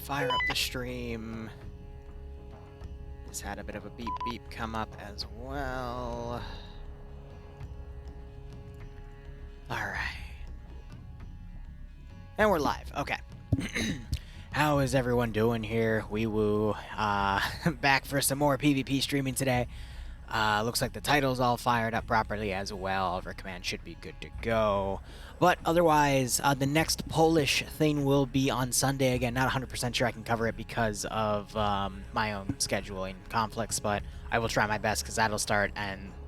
fire up the stream. Just had a bit of a beep beep come up as well. Alright. And we're live. Okay. How is everyone doing here? Wee woo. Back for some more PvP streaming today. Looks like the title's all fired up properly as well. Over command should be good to go. But otherwise, the next Polish thing will be on Sunday. Again, not 100% sure I can cover it because of my own scheduling conflicts, but I will try my best because that'll start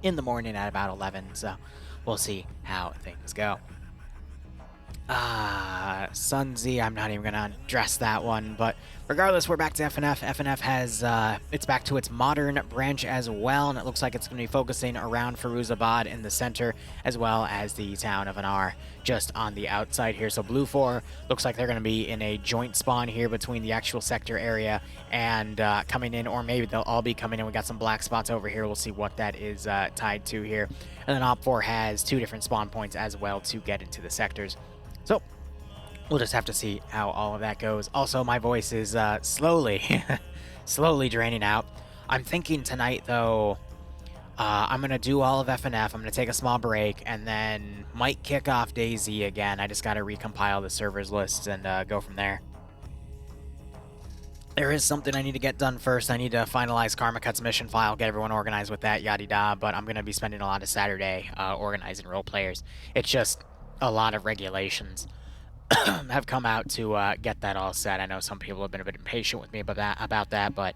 in the morning at about 11, so we'll see how things go. Sunzi, I'm not even going to address that one, but regardless, we're back to FNF. FNF has, it's back to its modern branch as well, and it looks like it's going to be focusing around Firuzabad in the center, as well as the town of Anar just on the outside here. So Blue 4 looks like they're going to be in a joint spawn here between the actual sector area and coming in, or maybe they'll all be coming in. We got some black spots over here. We'll see what that is tied to here. And then Op 4 has 2 different spawn points as well to get into the sectors. So, we'll just have to see how all of that goes. Also, my voice is slowly draining out. I'm thinking tonight, though, I'm going to do all of FNF. I'm going to take a small break, and then might kick off DayZ again. I just got to recompile the servers lists and go from there. There is something I need to get done first. I need to finalize Karma Cut's mission file, get everyone organized with that, yada-da, but I'm going to be spending a lot of Saturday organizing role players. It's just a lot of regulations have come out to get that all set. I know some people have been a bit impatient with me about that, but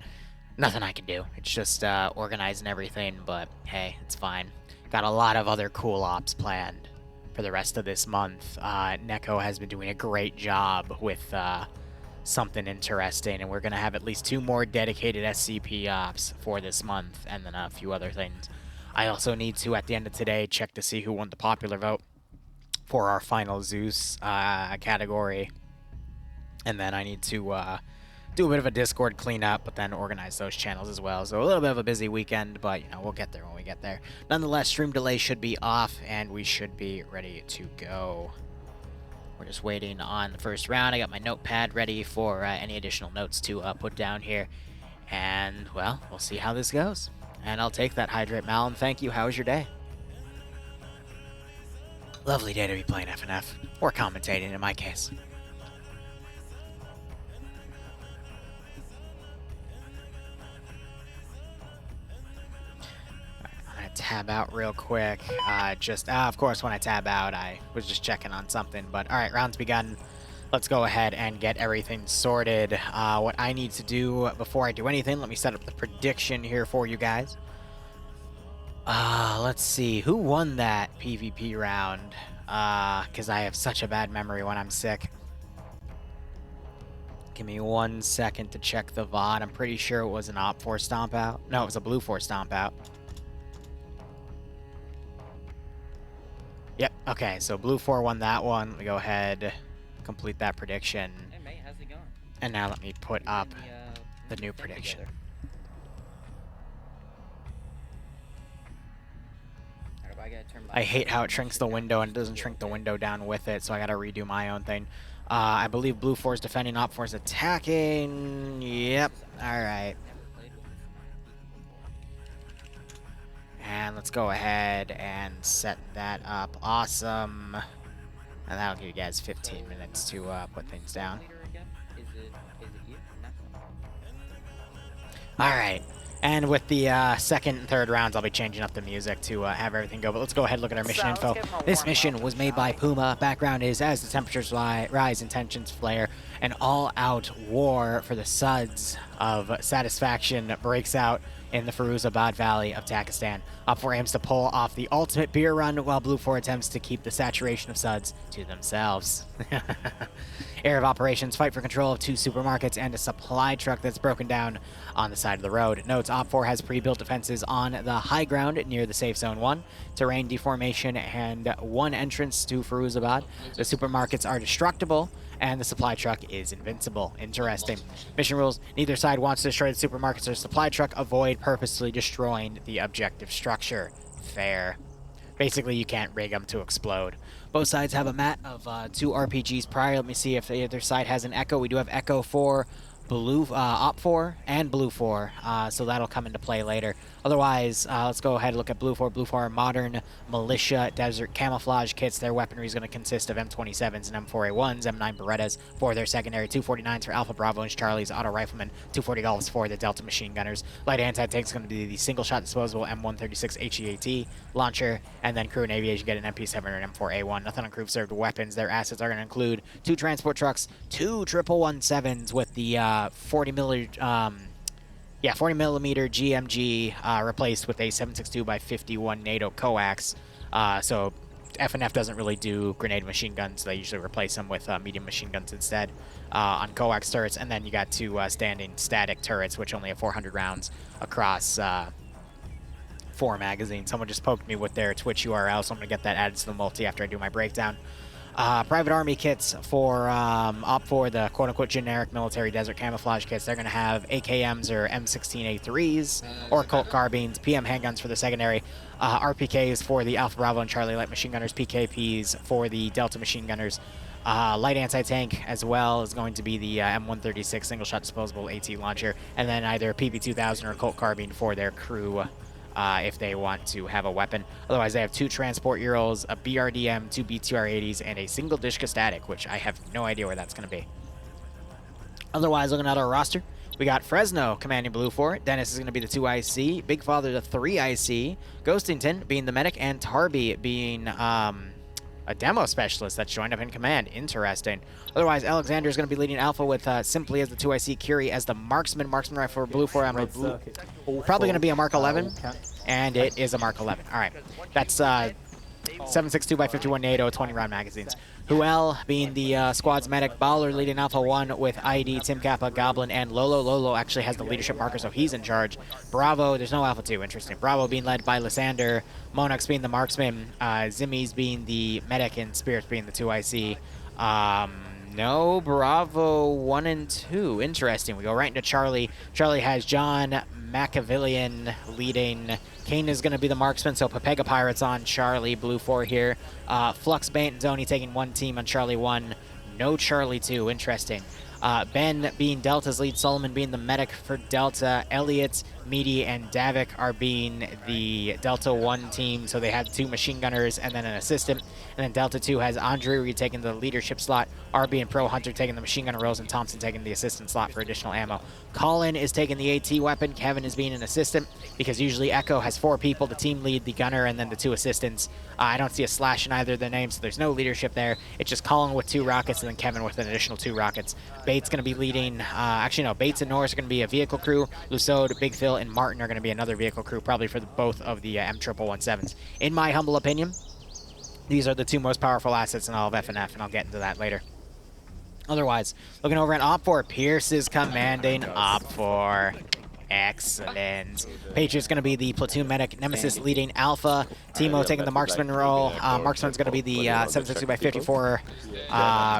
nothing I can do. It's just organizing everything, but hey, it's fine. Got a lot of other cool ops planned for the rest of this month. Neko has been doing a great job with something interesting, and we're going to have at least 2 more dedicated SCP ops for this month, and then a few other things. I also need to, at the end of today, check to see who won the popular vote for our final Zeus category, and then I need to do a bit of a Discord cleanup, but then organize those channels as well. So a little bit of a busy weekend, but you know, we'll get there when we get there. Nonetheless, stream delay should be off, and we should be ready to go. We're just waiting on the first round. I got my notepad ready for any additional notes to put down here, and well, we'll see how this goes. And I'll take that Hydrate Malin. Thank you. How was your day? Lovely day to be playing FNF, or commentating in my case. I'm gonna tab out real quick. Of course, when I tab out, I was just checking on something. But all right, round's begun. Let's go ahead and get everything sorted. What I need to do before I do anything, let me set up the prediction here for you guys. Let's see. Who won that PvP round? Because I have such a bad memory when I'm sick. Give me 1 second to check the VOD. I'm pretty sure it was an Op 4 stomp out. No, it was a Blue 4 stomp out. Yep, okay, so Blue 4 won that one. Let me go ahead, complete that prediction. Hey mate, how's it going? And now let me put up the new prediction. Together. I hate how it shrinks the window and it doesn't shrink the window down with it, so I gotta redo my own thing. I believe Blue 4 is defending, Op 4 is attacking. Yep, alright. And let's go ahead and set that up. Awesome. And that'll give you guys 15 minutes to put things down. Alright. And with the second and third rounds, I'll be changing up the music to have everything go. But let's go ahead and look at our mission info. This mission was made by Puma. Background is, as the temperatures rise and tensions flare, an all-out war for the suds of satisfaction breaks out in the Firuzabad Valley of Pakistan. Op 4 aims to pull off the ultimate beer run, while Blue 4 attempts to keep the saturation of suds to themselves. Area of operations, fight for control of 2 supermarkets and a supply truck that's broken down on the side of the road. Notes, Op 4 has pre-built defenses on the high ground near the Safe Zone 1, terrain deformation, and 1 entrance to Firuzabad. The supermarkets are destructible, and the supply truck is invincible. Interesting. Mission rules, neither side wants to destroy the supermarkets or supply truck. Avoid purposely destroying the objective structure. Fair. Basically, you can't rig them to explode. Both sides have a mat of 2 RPGs prior. Let me see if the other side has an Echo. We do have Echo for Blue Op 4 and Blue 4, so that'll come into play later. Otherwise, let's go ahead and look at Blue 4. Blue 4 Modern Militia Desert Camouflage Kits. Their weaponry is going to consist of M27s and M4A1s, M9 Berettas for their secondary, 249s for Alpha Bravo and Charlie's Auto Riflemen, 240 Golfs for the Delta Machine Gunners. Light anti-tank is going to be the single-shot disposable M136 HEAT launcher, and then crew and aviation get an MP7 or an M4A1. Nothing on crew served weapons. Their assets are going to include 2 transport trucks, 2 117s with the 40 millimeter GMG replaced with a 7.62 by 51 NATO coax. So FNF doesn't really do grenade machine guns. They usually replace them with medium machine guns instead on coax turrets. And then you got 2 standing static turrets, which only have 400 rounds across 4 magazines. Someone just poked me with their Twitch URL, so I'm going to get that added to the multi after I do my breakdown. Private Army kits for Op 4, the quote-unquote generic military desert camouflage kits. They're going to have AKMs or M16A3s or Colt carbines, PM handguns for the secondary, RPKs for the Alpha Bravo and Charlie light machine gunners, PKPs for the Delta machine gunners. Light anti-tank as well is going to be the M136 single-shot disposable AT launcher, and then either a PP2000 or a Colt carbine for their crew if they want to have a weapon. Otherwise, they have 2 transport Urals, a BRDM, 2 BTR-80s, and a single Dishka static, which I have no idea where that's going to be. Otherwise, looking at our roster, we got Fresno commanding Blue 4. Dennis is going to be the 2 IC. Big Father the 3 IC. Ghostington being the medic, and Tarby being a demo specialist that's joined up in command. Interesting. Otherwise, Alexander is going to be leading Alpha with Simply as the 2 IC, Curie as the marksman. Marksman rifle for Blue 4. I'm probably going to be a Mark 11, and it is a Mark 11. All right. That's 7.62 by 51 NATO, 20-round magazines. Huel being the squad's medic. Baller leading Alpha 1 with ID, Tim Kappa, Goblin, and Lolo. Lolo actually has the leadership marker, so he's in charge. Bravo, there's no Alpha 2, interesting. Bravo being led by Lysander. Monax being the marksman. Zimmies being the medic, and Spirits being the 2 IC. No, Bravo 1 and 2. Interesting. We go right into Charlie. Charlie has John Machiavellian leading. Kane is going to be the marksman, so Pepega Pirates on Charlie, Blue 4 here. Flux, Bant, and Zoni taking 1 team on Charlie 1. No Charlie 2. Interesting. Ben being Delta's lead, Solomon being the medic for Delta, Elliot, Meaty, and Davik are being the Delta 1 team, so they have 2 machine gunners and then an assistant. And then Delta 2 has Andre Reed taking the leadership slot, RB and Pro Hunter taking the machine gunner roles, and Thompson taking the assistant slot for additional ammo. Colin is taking the AT weapon, Kevin is being an assistant, because usually Echo has 4 people, the team lead, the gunner, and then the 2 assistants. I don't see a slash in either of their names, so there's no leadership there. It's just Colin with 2 rockets, and then Kevin with an additional 2 rockets. Bates going to be leading, actually no, Bates and Norris are going to be a vehicle crew. Lusode, Big Phil, and Martin are going to be another vehicle crew, probably for both of the M117s. In my humble opinion, these are the 2 most powerful assets in all of FNF, and I'll get into that later. Otherwise, looking over at Op 4, Pierce is commanding Op 4. Excellent. Patriot's going to be the platoon medic. Nemesis leading Alpha. Timo taking the marksman role. Marksman's going to be the 7.62 by 54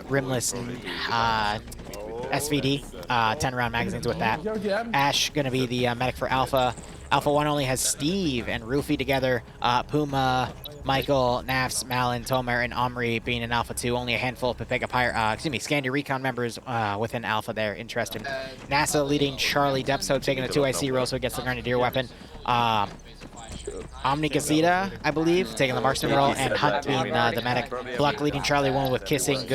rimless SVD. 10-round magazines with that. Ash going to be the medic for Alpha. Alpha 1 only has Steve and Rufy together. Puma, Michael, Nafs, Malin, Tomer, and Omri being in Alpha 2. Only a handful of Pepega Pirate, Scandi Recon members within Alpha there. Interesting. NASA leading Charlie Depso taking a 2 IC role, so he gets the Grenadier weapon. Omni Gazeta, I believe, taking the marksman role, and Hunt being the medic. Gluck leading Charlie 1 with Kissing,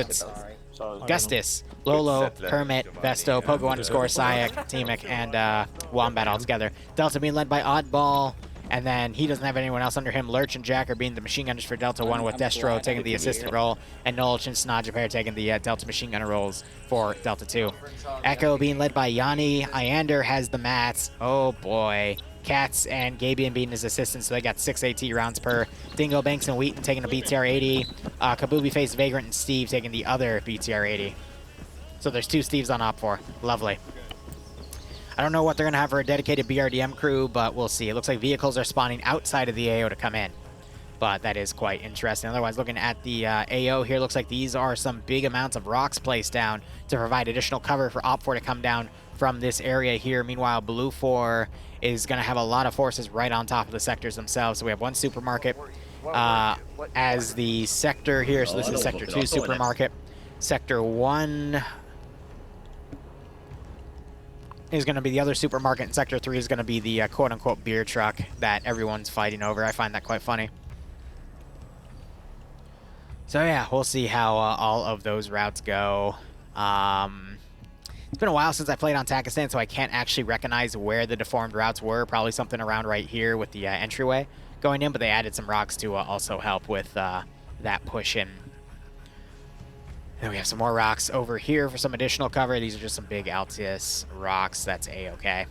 Gustus, Lolo, Kermit, Vesto, Pogo underscore, Sayak, Teemic, and Wombat all together. Delta being led by Oddball, and then he doesn't have anyone else under him. Lurch and Jack are being the machine gunners for Delta 1 with Destro taking the assistant role, and Nolch and Snodjapair taking the Delta machine gunner roles for Delta 2. Echo being led by Yanni. Iander has the mats. Oh boy. Katz and Gabian being his assistants, so they got 6 AT rounds per. Dingo, Banks, and Wheaton taking a BTR-80. Kabubi Face, Vagrant, and Steve taking the other BTR-80. So there's 2 Steves on Op 4. Lovely. I don't know what they're going to have for a dedicated BRDM crew, but we'll see. It looks like vehicles are spawning outside of the AO to come in. But that is quite interesting. Otherwise, looking at the AO here, looks like these are some big amounts of rocks placed down to provide additional cover for Op 4 to come down from this area here. Meanwhile, Blue 4 is going to have a lot of forces right on top of the sectors themselves. So we have 1 supermarket as the sector here. So this is Sector 2 supermarket. Sector 1... is going to be the other supermarket, and Sector 3 is going to be the quote-unquote beer truck that everyone's fighting over. I find that quite funny. So yeah, we'll see how all of those routes go. It's been a while since I played on Takistan, so I can't actually recognize where the deformed routes were. Probably something around right here with the entryway going in, but they added some rocks to also help with that push in. Then we have some more rocks over here for some additional cover. These are just some big Altius rocks. That's A-okay.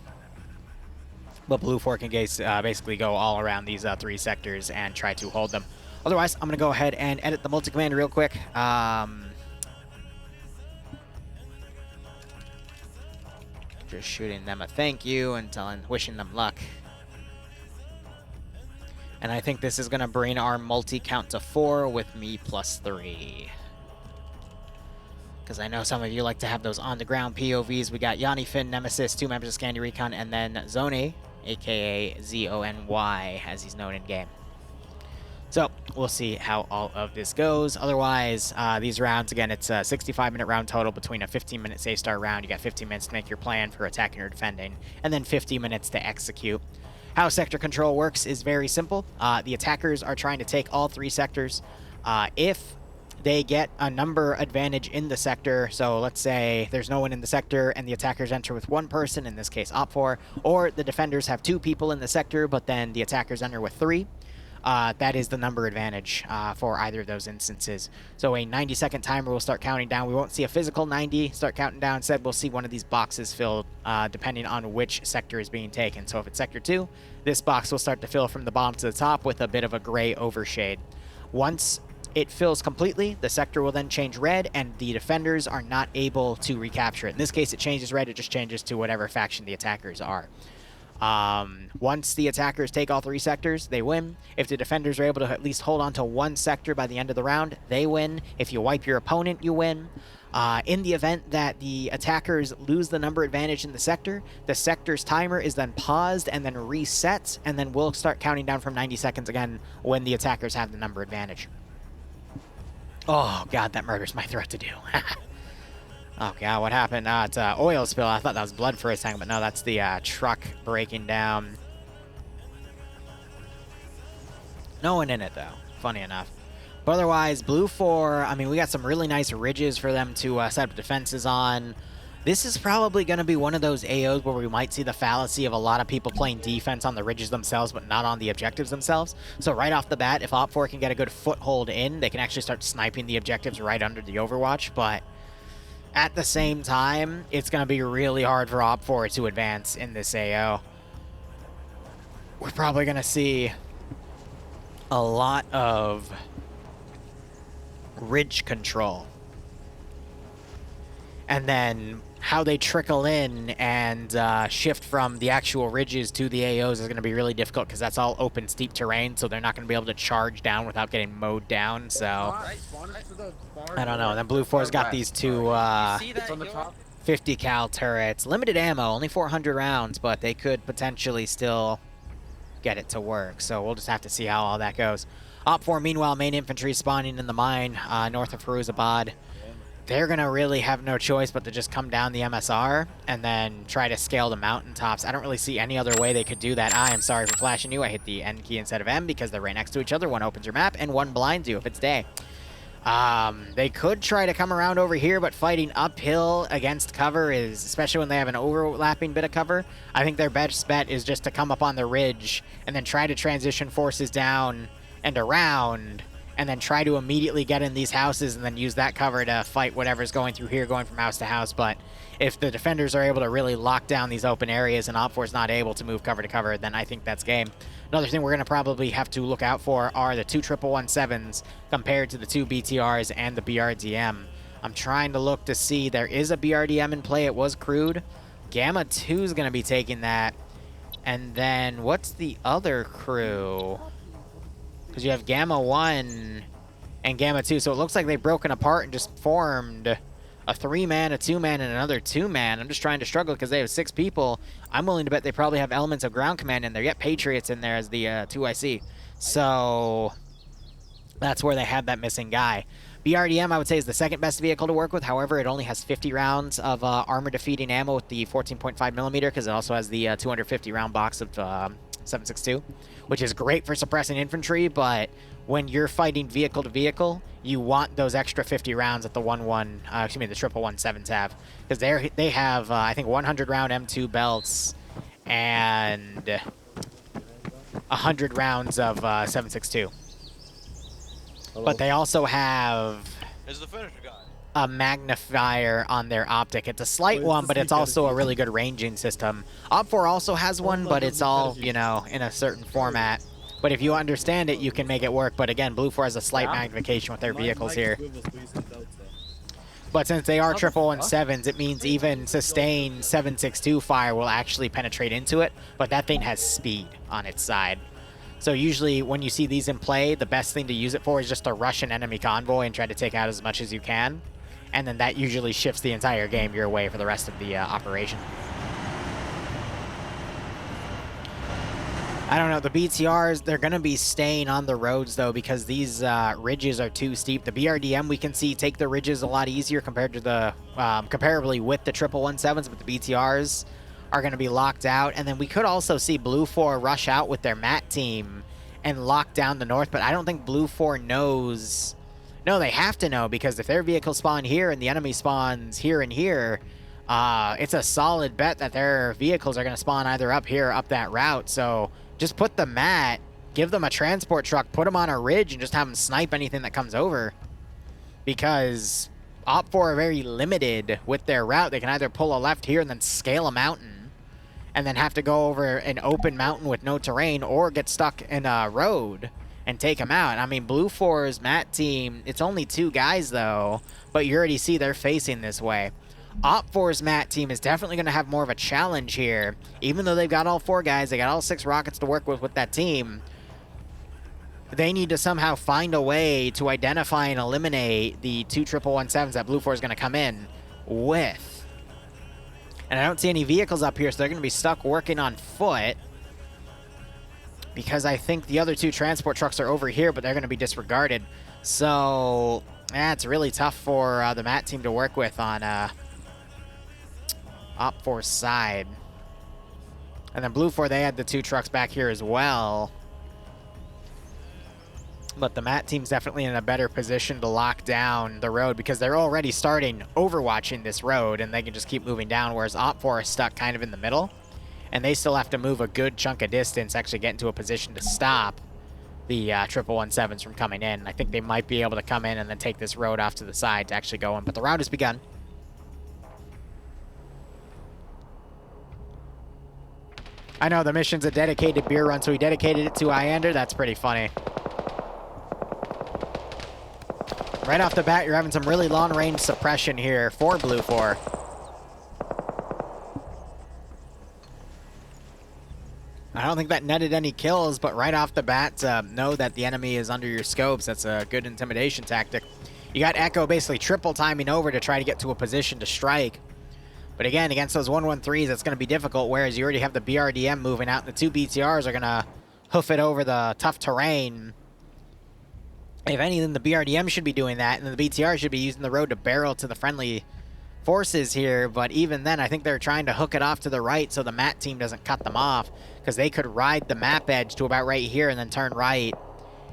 But Blue 4 can basically go all around these 3 sectors and try to hold them. Otherwise, I'm going to go ahead and edit the multi-command real quick. Just shooting them a thank you and wishing them luck. And I think this is going to bring our multi-count to 4 with me +3. Because I know some of you like to have those on-the-ground POVs. We got Yanni, Finn, Nemesis, 2 members of Scandi Recon, and then Zony, a.k.a. Z-O-N-Y, as he's known in-game. So, we'll see how all of this goes. Otherwise, these rounds, again, it's a 65-minute round total between a 15-minute save start round. You got 15 minutes to make your plan for attacking or defending, and then 50 minutes to execute. How sector control works is very simple. The attackers are trying to take all 3 sectors. If they get a number advantage in the sector, so let's say there's no one in the sector and the attackers enter with 1 person, in this case Op4, or the defenders have 2 people in the sector, but then the attackers enter with 3. That is the number advantage for either of those instances. So a 90-second timer will start counting down. We won't see a physical 90 start counting down. Instead, we'll see one of these boxes filled depending on which sector is being taken. So if it's Sector 2, this box will start to fill from the bottom to the top with a bit of a gray overshade. Once it fills completely, the sector will then change red, and the defenders are not able to recapture it. In this case, it changes red. It just changes to whatever faction the attackers are. Once the attackers take all 3 sectors, they win. If the defenders are able to at least hold on to 1 sector by the end of the round, they win. If you wipe your opponent, you win. In the event that the attackers lose the number advantage in the sector's timer is then paused and then resets, and then we'll start counting down from 90 seconds again when the attackers have the number advantage. Oh, God, that murders my throat to do. Oh, God, what happened? It's an oil spill. I thought that was blood for a second, but no, that's the truck breaking down. No one in it, though, funny enough. But otherwise, Blue 4, I mean, we got some really nice ridges for them to set up defenses on. This is probably going to be one of those AOs where we might see the fallacy of a lot of people playing defense on the ridges themselves, but not on the objectives themselves. So right off the bat, if Op4 can get a good foothold in, they can actually start sniping the objectives right under the Overwatch, but at the same time, it's going to be really hard for Op4 to advance in this AO. We're probably going to see a lot of ridge control. And then how they trickle in and shift from the actual ridges to the AOs is going to be really difficult because that's all open, steep terrain, so they're not going to be able to charge down without getting mowed down, so I don't know. And then Blue 4's got these 2 50 cal turrets. Limited ammo, only 400 rounds, but they could potentially still get it to work, so we'll just have to see how all that goes. Op4, meanwhile, main infantry spawning in the mine north of Firuzabad. They're going to really have no choice but to just come down the MSR and then try to scale the mountaintops. I don't really see any other way they could do that. I am sorry for flashing you. I hit the N key instead of M because they're right next to each other. One opens your map and one blinds you if it's day. They could try to come around over here, but fighting uphill against cover is, especially when they have an overlapping bit of cover, I think their best bet is just to come up on the ridge and then try to transition forces down and around, and then try to immediately get in these houses and then use that cover to fight whatever's going through here, going from house to house. But if the defenders are able to really lock down these open areas and Op4 is not able to move cover to cover, then I think that's game. Another thing we're going to probably have to look out for are the 2 117s compared to the 2 BTRs and the BRDM. I'm trying to look to see. There is a BRDM in play. It was crewed. Gamma 2 is going to be taking that. And then what's the other crew? Because you have Gamma 1 and Gamma 2. So it looks like they've broken apart and just formed a 3-man, a 2-man, and another 2-man. I'm just trying to struggle because they have 6 people. I'm willing to bet they probably have elements of ground command in there. Yet Patriots in there as the 2 IC. So that's where they have that missing guy. BRDM, I would say, is the second best vehicle to work with. However, it only has 50 rounds of armor-defeating ammo with the 14.5mm because it also has the 250-round box of 7.62, which is great for suppressing infantry, but when you're fighting vehicle to vehicle, you want those extra 50 rounds that the the 1117s have, because they have I think 100-round M2 belts and 100 rounds of 7.62. But they also have Is the finisher guy a magnifier on their optic. It's a slight one, but it's also a really good ranging system. Op4 also has one, but it's all, you know, in a certain format. But if you understand it, you can make it work. But again, Blue 4 has a slight magnification with their vehicles here. But since they are 1117s, it means even sustained 7.62 fire will actually penetrate into it. But that thing has speed on its side. So usually when you see these in play, the best thing to use it for is just to rush an enemy convoy and try to take out as much as you can. And then that usually shifts the entire game your way for the rest of the operation. I don't know, the BTRs, they're going to be staying on the roads, though, because these ridges are too steep. The BRDM, we can see, take the ridges a lot easier compared to the, comparably with the 1117s, but the BTRs are going to be locked out. And then we could also see Blue 4 rush out with their MAT team and lock down the north, but I don't think Blue 4 knows. No, they have to know, because if their vehicles spawn here and the enemy spawns here and here, it's a solid bet that their vehicles are going to spawn either up here or up that route. So just put the MAT, give them a transport truck, put them on a ridge, and just have them snipe anything that comes over. Because Op4 are very limited with their route. They can either pull a left here and then scale a mountain, and then have to go over an open mountain with no terrain, or get stuck in a road and take them out. I mean, Blue 4's MAT team, it's only 2 guys, though, but you already see they're facing this way. Op4's MAT team is definitely going to have more of a challenge here. Even though they've got all 4 guys, they got all 6 rockets to work with that team, they need to somehow find a way to identify and eliminate the 2 1117s that Blue 4 is going to come in with. And I don't see any vehicles up here, so they're going to be stuck working on foot, because I think the other 2 transport trucks are over here, but they're going to be disregarded. So, it's really tough for the MAT team to work with on Op4's side. And then Blue 4, they had the 2 trucks back here as well. But the MAT team's definitely in a better position to lock down the road, because they're already starting overwatching this road, and they can just keep moving down, whereas Op4 is stuck kind of in the middle. And they still have to move a good chunk of distance, actually get into a position to stop the 1117s from coming in. I think they might be able to come in and then take this road off to the side to actually go in, but the route has begun. I know the mission's a dedicated beer run, so he dedicated it to Iander. That's pretty funny. Right off the bat, you're having some really long-range suppression here for Blue 4. I don't think that netted any kills, but right off the bat, know that the enemy is under your scopes. That's a good intimidation tactic. You got Echo basically triple timing over to try to get to a position to strike. But again, against those 113s, that's going to be difficult, whereas you already have the BRDM moving out, and the 2 BTRs are going to hoof it over the tough terrain. If anything, the BRDM should be doing that, and the BTR should be using the road to barrel to the friendly forces here. But even then, I think they're trying to hook it off to the right so the MAT team doesn't cut them off, because they could ride the map edge to about right here and then turn right,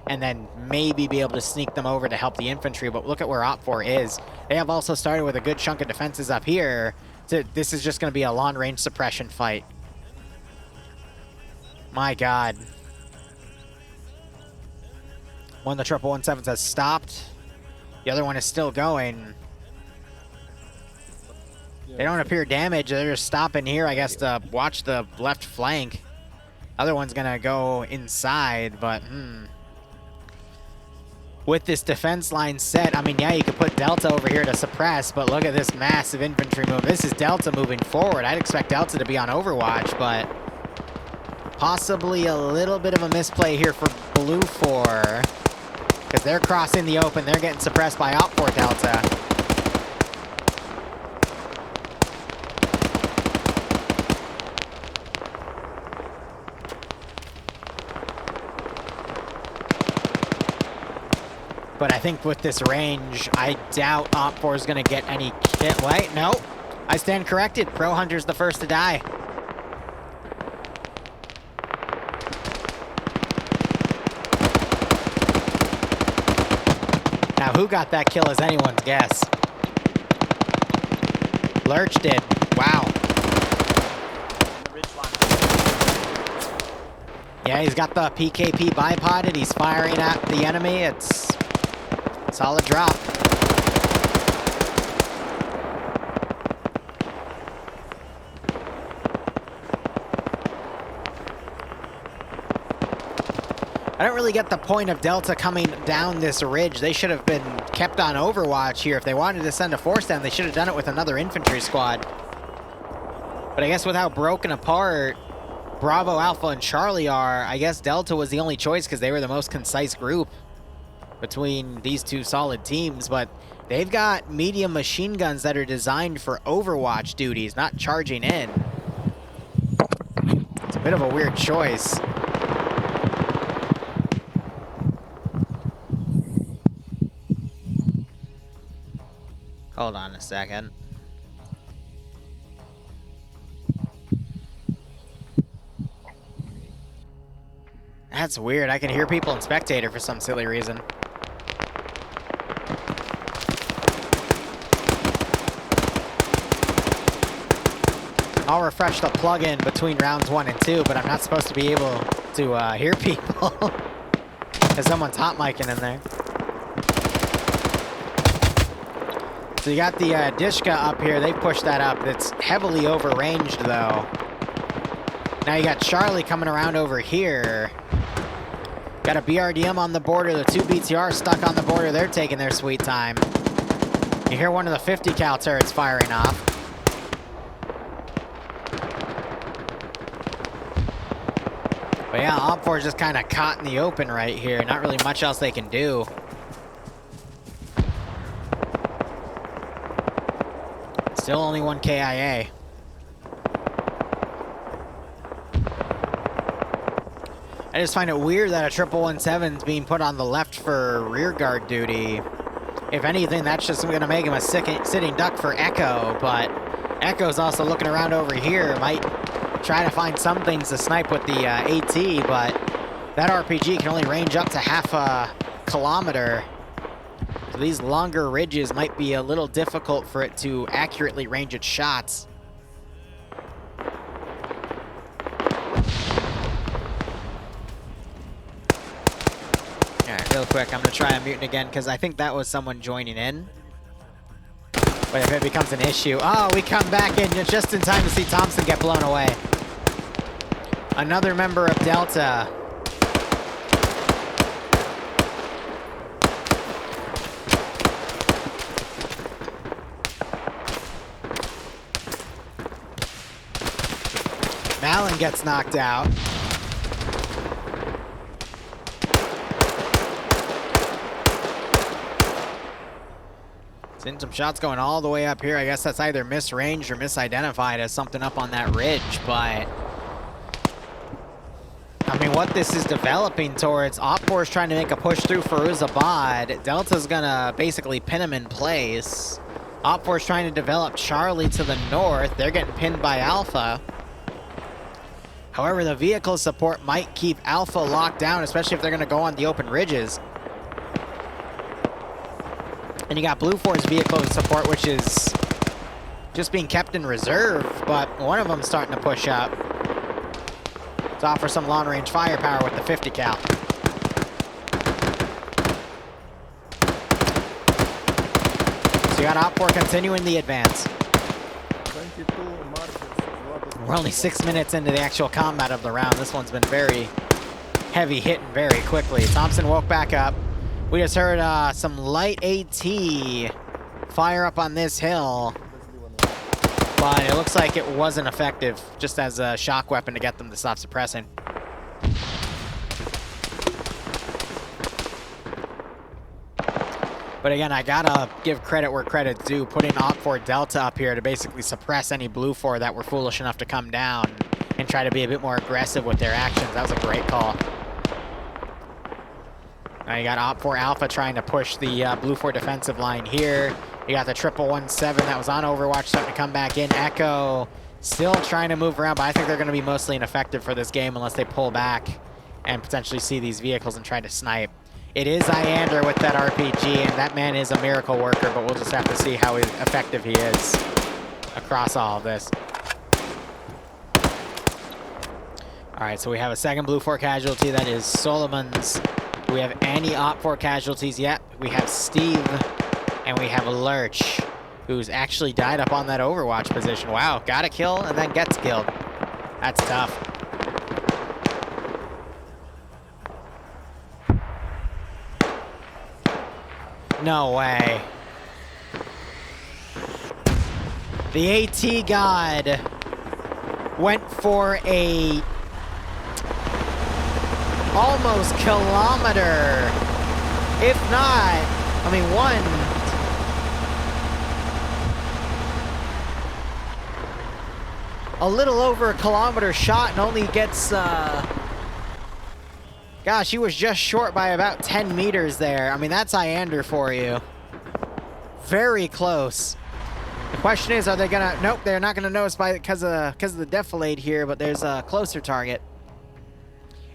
and then maybe be able to sneak them over to help the infantry. But look at where Op4 is. They have also started with a good chunk of defenses up here. This is just going to be a long-range suppression fight. My God. One of the 1117s has stopped. The other one is still going. They don't appear damaged. They're just stopping here, I guess, to watch the left flank. Other one's going to go inside, but with this defense line set, I mean, yeah, you could put Delta over here to suppress, but look at this massive infantry move. This is Delta moving forward. I'd expect Delta to be on Overwatch, but possibly a little bit of a misplay here for Blue 4, because they're crossing the open. They're getting suppressed by Op4 Delta. But I think with this range, I doubt Op4 is going to get any hit. Wait, no. I stand corrected. Pro Hunter's the first to die. Now, who got that kill is anyone's guess. Lurch did. Wow. Yeah, he's got the PKP bipoded. He's firing at the enemy. It's a solid drop. I don't really get the point of Delta coming down this ridge. They should have been kept on Overwatch here. If they wanted to send a force down, they should have done it with another infantry squad. But I guess with how broken apart Bravo, Alpha, and Charlie are, I guess Delta was the only choice because they were the most concise group between these two solid teams. But they've got medium machine guns that are designed for Overwatch duties, not charging in. It's a bit of a weird choice. Hold on a second. That's weird. I can hear people in Spectator for some silly reason. I'll refresh the plugin between rounds 1 and 2, but I'm not supposed to be able to hear people. There's someone's hot micing in there. So you got the Dishka up here. They pushed that up. It's heavily overranged, though. Now you got Charlie coming around over here. Got a BRDM on the border. The 2 BTR stuck on the border. They're taking their sweet time. You hear one of the 50 cal turrets firing off. But yeah, Op4 is just kind of caught in the open right here. Not really much else they can do. Still only 1 KIA. I just find it weird that a 1117 is being put on the left for rearguard duty. If anything, that's just going to make him a sitting duck for Echo, but Echo's also looking around over here. Might try to find some things to snipe with the AT, but that RPG can only range up to half a kilometer. So these longer ridges might be a little difficult for it to accurately range its shots. Alright, real quick, I'm going to try unmuting again because I think that was someone joining in. But if it becomes an issue... Oh, we come back in just in time to see Thompson get blown away. Another member of Delta. Malin gets knocked out. Seen some shots going all the way up here. I guess that's either misranged or misidentified as something up on that ridge, but... I mean, what this is developing towards, Op4 is trying to make a push through Firuzabad. Delta's gonna basically pin him in place. Op4 is trying to develop Charlie to the north. They're getting pinned by Alpha. However, the vehicle support might keep Alpha locked down, especially if they're gonna go on the open ridges. And you got Blue 4's vehicle support, which is just being kept in reserve, but one of them's starting to push up. Let's offer some long-range firepower with the 50 cal. So you got Op4 continuing the advance. We're only 6 minutes into the actual combat of the round. This one's been very heavy hitting very quickly. Thompson woke back up. We just heard some light AT fire up on this hill. But it looks like it wasn't effective, just as a shock weapon to get them to stop suppressing. But again, I gotta give credit where credit's due, putting Op4 Delta up here to basically suppress any Blue 4 that were foolish enough to come down and try to be a bit more aggressive with their actions. That was a great call. Now you got Op 4 Alpha trying to push the Blue 4 defensive line here. You got the 1117 that was on Overwatch starting to come back in. Echo still trying to move around, but I think they're going to be mostly ineffective for this game unless they pull back and potentially see these vehicles and try to snipe. It is Iander with that RPG, and that man is a miracle worker, but we'll just have to see how effective he is across all of this. All right, so we have a second Blue 4 casualty. That is Solomon's. Do we have any Op 4 casualties yet? We have Steve, and we have Lurch, who's actually died up on that Overwatch position. Wow, got a kill and then gets killed. That's tough. No way. The AT God went for a almost kilometer, if not, I mean, a little over a kilometer shot and only gets, gosh, he was just short by about 10 meters there. I mean, that's Iander for you. Very close. The question is, are they gonna, nope, they're not gonna notice because of the defilade here, but there's a closer target.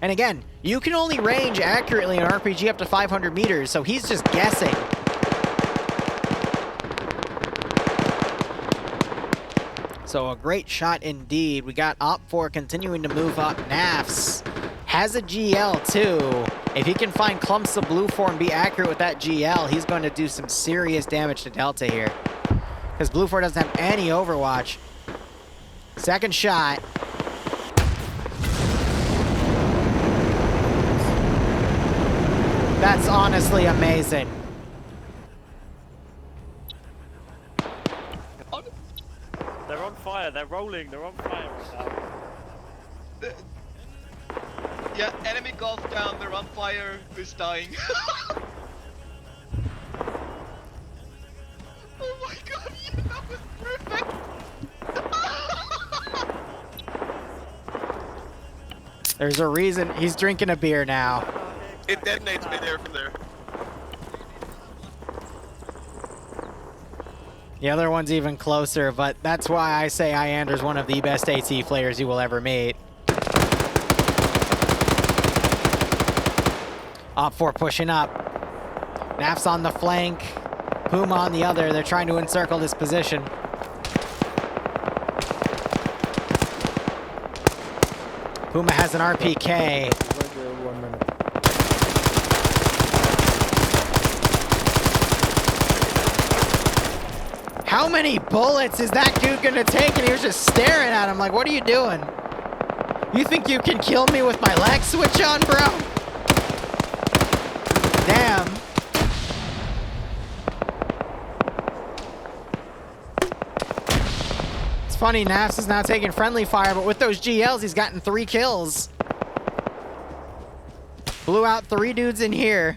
And again, you can only range accurately an RPG up to 500 meters, so he's just guessing. So a great shot indeed. We got Op 4 continuing to move up. Nafs has a GL too. If he can find clumps of Blue 4 and be accurate with that GL, he's going to do some serious damage to Delta here. Because Blue 4 doesn't have any Overwatch. Second shot. That's honestly amazing. They're on fire, they're rolling, they're on fire right now. Yeah, enemy golf down, they're on fire, who's dying. Oh my god, yeah, that was perfect! There's a reason he's drinking a beer now. It detonates me there from there. The other one's even closer, but that's why I say Iander's one of the best AT players you will ever meet. Op 4 pushing up. Naf's on the flank. Puma on the other. They're trying to encircle this position. Puma has an RPK. How many bullets is that dude gonna take? And he was just staring at him like, what are you doing? You think you can kill me with my lag switch on, bro? Damn. It's funny, Nafs is now taking friendly fire, but with those GLs, he's gotten 3 kills. Blew out 3 dudes in here.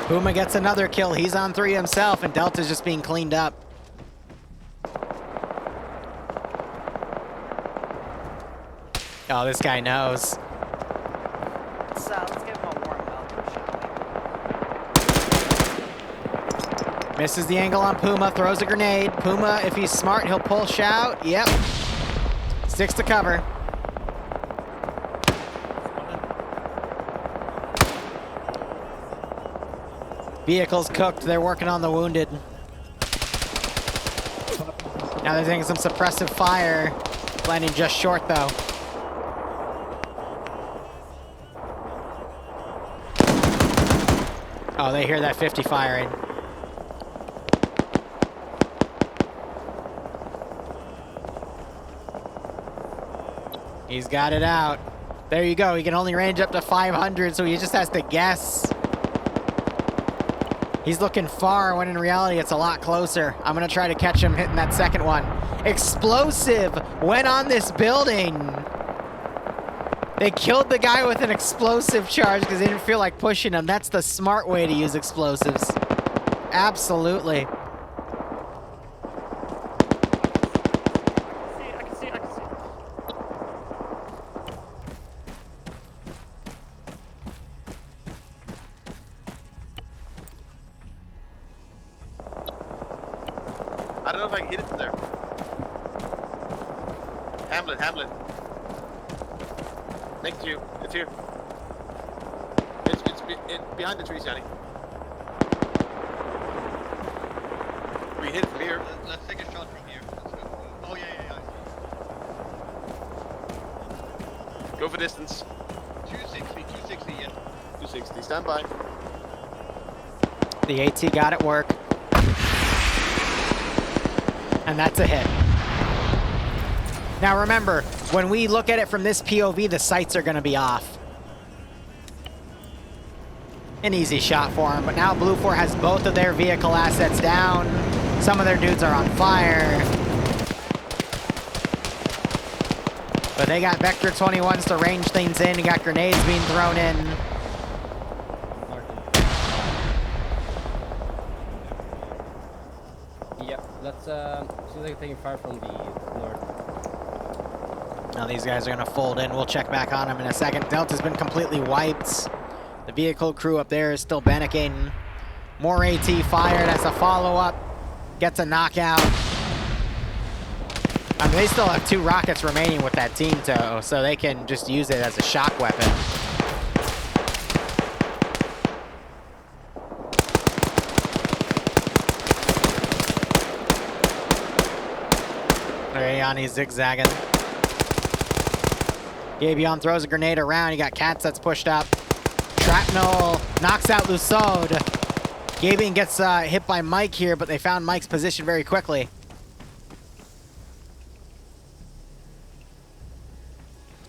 Puma gets another kill. He's on 3 himself, and Delta's just being cleaned up. Oh, this guy knows. Let's give him a warm welcome, shall we? Misses the angle on Puma, throws a grenade. Puma, if he's smart, he'll pull shout. Yep. Sticks to cover. Vehicle's cooked. They're working on the wounded. Now they're taking some suppressive fire. Landing just short, though. Oh, they hear that 50 firing. He's got it out. There you go. He can only range up to 500, so he just has to guess. He's looking far, when in reality, it's a lot closer. I'm gonna try to catch him hitting that second one. Explosive went on this building. They killed the guy with an explosive charge because they didn't feel like pushing him. That's the smart way to use explosives. Absolutely. I can see it. I don't know if I can hit it from there. Hamlet, Hamlet. Next to you. It's here. It's behind the trees, Yanni. We hit it from here. Let's take a shot from here. Oh yeah. Go for distance. 260, yeah. 260. Stand by. The AT got it work. And that's a hit. Now remember, when we look at it from this POV, the sights are going to be off. An easy shot for him, but now Blue 4 has both of their vehicle assets down. Some of their dudes are on fire. But they got Vector 21s to range things in. You got grenades being thrown in. Yep, let's see if they're taking fire from the north. Now these guys are gonna fold in. We'll check back on them in a second. Delta's been completely wiped. The vehicle crew up there is still panicking. More AT fired as a follow-up. Gets a knockout. I mean, they still have 2 rockets remaining with that team tow, so they can just use it as a shock weapon. Yanni's zigzagging. Gabion throws a grenade around. You got Cats that's pushed up. Shrapnel knocks out Lusod. Gabion gets hit by Mike here, but they found Mike's position very quickly.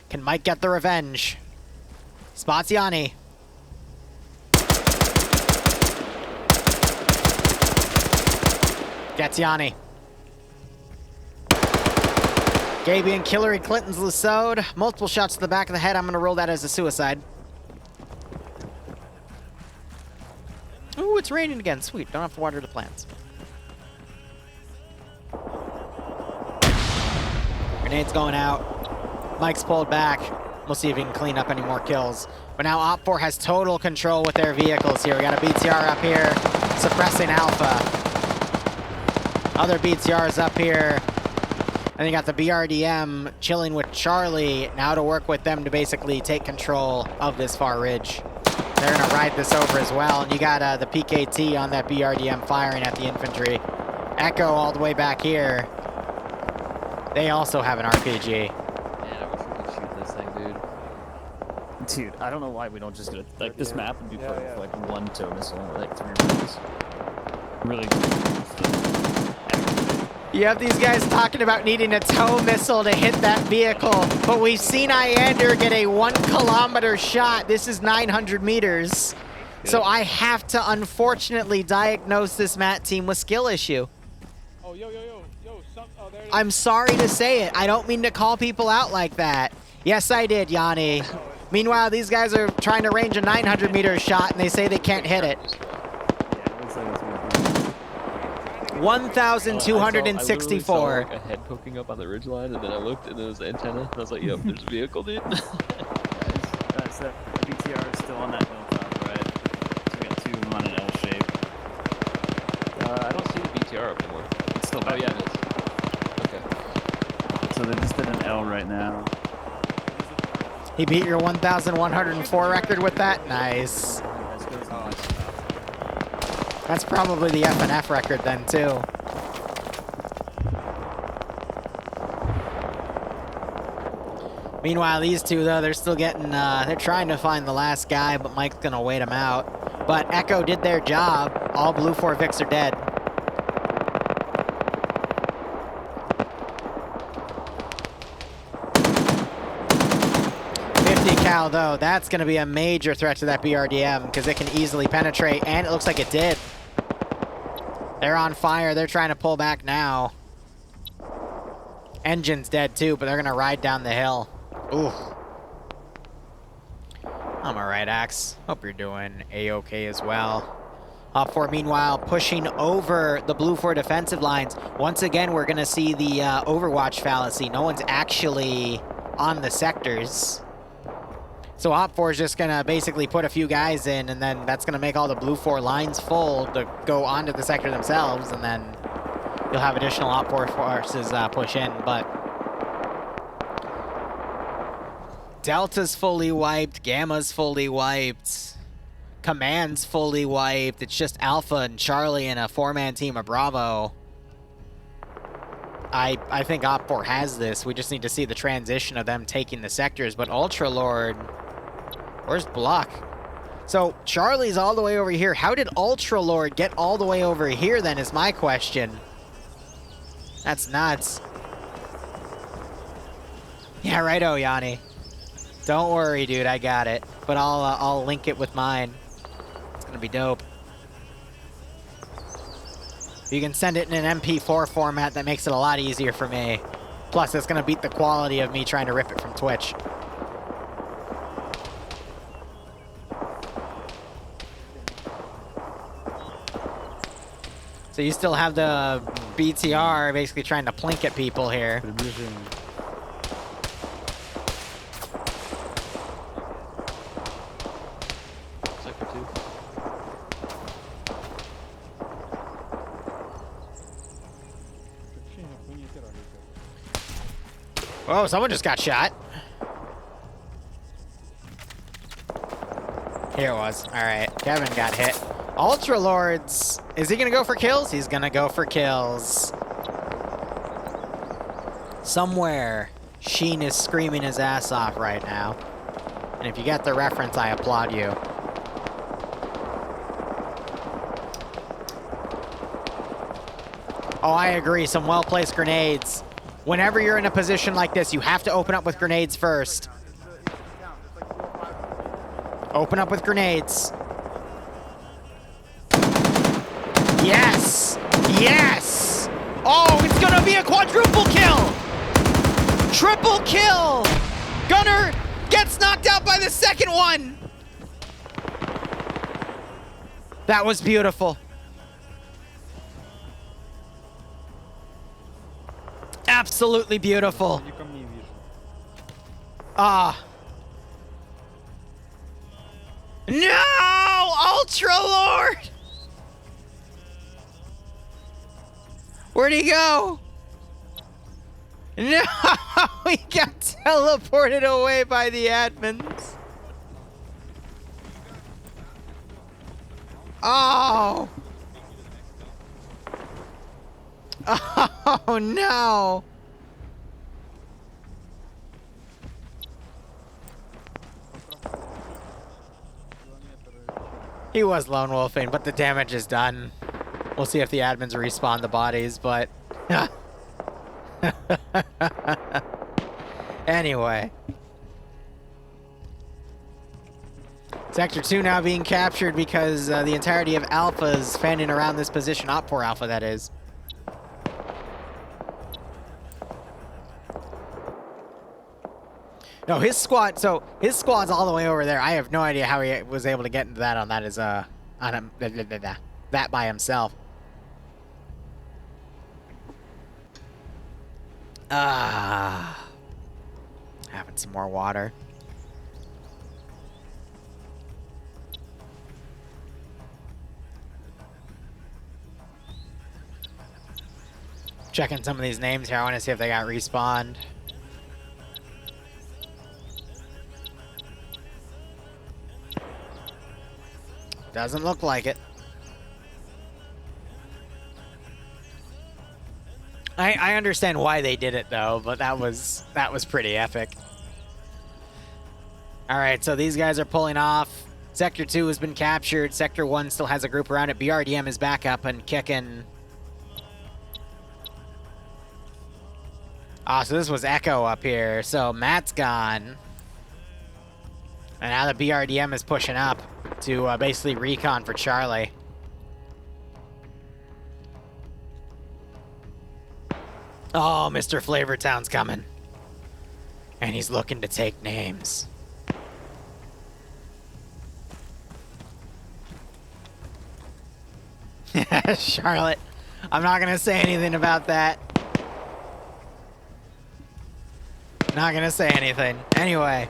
Can Mike get the revenge? Spots Yanni. Gets Yanni. Gabion Killery Clinton's Lusod. Multiple shots to the back of the head. I'm going to roll that as a suicide. Ooh, it's raining again. Sweet. Don't have to water the plants. Grenade's going out. Mike's pulled back. We'll see if he can clean up any more kills. But now Op4 has total control with their vehicles here. We got a BTR up here suppressing Alpha. Other BTRs up here. And you got the BRDM chilling with Charlie now to work with them to basically take control of this far ridge. They're going to ride this over as well. And you got the PKT on that BRDM firing at the infantry. Echo all the way back here. They also have an RPG. Man, I wish we could shoot this thing, dude. Dude, I don't know why we don't just get it. Like, this map would be perfect for, like, 1 tow missile, like 3 missiles. Really good. You have these guys talking about needing a tow missile to hit that vehicle, but we've seen Iander get a 1 kilometer shot. This is 900 meters. Good. So I have to unfortunately diagnose this Matt team with skill issue. Oh, yo, there it is. I'm sorry to say it. I don't mean to call people out like that. Yes, I did, Yanni. Meanwhile, these guys are trying to range a 900 meter shot and they say they can't hit it. 1,264. I saw, like, a head poking up on the ridgeline, and then I looked, and there was the antenna, and I was like, yep, there's a vehicle, dude. That's it. The BTR is still on that hilltop, right? So we got 2 of them on an L shape. I don't see the BTR up anymore. It's still back. Oh, yeah, it is. Okay. So they just did an L right now. He beat your 1,104 record with that? Nice. That's probably the FNF record then, too. Meanwhile, these two, though, they're still getting, they're trying to find the last guy, but Mike's gonna wait him out. But Echo did their job. All Blue 4 Vics are dead. Cal, though, that's going to be a major threat to that BRDM because it can easily penetrate, and it looks like it did. They're on fire. They're trying to pull back now. Engine's dead, too, but they're going to ride down the hill. Ooh. I'm all right, Axe. Hope you're doing A-okay as well. Op4, meanwhile, pushing over the Blue 4 defensive lines. Once again, we're going to see the Overwatch fallacy. No one's actually on the sectors. So Op4 is just going to basically put a few guys in, and then that's going to make all the Blue 4 lines full to go onto the sector themselves, and then you'll have additional op forces push in, but Delta's fully wiped, Gamma's fully wiped, Command's fully wiped. It's just Alpha and Charlie and a 4-man team of Bravo. I think Op4 has this. We just need to see the transition of them taking the sectors. But Ultralord, where's Block? So Charlie's all the way over here. How did Ultralord get all the way over here then is my question. That's nuts. Yeah, righto, Yanni. Don't worry, dude. I got it. But I'll link it with mine. It's gonna be dope. You can send it in an MP4 format, that makes it a lot easier for me. Plus, it's gonna beat the quality of me trying to rip it from Twitch. So you still have the BTR basically trying to plink at people here. Sector 2. Oh, someone just got shot. Here it was. All right, Kevin got hit. Ultralords, is he gonna go for kills? He's gonna go for kills. Somewhere, Sheen is screaming his ass off right now. And if you get the reference, I applaud you. Oh, I agree. Some well-placed grenades. Whenever you're in a position like this, you have to open up with grenades first. Open up with grenades. Yes! Yes! Oh, it's gonna be a quadruple kill! Triple kill! Gunner gets knocked out by the second one! That was beautiful. Absolutely beautiful. Ah. No! Ultralord! Where'd he go? No! He got teleported away by the admins. Oh! Oh no! He was lone wolfing, but the damage is done. We'll see if the admins respawn the bodies, but... Anyway. Sector 2 now being captured because the entirety of Alpha is fanning around this position. Op4 Alpha, that is. No, his squad, so his squad's all the way over there. I have no idea how he was able to get into that on that as on that by himself. Having some more water. Checking some of these names here. I want to see if they got respawned. Doesn't look like it. I understand why they did it though, but that was pretty epic. All right, so these guys are pulling off. Sector 2 has been captured. Sector 1 still has a group around it. BRDM is back up and kicking. Ah, so this was Echo up here. So Matt's gone. And now the BRDM is pushing up to basically recon for Charlie. Oh, Mr. Flavortown's coming. And he's looking to take names. Charlotte. I'm not going to say anything about that. Not going to say anything. Anyway.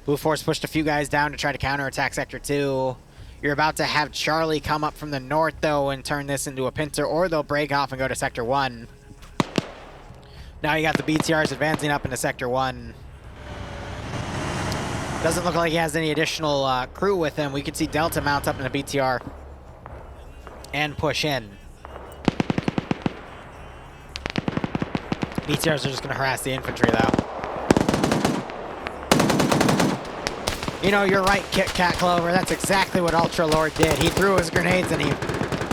Blue Force pushed a few guys down to try to counterattack Sector 2. You're about to have Charlie come up from the north, though, and turn this into a pincer, or they'll break off and go to Sector 1. Now you got the BTRs advancing up into Sector 1. Doesn't look like he has any additional crew with him. We could see Delta mount up in the BTR and push in. BTRs are just going to harass the infantry, though. You know, you're right, Kit Kat Clover. That's exactly what Ultra Lord did. He threw his grenades and he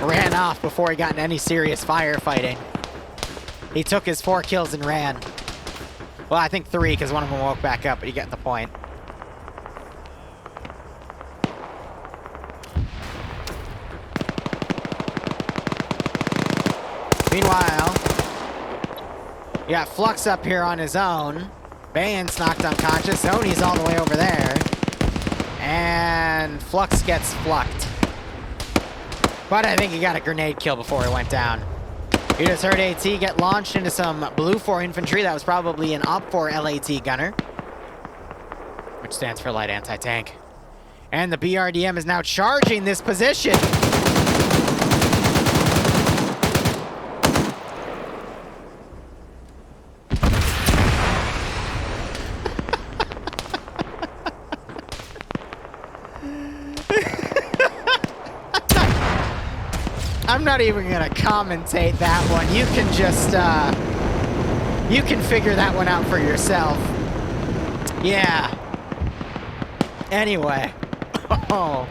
ran off before he got into any serious firefighting. He took his 4 kills and ran. Well, I think 3, because one of them woke back up, but you get the point. Meanwhile, you got Flux up here on his own. Bane's knocked unconscious. Zony's all the way over there. And Flux gets flucked. But I think he got a grenade kill before he went down. You just heard AT get launched into some Blue 4 infantry. That was probably an Op 4 LAT gunner, which stands for light anti-tank. And the BRDM is now charging this position. I'm not even gonna commentate that one. You can just, you can figure that one out for yourself. Yeah. Anyway. Oh.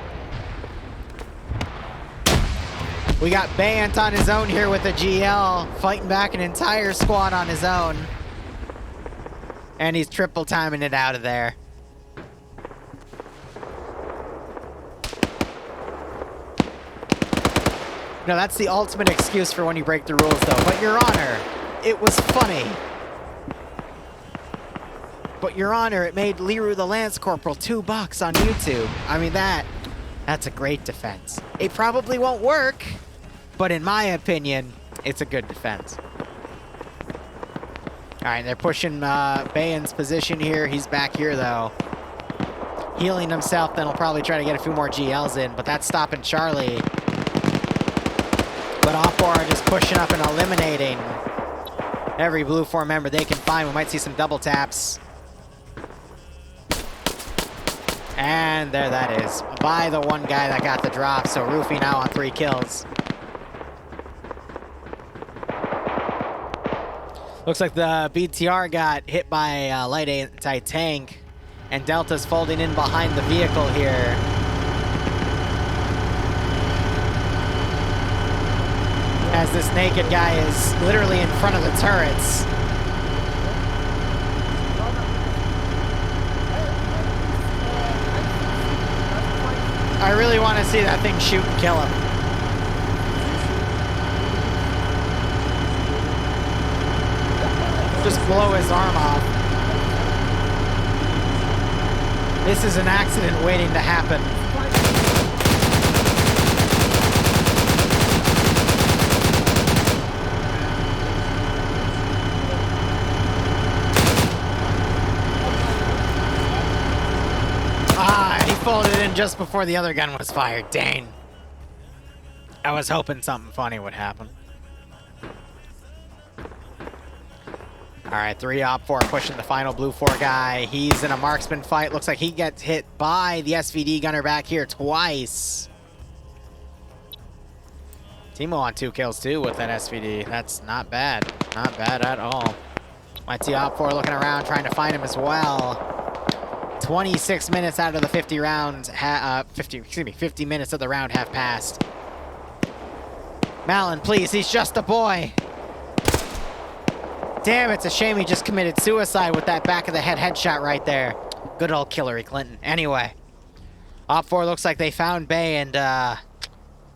We got Bant on his own here with a GL, fighting back an entire squad on his own. And he's triple timing it out of there. No, that's the ultimate excuse for when you break the rules, though. But Your Honor, it was funny. But Your Honor, it made Liru the Lance Corporal $2 on YouTube. I mean, that's a great defense. It probably won't work, but in my opinion, it's a good defense. All right, they're pushing Bayan's position here. He's back here, though. Healing himself, then he'll probably try to get a few more GLs in, but that's stopping Charlie. But Op 4 are just pushing up and eliminating every Blue 4 member they can find. We might see some double taps. And there that is. By the one guy that got the drop. So Roofy now on 3 kills. Looks like the BTR got hit by light anti-tank. And Delta's folding in behind the vehicle here. As this naked guy is literally in front of the turrets. I really want to see that thing shoot and kill him. Just blow his arm off. This is an accident waiting to happen. Folded in just before the other gun was fired. Dang. I was hoping something funny would happen. All right, 3 Op 4 pushing the final Blue 4 guy. He's in a marksman fight. Looks like he gets hit by the SVD gunner back here twice. Timo on 2 kills too with that SVD. That's not bad. Not bad at all. Might see Op 4 looking around, trying to find him as well. 26 minutes out of the 50 rounds, 50 minutes of the round have passed. Malin, please, he's just a boy. Damn, it's a shame he just committed suicide with that back of the head headshot right there. Good old Hillary Clinton. Anyway, Op 4 looks like they found Bay and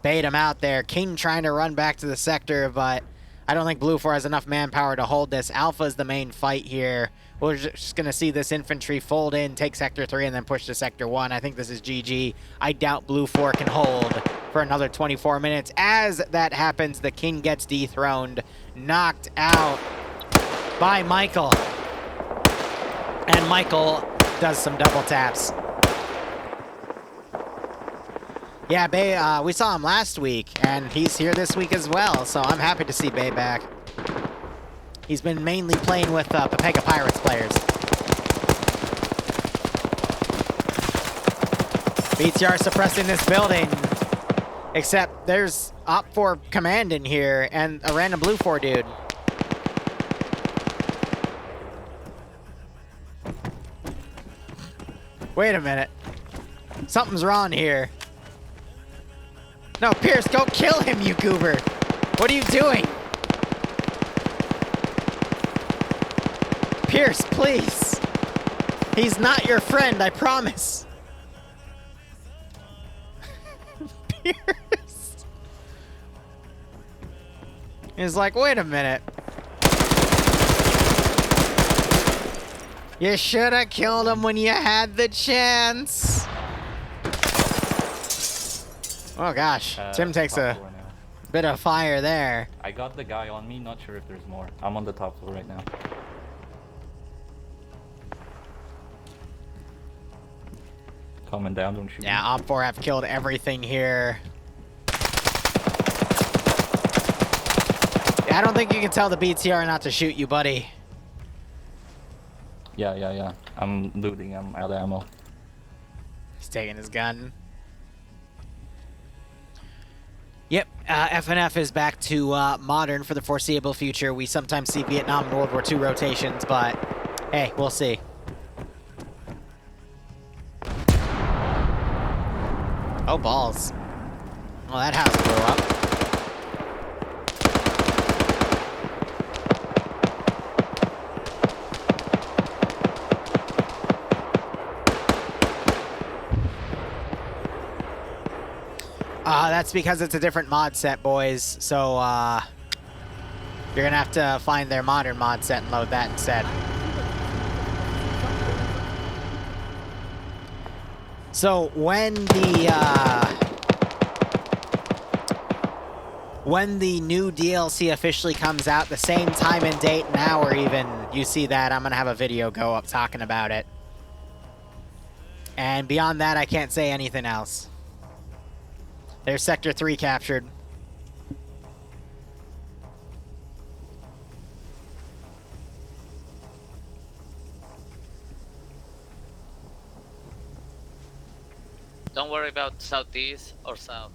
bait him out there. King trying to run back to the sector, but I don't think Blue 4 has enough manpower to hold this. Alpha is the main fight here. We're just going to see this infantry fold in, take Sector 3, and then push to Sector 1. I think this is GG. I doubt Blue 4 can hold for another 24 minutes. As that happens, the King gets dethroned, knocked out by Michael. And Michael does some double taps. Yeah, Bay, we saw him last week, and he's here this week as well, so I'm happy to see Bay back. He's been mainly playing with Pepega Pirates players. BTR suppressing this building, except there's Op4 command in here and a random Blue 4 dude. Wait a minute. Something's wrong here. No, Pierce, go kill him, you goober. What are you doing? Pierce, please. He's not your friend, I promise. Pierce. He's like, wait a minute. You should have killed him when you had the chance. Oh gosh, Tim takes a bit of fire there. I got the guy on me, not sure if there's more. I'm on the top floor right now. Coming down, don't shoot me. Yeah, Op4 have killed everything here. Yeah, I don't think you can tell the BTR not to shoot you, buddy. Yeah. I'm looting, I'm out of ammo. He's taking his gun. Yep, FNF is back to modern for the foreseeable future. We sometimes see Vietnam and World War II rotations, but hey, we'll see. Oh, balls. Well, that house blew up. That's because it's a different mod set, boys. So, you're gonna have to find their modern mod set and load that instead. So, when the new DLC officially comes out, the same time and date and hour even, you see that, I'm gonna have a video go up talking about it. And beyond that, I can't say anything else. There's Sector 3 captured. Don't worry about southeast or south.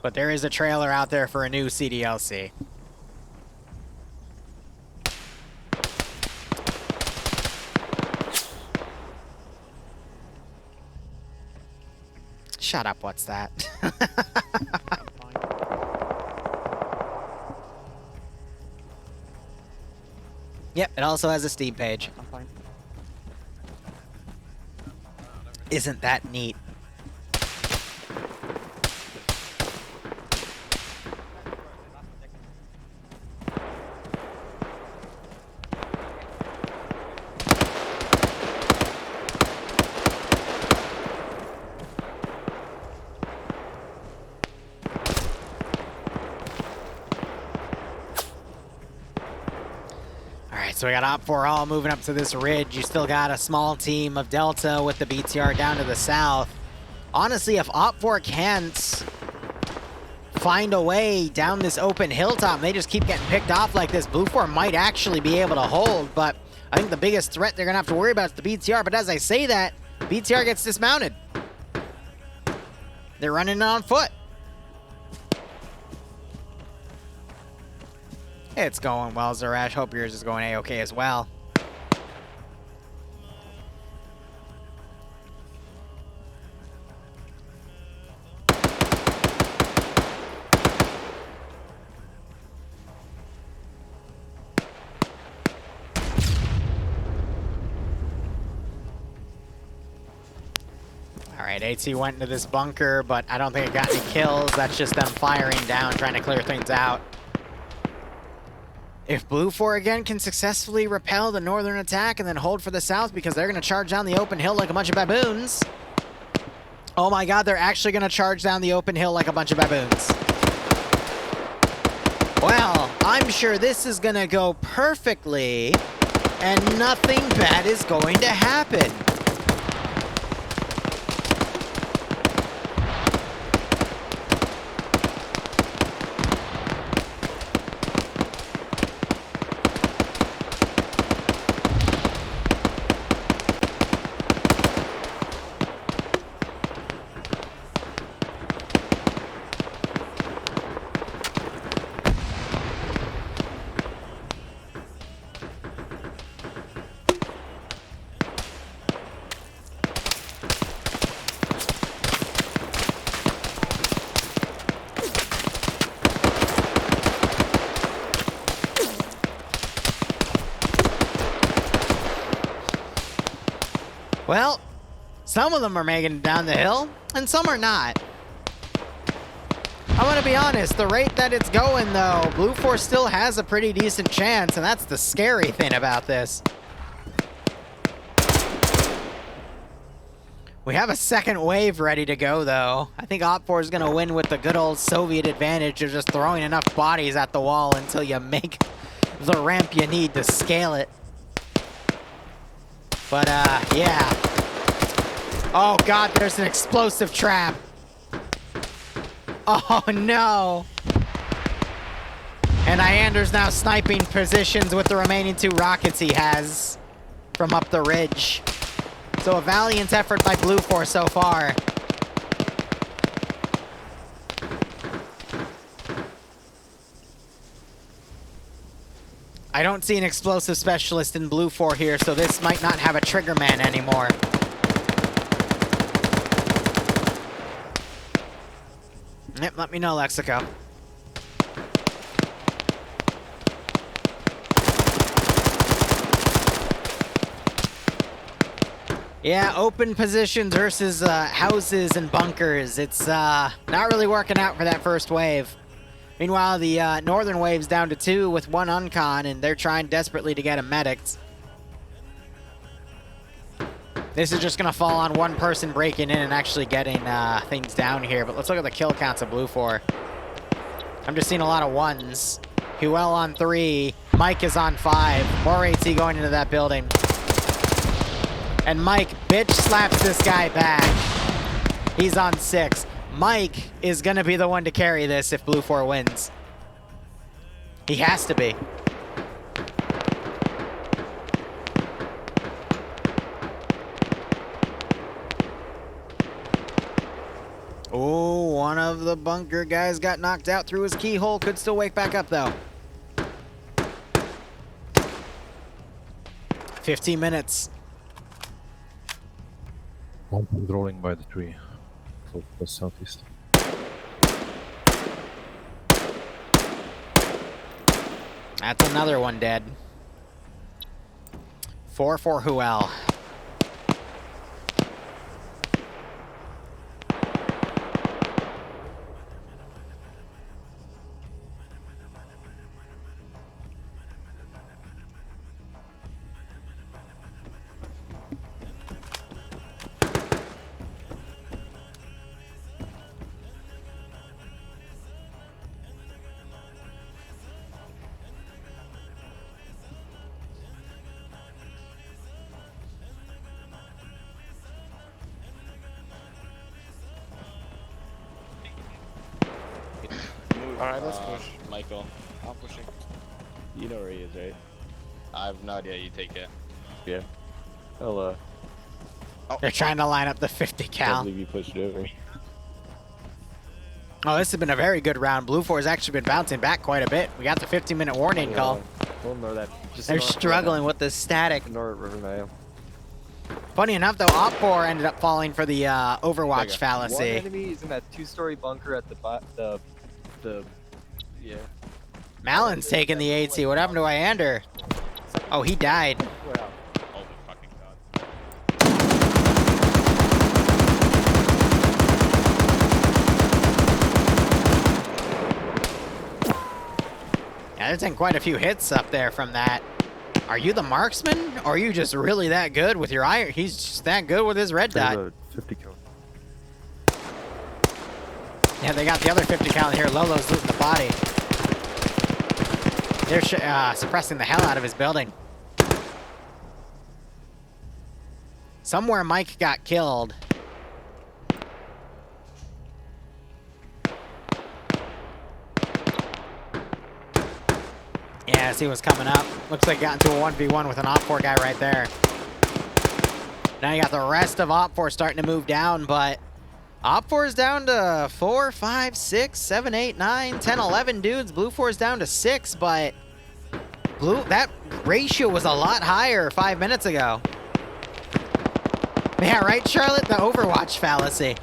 But there is a trailer out there for a new CDLC. Shut up, what's that? Yep, it also has a Steam page. Isn't that neat? So we got Op4 all moving up to this ridge. You still got a small team of Delta with the BTR down to the south. Honestly, if Op4 can't find a way down this open hilltop, they just keep getting picked off like this, Blue 4 might actually be able to hold, but I think the biggest threat they're gonna have to worry about is the BTR, but as I say that, BTR gets dismounted. They're running on foot. It's going well, Zarash. Hope yours is going A-okay as well. Alright, AT went into this bunker, but I don't think it got any kills. That's just them firing down, trying to clear things out. If Blue 4 again can successfully repel the northern attack and then hold for the south because they're going to charge down the open hill like a bunch of baboons. Oh my god, they're actually going to charge down the open hill like a bunch of baboons. Well, I'm sure this is going to go perfectly and nothing bad is going to happen. Well, some of them are making it down the hill, and some are not. I'm gonna be honest, the rate that it's going though, Blue Force still has a pretty decent chance, and that's the scary thing about this. We have a second wave ready to go though. I think Op4 is gonna win with the good old Soviet advantage of just throwing enough bodies at the wall until you make the ramp you need to scale it. But yeah. Oh god, there's an explosive trap. Oh no! And Iander's now sniping positions with the remaining 2 rockets he has from up the ridge. So a valiant effort by Blue Force so far. I don't see an explosive specialist in Blue 4 here, so this might not have a trigger man anymore. Yep, let me know, Lexico. Yeah, open positions versus houses and bunkers. It's not really working out for that first wave. Meanwhile, the northern wave's down to 2 with 1 uncon, and they're trying desperately to get a medics. This is just going to fall on 1 person breaking in and actually getting things down here. But let's look at the kill counts of Blue 4. I'm just seeing a lot of 1s. Huel on 3. Mike is on 5. More AT going into that building. And Mike bitch slaps this guy back. He's on 6. Mike is going to be the one to carry this if Blue 4 wins. He has to be. Oh, one of the bunker guys got knocked out through his keyhole. Could still wake back up, though. 15 minutes. One rolling by the tree. Close to the southeast. That's another one dead. 4 for Huel. Alright, let's push. Michael, I'm pushing. You know where he is, right? I have no idea. You take it. Yeah. I'll, They're trying to line up the 50 cal. I believe you pushed it over. Oh, this has been a very good round. Blue 4 has actually been bouncing back quite a bit. We got the 15-minute warning call. We'll ignore that. Just They're ignore struggling with the static. Ignore River Nile. Funny enough, though, Op4 ended up falling for the Overwatch fallacy. One enemy is in that 2-story bunker at the yeah. Malon's taking the AT. What happened to Iander? Oh, he died. Wow. Oh my fucking god. Yeah, they're taking quite a few hits up there from that. Are you the marksman? Or are you just really that good with your iron? He's just that good with his red dot. 50 kill. Yeah, they got the other 50 cal in here. Lolo's looting the body. They're suppressing the hell out of his building. Somewhere Mike got killed. Yeah, as he was coming up. Looks like he got into a 1v1 with an Op4 guy right there. Now you got the rest of Op4 starting to move down, but Op4 is down to 4, 5, 6, 7, 8, 9, 10, 11 dudes. Blue 4 is down to 6, but that ratio was a lot higher 5 minutes ago. Yeah, right, Charlotte? The Overwatch fallacy.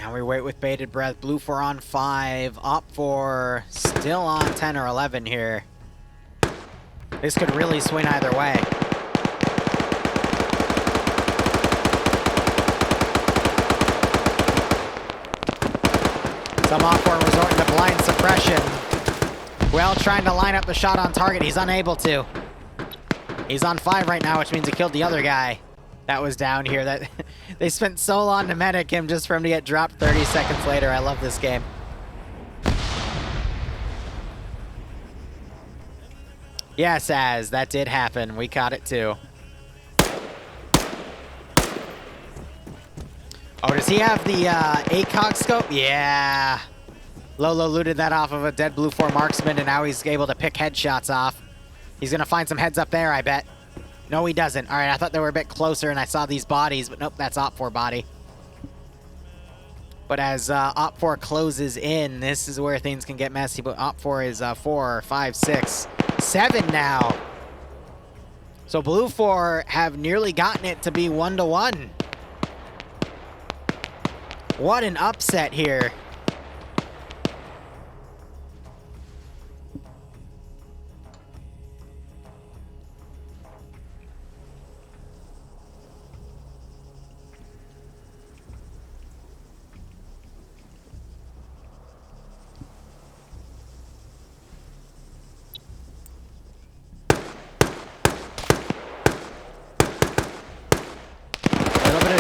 Now we wait with bated breath. Blue 4 on 5. Op 4 still on 10 or 11 here. This could really swing either way. Some Op 4 resorting to blind suppression. Well, trying to line up the shot on target. He's unable to. He's on 5 right now, which means he killed the other guy that was down here. That they spent so long to medic him just for him to get dropped 30 seconds later. I love this game. Yes, Az, that did happen. We caught it too. Oh, does he have the ACOG scope? Yeah. Lolo looted that off of a dead Blue 4 marksman, and now he's able to pick headshots off. He's going to find some heads up there, I bet. No, he doesn't. All right, I thought they were a bit closer, and I saw these bodies, but nope, that's Op 4 body. But as Op 4 closes in, this is where things can get messy. But Op 4 is 4, 5, 6, 7 now. So Blue 4 have nearly gotten it to be 1-1. What an upset here.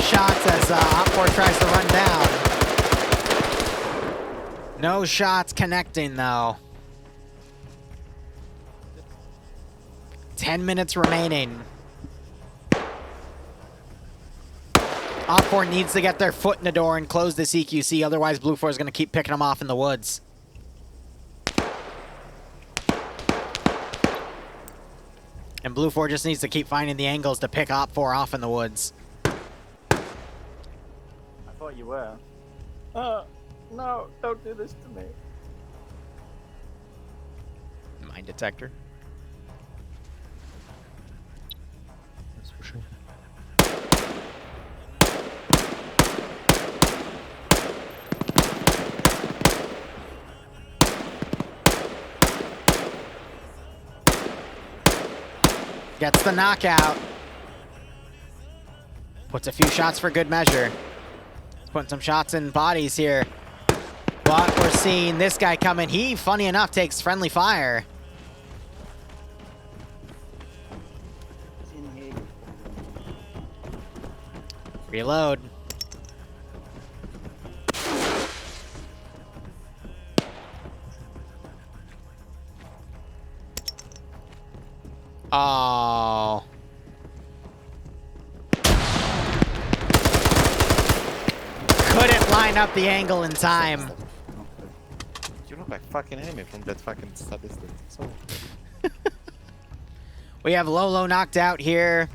Shots as Op 4 tries to run down. No shots connecting though. 10 minutes remaining. Op 4 needs to get their foot in the door and close the CQC, otherwise Blue 4 is going to keep picking them off in the woods. And Blue 4 just needs to keep finding the angles to pick Op 4 off in the woods. I thought you were. No, don't do this to me. Mine detector. That's for sure. Gets the knockout. Puts a few shots for good measure. Putting some shots in bodies here. But we're seeing this guy coming. He, funny enough, takes friendly fire. Reload. Oh. Couldn't line up the angle in time. You look like fucking enemy from that fucking statistic. So. We have Lolo knocked out here.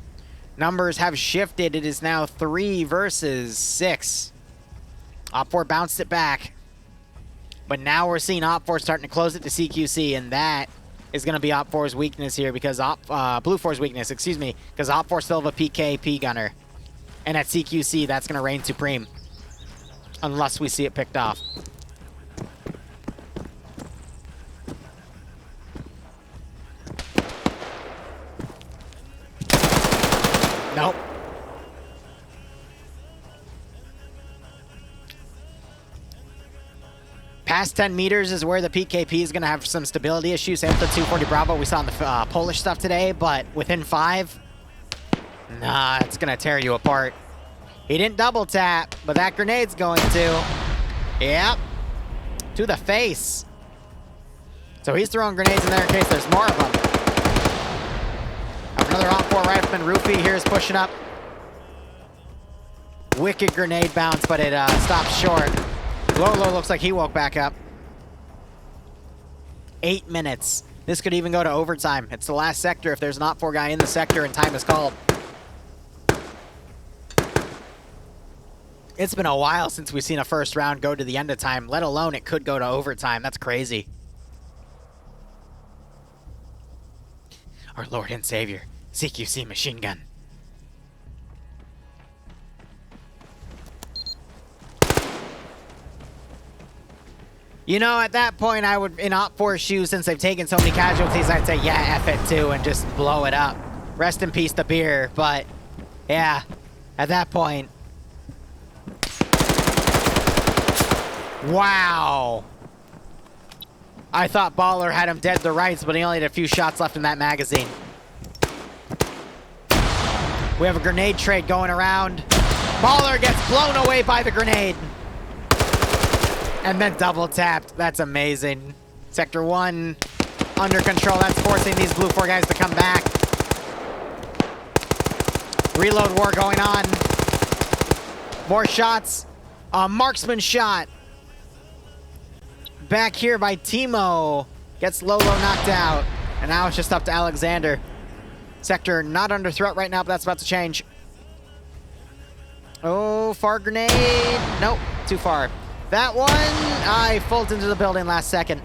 Numbers have shifted. It is now 3 versus 6. Op 4 bounced it back. But now we're seeing Op 4 starting to close it to CQC, and that is going to be Op 4's weakness here, because Blue 4's weakness, excuse me, because Op 4 still have a PKP gunner. And at CQC, that's going to reign supreme. Unless we see it picked off. Nope. Past 10 meters is where the PKP is going to have some stability issues. Same with the 240 Bravo we saw in the Polish stuff today, but within 5, nah, it's going to tear you apart. He didn't double tap, but that grenade's going to. Yep. To the face. So he's throwing grenades in there in case there's more of them. Another Op 4 rifleman, Rufy, here is pushing up. Wicked grenade bounce, but it stops short. Lolo looks like he woke back up. 8 minutes. This could even go to overtime. It's the last sector if there's an Op 4 guy in the sector and time is called. It's been a while since we've seen a first round go to the end of time, let alone it could go to overtime. That's crazy. Our Lord and Savior, CQC machine gun. You know, at that point, I would, in Op 4's shoes, since they've taken so many casualties, I'd say, yeah, F it too, and just blow it up. Rest in peace, the beer, but, yeah, at that point. Wow. I thought Baller had him dead to rights, but he only had a few shots left in that magazine. We have a grenade trade going around. Baller gets blown away by the grenade. And then double tapped. That's amazing. Sector 1 under control. That's forcing these blue 4 guys to come back. Reload war going on. More shots. A marksman shot. Back here by Timo. Gets Lolo knocked out. And now it's just up to Alexander. Sector not under threat right now, but that's about to change. Oh, far grenade. Nope, too far. That one, I folded into the building last second.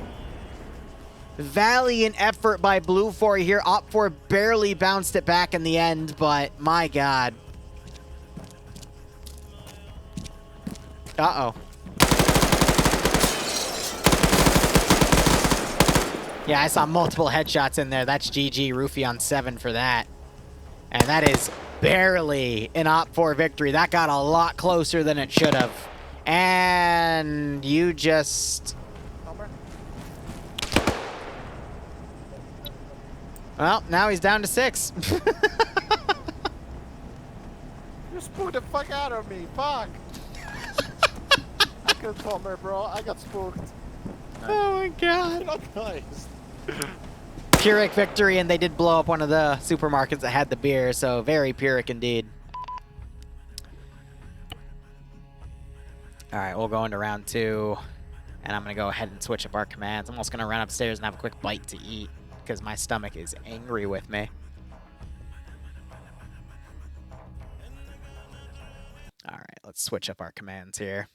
Valiant effort by Blue 4 here. Op 4 barely bounced it back in the end, but my God. Uh-oh. Yeah, I saw multiple headshots in there. That's GG. Roofie on 7 for that. And that is barely an Op 4 victory. That got a lot closer than it should have. And you just... Well, now he's down to 6. You spooked the fuck out of me, fuck! I couldn't Palmer, bro. I got spooked. Oh my God. Not nice. Pyrrhic victory, and they did blow up one of the supermarkets that had the beer, so very Pyrrhic indeed. All right, we'll go into round 2, and I'm going to go ahead and switch up our commands. I'm also going to run upstairs and have a quick bite to eat, because my stomach is angry with me. All right, let's switch up our commands here.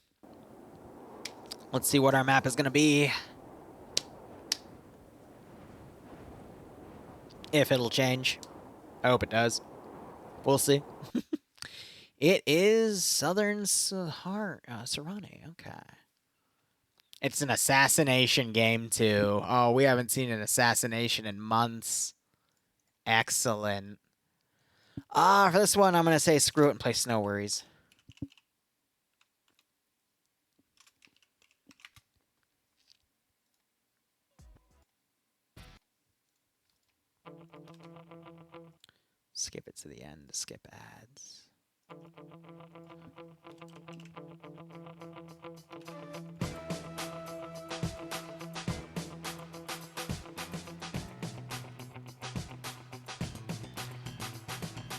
Let's see what our map is going to be. If it'll change. I hope it does. We'll see. It is Southern Serrani. Okay. It's an assassination game, too. Oh, we haven't seen an assassination in months. Excellent. For this one, I'm going to say screw it and play Snow Worries. Skip it to the end to skip ads.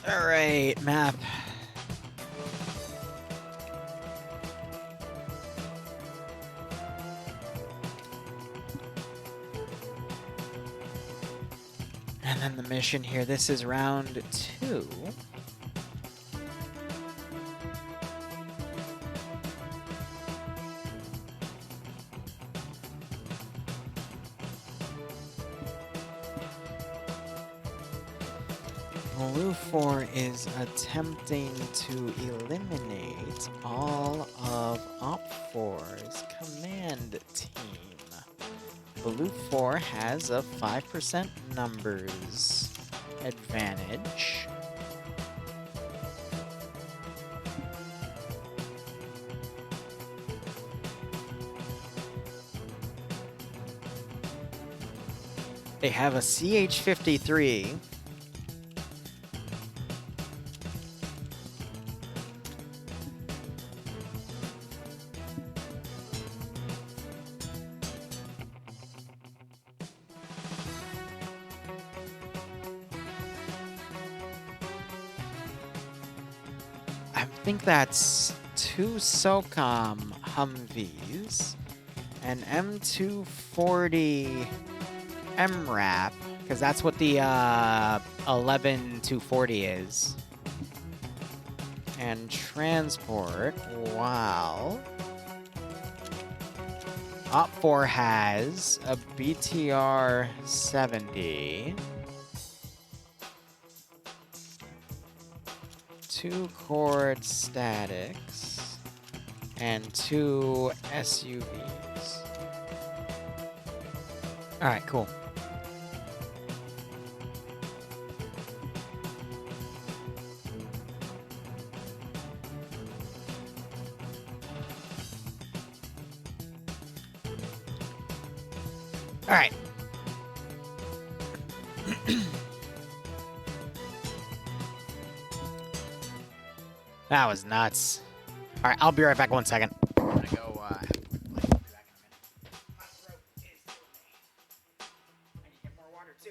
All right, map. And then the mission here, this is round 2. Blue 4 is attempting to eliminate all of Op 4's command team. Blue 4 has a 5% numbers advantage. They have a CH-53. I think that's 2 SOCOM Humvees, an M240 MRAP, because that's what the 11240 is. And transport, wow. Op 4 has a BTR 70. 2 chord statics and 2 SUVs. All right, cool. All right. That was nuts. All right, I'll be right back 1 second. I'm gonna go. I'll be back in a minute. My throat is killing me. I need to get more water too.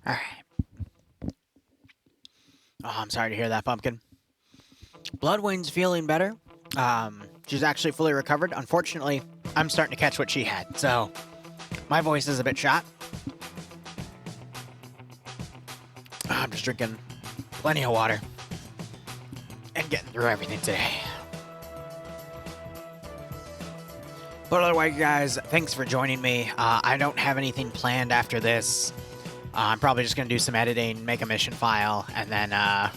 All right. Oh, I'm sorry to hear that, Pumpkin. Bloodwind's feeling better. She's actually fully recovered. Unfortunately, I'm starting to catch what she had, so my voice is a bit shot. I'm just drinking plenty of water and getting through everything today. But otherwise, guys, thanks for joining me. I don't have anything planned after this. I'm probably just going to do some editing, make a mission file, and then, I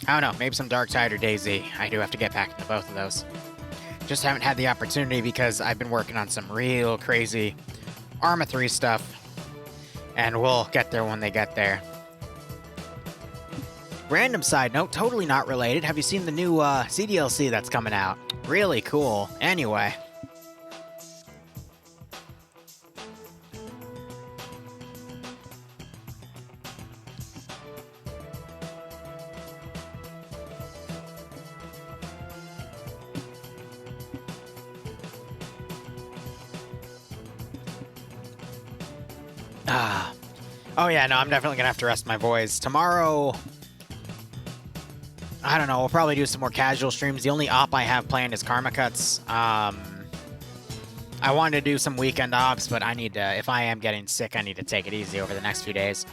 don't know, maybe some Dark Tide or DayZ. I do have to get back into both of those. Just haven't had the opportunity because I've been working on some real crazy Arma 3 stuff, and we'll get there when they get there. Random side note, totally not related. Have you seen the new CDLC that's coming out? Really cool. Anyway. Oh yeah, no, I'm definitely gonna have to rest my voice. Tomorrow, I don't know, we'll probably do some more casual streams. The only op I have planned is Karma Cuts. I wanted to do some weekend ops, but I need to, if I am getting sick, I need to take it easy over the next few days.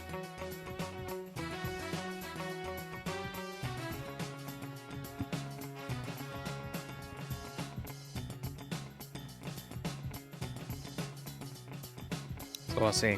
So we'll see.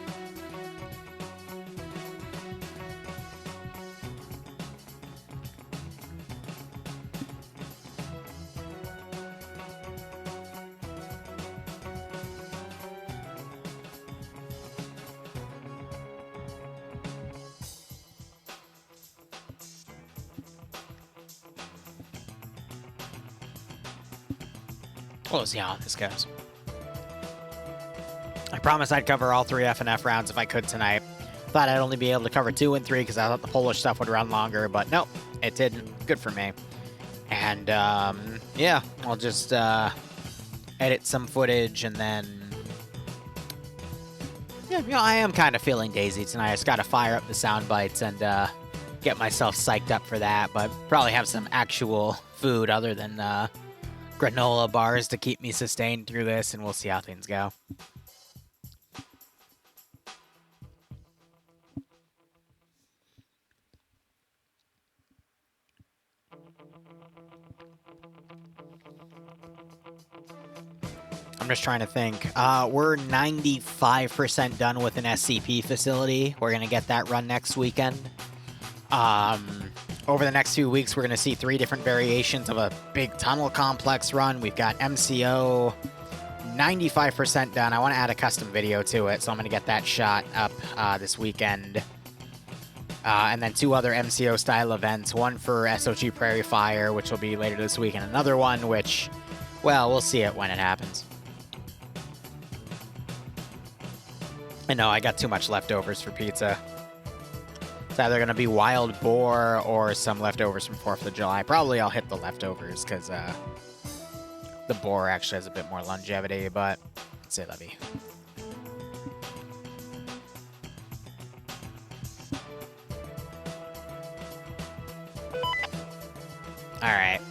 We'll see how this goes. I promised I'd cover all 3 FNF rounds if I could tonight. Thought I'd only be able to cover 2 and 3 because I thought the Polish stuff would run longer, but nope, it didn't. Good for me. And, yeah, I'll just edit some footage and then... Yeah, you know, I am kind of feeling daisy tonight. I just got to fire up the sound bites and get myself psyched up for that, but probably have some actual food other than granola bars to keep me sustained through this, and we'll see how things go. I'm just trying to think. We're 95% done with an SCP facility. We're going to get that run next weekend. Over the next few weeks, we're going to see 3 different variations of a big tunnel complex run. We've got MCO 95% done. I want to add a custom video to it, so I'm going to get that shot up this weekend. And then 2 other MCO-style events. One for SOG Prairie Fire, which will be later this week, and another one which, well, we'll see it when it happens. I know, I got too much leftovers for pizza. It's either going to be wild boar or some leftovers from 4th of July. Probably I'll hit the leftovers because the boar actually has a bit more longevity, but c'est la vie. Alright.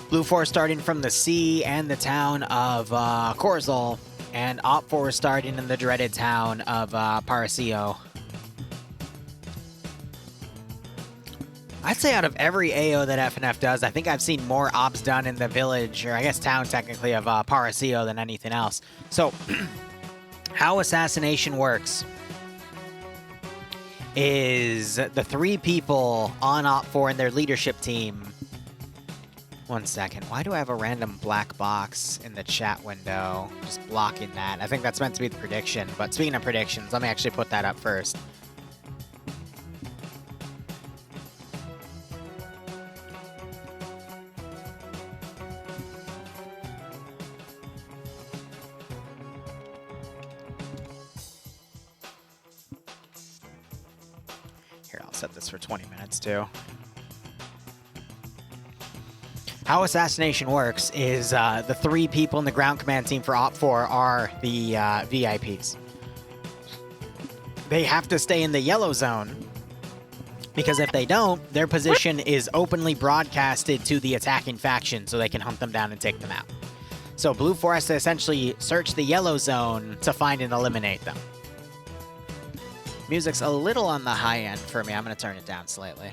Blue 4 starting from the sea and the town of Korzal, and Op 4 starting in the dreaded town of Parasio. I'd say out of every AO that FNF does, I think I've seen more ops done in the village, or I guess town technically, of Parasio than anything else. So, how Assassination works is the 3 people on Op 4 and their leadership team. One second. Why do I have a random black box in the chat window? Just blocking that. I think that's meant to be the prediction. But speaking of predictions, let me actually put that up first. Here, I'll set this for 20 minutes too. How Assassination works is the 3 people in the ground command team for Op 4 are the VIPs. They have to stay in the yellow zone, because if they don't, their position is openly broadcasted to the attacking faction so they can hunt them down and take them out. So Blue 4 has to essentially search the yellow zone to find and eliminate them. Music's a little on the high end for me. I'm going to turn it down slightly.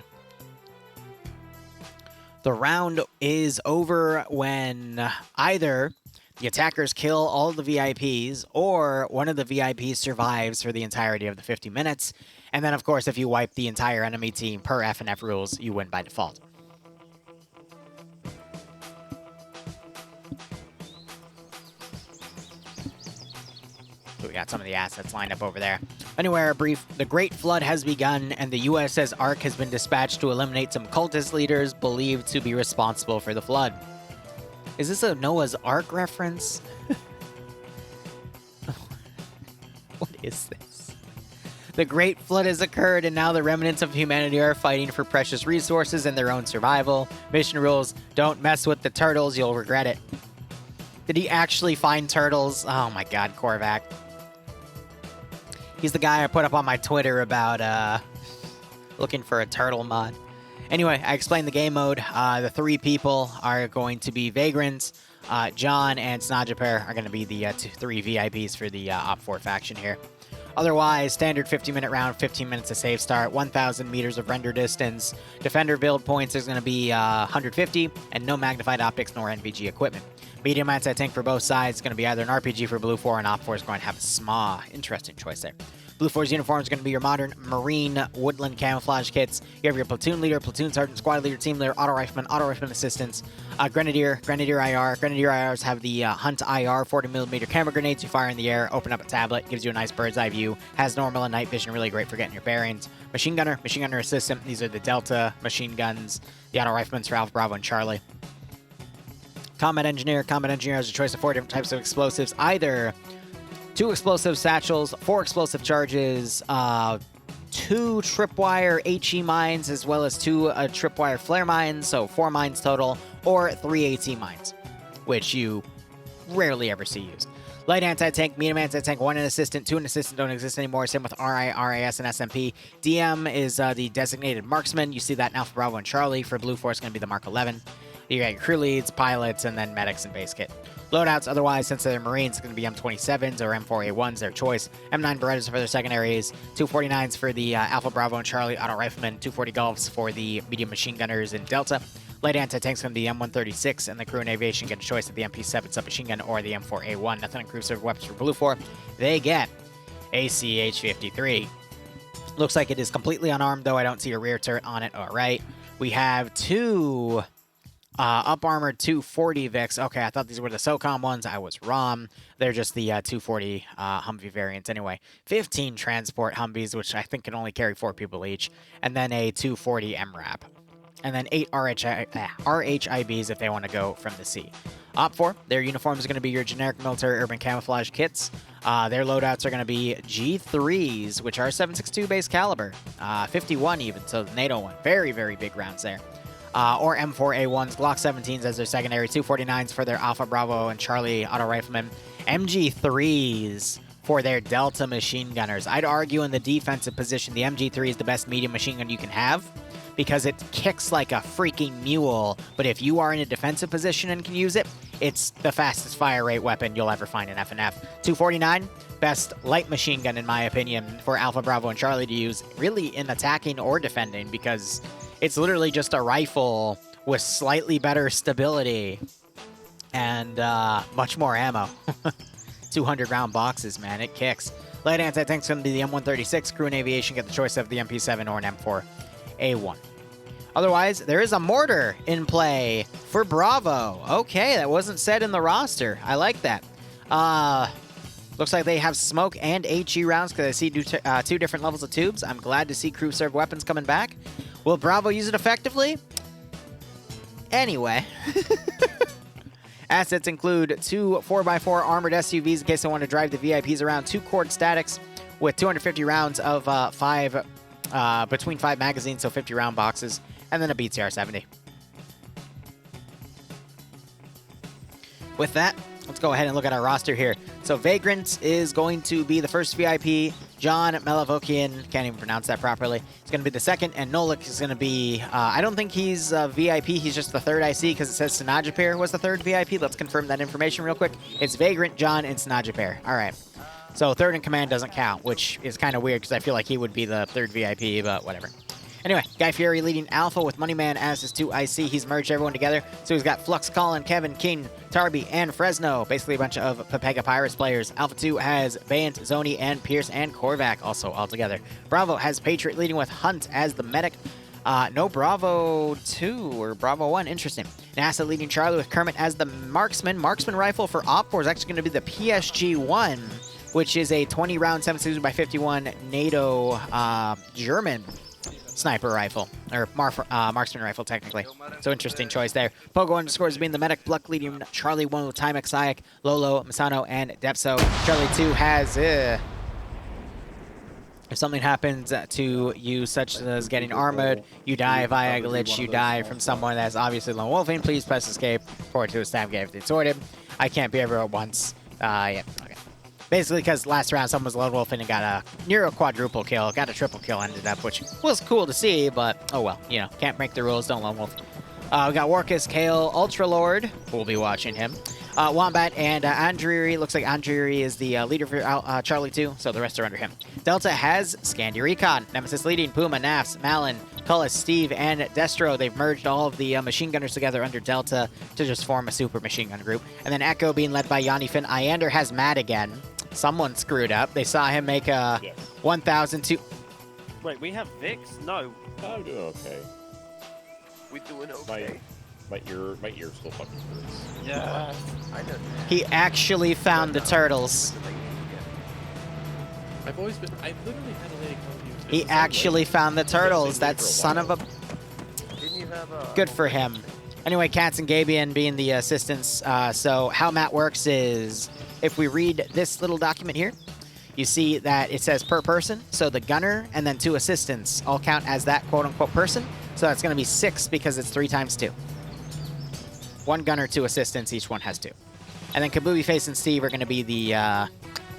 The round is over when either the attackers kill all the VIPs or one of the VIPs survives for the entirety of the 50 minutes. And then, of course, if you wipe the entire enemy team per FNF rules, you win by default. So we got some of the assets lined up over there. Anyway, brief. The Great Flood has begun, and the USS Ark has been dispatched to eliminate some cultist leaders believed to be responsible for the flood. Is this a Noah's Ark reference? What is this? The Great Flood has occurred, and now the remnants of humanity are fighting for precious resources and their own survival. Mission rules: don't mess with the turtles, you'll regret it. Did he actually find turtles? Oh my god, Korvac. He's the guy I put up on my Twitter about looking for a turtle mod. Anyway, I explained the game mode. The 3 people are going to be Vagrants. John and Snajaper are going to be the 3 VIPs for the Op 4 faction here. Otherwise, standard 50-minute round, 15 minutes of save start, 1,000 meters of render distance. Defender build points is going to be 150, and no magnified optics nor NVG equipment. Medium anti-tank for both sides is going to be either an RPG for Blue 4, and Op 4 is going to have a SMA. Interesting choice there. Blue 4's uniform is going to be your modern marine woodland camouflage kits. You have your platoon leader, platoon sergeant, squad leader, team leader, auto rifleman assistants, grenadier, grenadier IR. Grenadier IRs have the Hunt IR 40mm camera grenades. You fire in the air, open up a tablet, gives you a nice bird's eye view, has normal and night vision, really great for getting your bearings. Machine gunner assistant. These are the Delta machine guns. The auto rifleman's for Alpha, Bravo, and Charlie. Combat Engineer. Combat Engineer has a choice of 4 different types of explosives. Either 2 explosive satchels, 4 explosive charges, 2 tripwire HE mines, as well as 2 tripwire flare mines, so 4 mines total, or 3 AT mines, which you rarely ever see used. Light anti-tank, medium anti-tank, 1 an assistant, 2 an assistant don't exist anymore. Same with RI, RAS, and SMP. DM is the designated marksman. You see that in Alpha, Bravo, and Charlie. For Blue Force, going to be the Mark 11. You got your crew leads, pilots, and then medics and base kit. Loadouts, otherwise, since they're Marines, it's going to be M27s or M4A1s, their choice. M9 Berettas for their secondaries, 249s for the Alpha, Bravo, and Charlie auto riflemen, 240 Golfs for the medium machine gunners in Delta. Light anti-tank's going to be M136, and the crew and aviation get a choice of the MP7 submachine gun or the M4A1. Nothing on crew server weapons for Blue 4. They get ACH-53. Looks like it is completely unarmed, though. I don't see a rear turret on it. All right. We have 2 up-armored 240 Vics. Okay, I thought these were the SOCOM ones. I was wrong. They're just the 240 Humvee variants anyway. 15 transport Humvees, which I think can only carry 4 people each. And then a 240 MRAP. And then 8 RHIBs if they want to go from the sea. Op 4, their uniforms are going to be your generic military urban camouflage kits. Their loadouts are going to be G3s, which are 7.62 base caliber. 51 even, so the NATO one. Very, very big rounds there. Or M4A1s, Glock 17s as their secondary, 249s for their Alpha, Bravo, and Charlie auto riflemen. MG3s for their Delta machine gunners. I'd argue in the defensive position, the MG3 is the best medium machine gun you can have, because it kicks like a freaking mule. But if you are in a defensive position and can use it, it's the fastest fire rate weapon you'll ever find in FNF. 249, best light machine gun in my opinion for Alpha, Bravo, and Charlie to use, really in attacking or defending, because it's literally just a rifle with slightly better stability and much more ammo. 200 round boxes, man, it kicks. Light anti-tank's going to be the M136. Crew and aviation get the choice of the MP7 or an M4A1. Otherwise, there is a mortar in play for Bravo. Okay, that wasn't said in the roster. I like that. Looks like they have smoke and HE rounds because I see 2 different levels of tubes. I'm glad to see crew serve weapons coming back. Will Bravo use it effectively? Anyway. Assets include 2 4x4 armored SUVs in case they want to drive the VIPs around, 2 cord statics with 250 rounds of between 5 magazines, so 50 round boxes, and then a BTR-70. With that, let's go ahead and look at our roster here. So Vagrant is going to be the first VIP. John Melavokian, can't even pronounce that properly, is going to be the second, and Nolik is going to be, I don't think he's a VIP, he's just the third IC because it says Sinajapir was the third VIP. Let's confirm that information real quick. It's Vagrant, John, and Sinajapir. All right. So third in command doesn't count, which is kind of weird because I feel like he would be the third VIP, but whatever. Anyway, Guy Fieri leading Alpha with Moneyman as his 2 IC. He's merged everyone together. So he's got Flux, Colin, Kevin, King, Tarby, and Fresno. Basically a bunch of Pepega Pirates players. Alpha 2 has Vant, Zoni, and Pierce, and Korvac also all together. Bravo has Patriot leading with Hunt as the medic. No Bravo 2 or Bravo 1. Interesting. NASA leading Charlie with Kermit as the marksman. Marksman rifle for Op 4 is actually going to be the PSG-1, which is a 20-round 7.62x51 NATO German sniper rifle, or marksman rifle, technically. So interesting choice there. Pogo underscores being the medic. Bluck leading Charlie 1 with Timex, Sayak, Lolo, Masano, and Depso. Charlie 2 has, if something happens to you, such as getting armored, you die via glitch, you die from someone that's obviously lone wolfing, please press escape forward to a stab, get everything sorted. I can't be everywhere at once. Yeah, okay. Basically, because last round someone was lone wolfing and got a near a quadruple kill, got a triple kill ended up, which was cool to see, but oh well, you know, can't break the rules, don't lone wolf. We got Warkus, Kale, Ultra Lord, we'll be watching him. Wombat and Andreary. Looks like Andreary is the leader for Charlie 2, so the rest are under him. Delta has Scandi Recon, Nemesis leading Puma, Nafs, Malin, Cullis, Steve, and Destro. They've merged all of the machine gunners together under Delta to just form a super machine gun group. And then Echo being led by Yanni Finn. Iander has Matt again. Someone screwed up. They saw him make a 1,002. Wait, we have Vix? No. I'm doing okay. We doing okay. My ear still fucking hurts. Yeah, I know. He actually found the turtles. I literally had a lady call you. He actually found the turtles. That son of a... Didn't you have a... Good for him. Anyway, Katz and Gabian being the assistants. So how Matt works is, if we read this little document here, you see that it says per person. So the gunner and then 2 assistants all count as that quote-unquote person. So that's going to be 6 because it's 3 times 2. 1 gunner, 2 assistants. Each one has 2. And then Kabubi Face and Steve are going to be the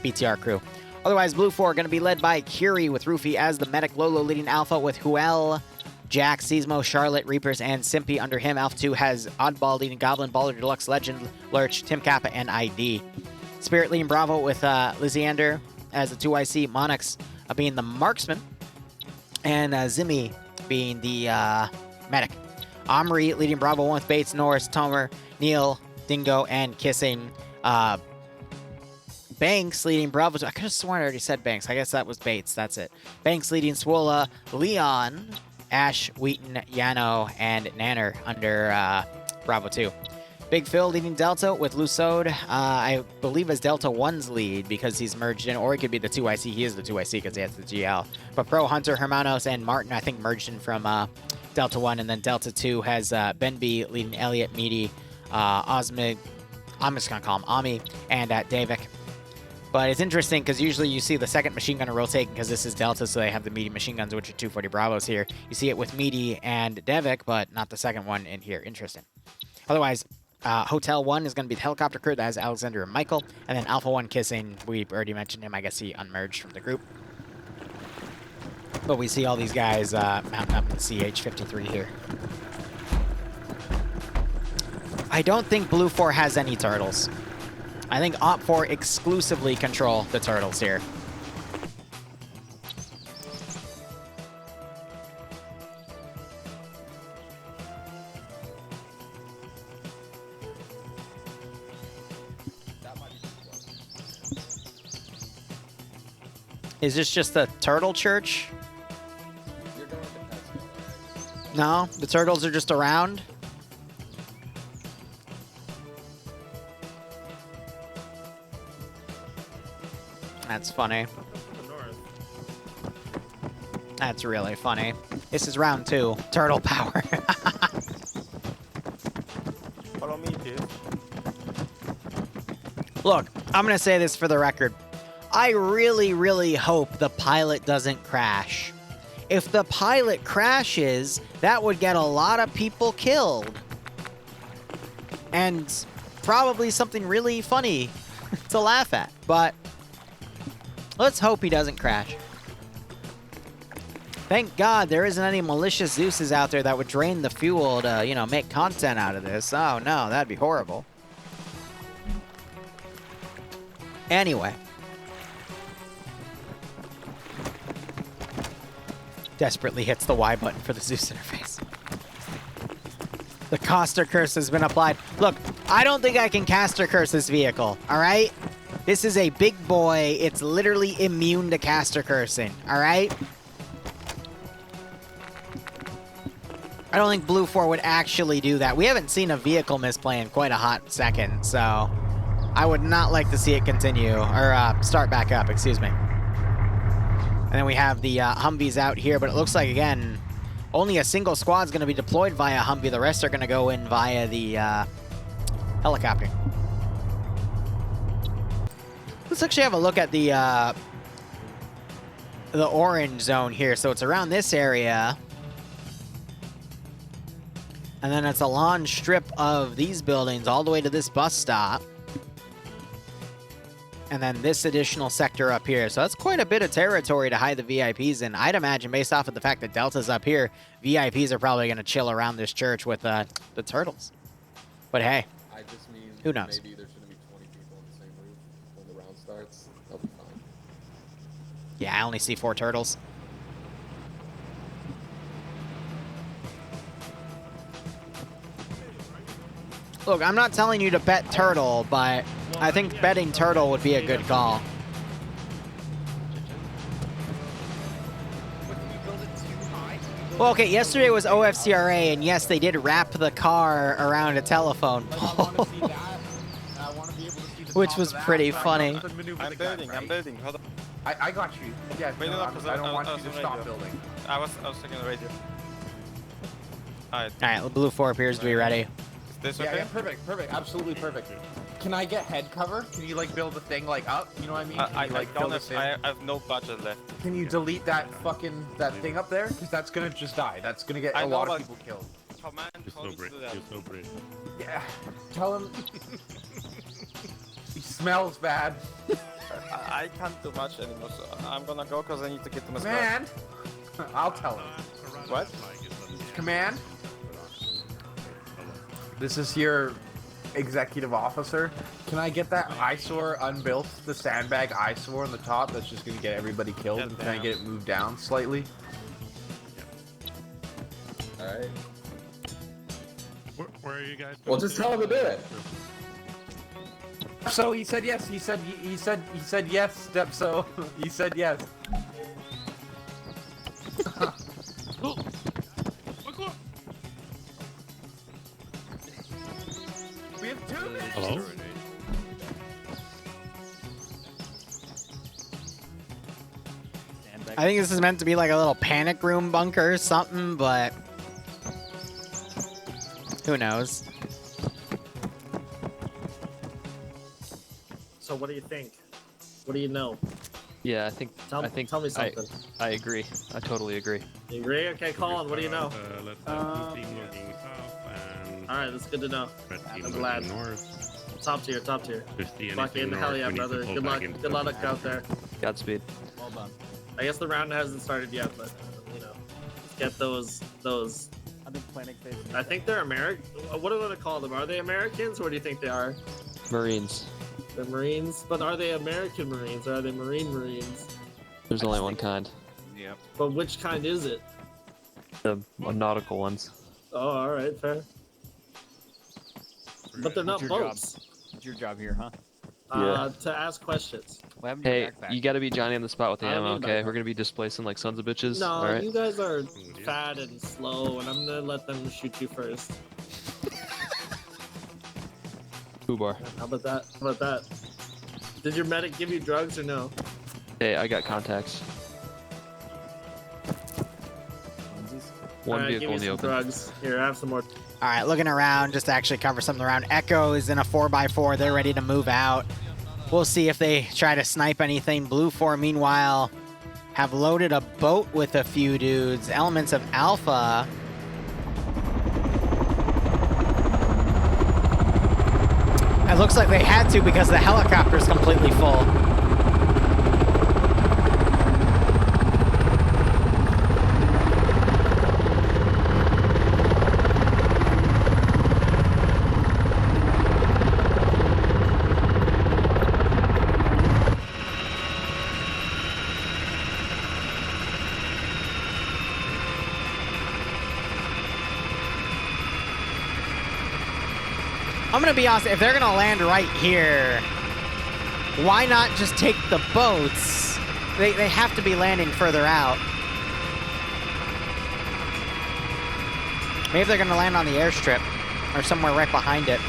BTR crew. Otherwise, Blue 4 are going to be led by Curie with Rufy as the medic, Lolo leading Alpha with Huel, Jack, Seismo, Charlotte, Reapers, and Simpy under him. Alpha 2 has Oddball leading Goblin, Baller Deluxe, Legend, Lurch, Tim Kappa, and ID. Spirit leading Bravo with Lysander as the 2IC, Monix being the marksman, and Zimmy being the medic. Omri leading Bravo 1 with Bates, Norris, Tomer, Neil, Dingo, and Kissing. Banks leading Bravo. I could have sworn I already said Banks. I guess that was Bates. That's it. Banks leading Swola, Leon, Ash, Wheaton, Yano, and Nanner under Bravo 2. Big Phil leading Delta with Lusode, I believe as Delta 1's lead because he's merged in, or he could be the 2IC. He is the 2IC because he has the GL. But Pro, Hunter, Hermanos, and Martin, I think, merged in from Delta 1. And then Delta 2 has Ben B leading Elliot, Meaty, Osmig, I'm just going to call him Ami, and Davik. But it's interesting because usually you see the second machine gunner rotating because this is Delta, so they have the Meaty machine guns, which are 240 Bravos here. You see it with Meaty and Devik, but not the second one in here. Interesting. Otherwise, Hotel 1 is going to be the helicopter crew. That has Alexander and Michael. And then Alpha 1 Kissing, we already mentioned him. I guess he unmerged from the group. But we see all these guys mounting up in CH-53 here. I don't think Blue 4 has any turtles. I think Op 4 exclusively control the turtles here. Is this just a turtle church? No, the turtles are just around. That's funny. That's really funny. This is round 2. Turtle power. Follow me, dude. Look, I'm going to say this for the record. I really, really hope the pilot doesn't crash. If the pilot crashes, that would get a lot of people killed. And probably something really funny to laugh at. But let's hope he doesn't crash. Thank God there isn't any malicious Zeuses out there that would drain the fuel to, you know, make content out of this. Oh no, that'd be horrible. Anyway. Desperately hits the Y button for the Zeus interface. The caster curse has been applied. Look, I don't think I can caster curse this vehicle, alright? This is a big boy. It's literally immune to caster cursing, alright? I don't think Blue 4 would actually do that. We haven't seen a vehicle misplay in quite a hot second, so I would not like to see it continue, or start back up, excuse me. And then we have the Humvees out here, but it looks like, again, only a single squad's going to be deployed via Humvee. The rest are going to go in via the helicopter. Let's actually have a look at the orange zone here. So it's around this area. And then it's a long strip of these buildings all the way to this bus stop. And then this additional sector up here. So that's quite a bit of territory to hide the VIPs in. I'd imagine, based off of the fact that Delta's up here, VIPs are probably going to chill around this church with the turtles. But hey, I just mean who knows? Maybe there shouldn't be 20 people on the same roof when the round starts. That'll be fine. Yeah, I only see 4 turtles. Look, I'm not telling you to bet turtle, but I think betting turtle would be a good call. Well, okay, yesterday was OFCRA, and yes, they did wrap the car around a telephone pole, which was pretty funny. I'm building. Hold on. I got you. Yeah, Wait, no, no, I don't want you to stop building. I was taking the radio. Alright, blue 4 appears to be ready. Is this okay? Yeah, perfect, absolutely perfect. Can I get head cover? Can you like build the thing like up? You know what I mean? I like don't have. I have no budget left. Can you delete that fucking thing up there? Because that's gonna just die. That's gonna get a lot of people killed. Command told me to do that. Yeah. Tell him. He smells bad. I can't do much anymore, so I'm gonna go because I need to get to my spot. Command. I'll tell him. What? Command. This is your executive officer. Can I get that eyesore unbuilt? The sandbag eyesore on the top that's just gonna get everybody killed. And can I get it moved down slightly? Alright. Where are you guys? Well, just tell him to do it. So he said yes. He said yes. Step so he said yes. We have 2 minutes. Hello? I think this is meant to be like a little panic room bunker or something, but who knows? So what do you think? What do you know? Yeah, I think Tell me something. I agree. I totally agree. You agree? Okay, Colin, what do you know? Alright, Alright, that's good to know. I'm glad. Top tier. Fucking hell yeah, brother. Good luck out there. Godspeed. Well done. I guess the round hasn't started yet, but you know, get those. I've been planning phase. I think they're American. What do I call them? Are they Americans? Or do you think they are? Marines. They're Marines, but are they American Marines or are they Marines? There's only one kind. Yep. But which kind is it? The nautical ones. Oh, all right, fair. But they're not boats. It's your job here, huh? To ask questions. Hey, you gotta be Johnny on the spot with the ammo, okay? We're gonna be displacing like sons of bitches. No, all right? you guys are fat and slow, and I'm gonna let them shoot you first. Foobar. How about that? Did your medic give you drugs or no? Hey, I got contacts. One Alright, vehicle give in me the some open. drugs. Here, have some more. Alright, looking around just to actually cover something around. Echo is in a 4x4. They're ready to move out. We'll see if they try to snipe anything. Blue 4, meanwhile, have loaded a boat with a few dudes. Elements of Alpha. It looks like they had to because the helicopter's completely full. I'm gonna be honest, if they're gonna land right here, why not just take the boats? They have to be landing further out. Maybe they're gonna land on the airstrip or somewhere right behind it.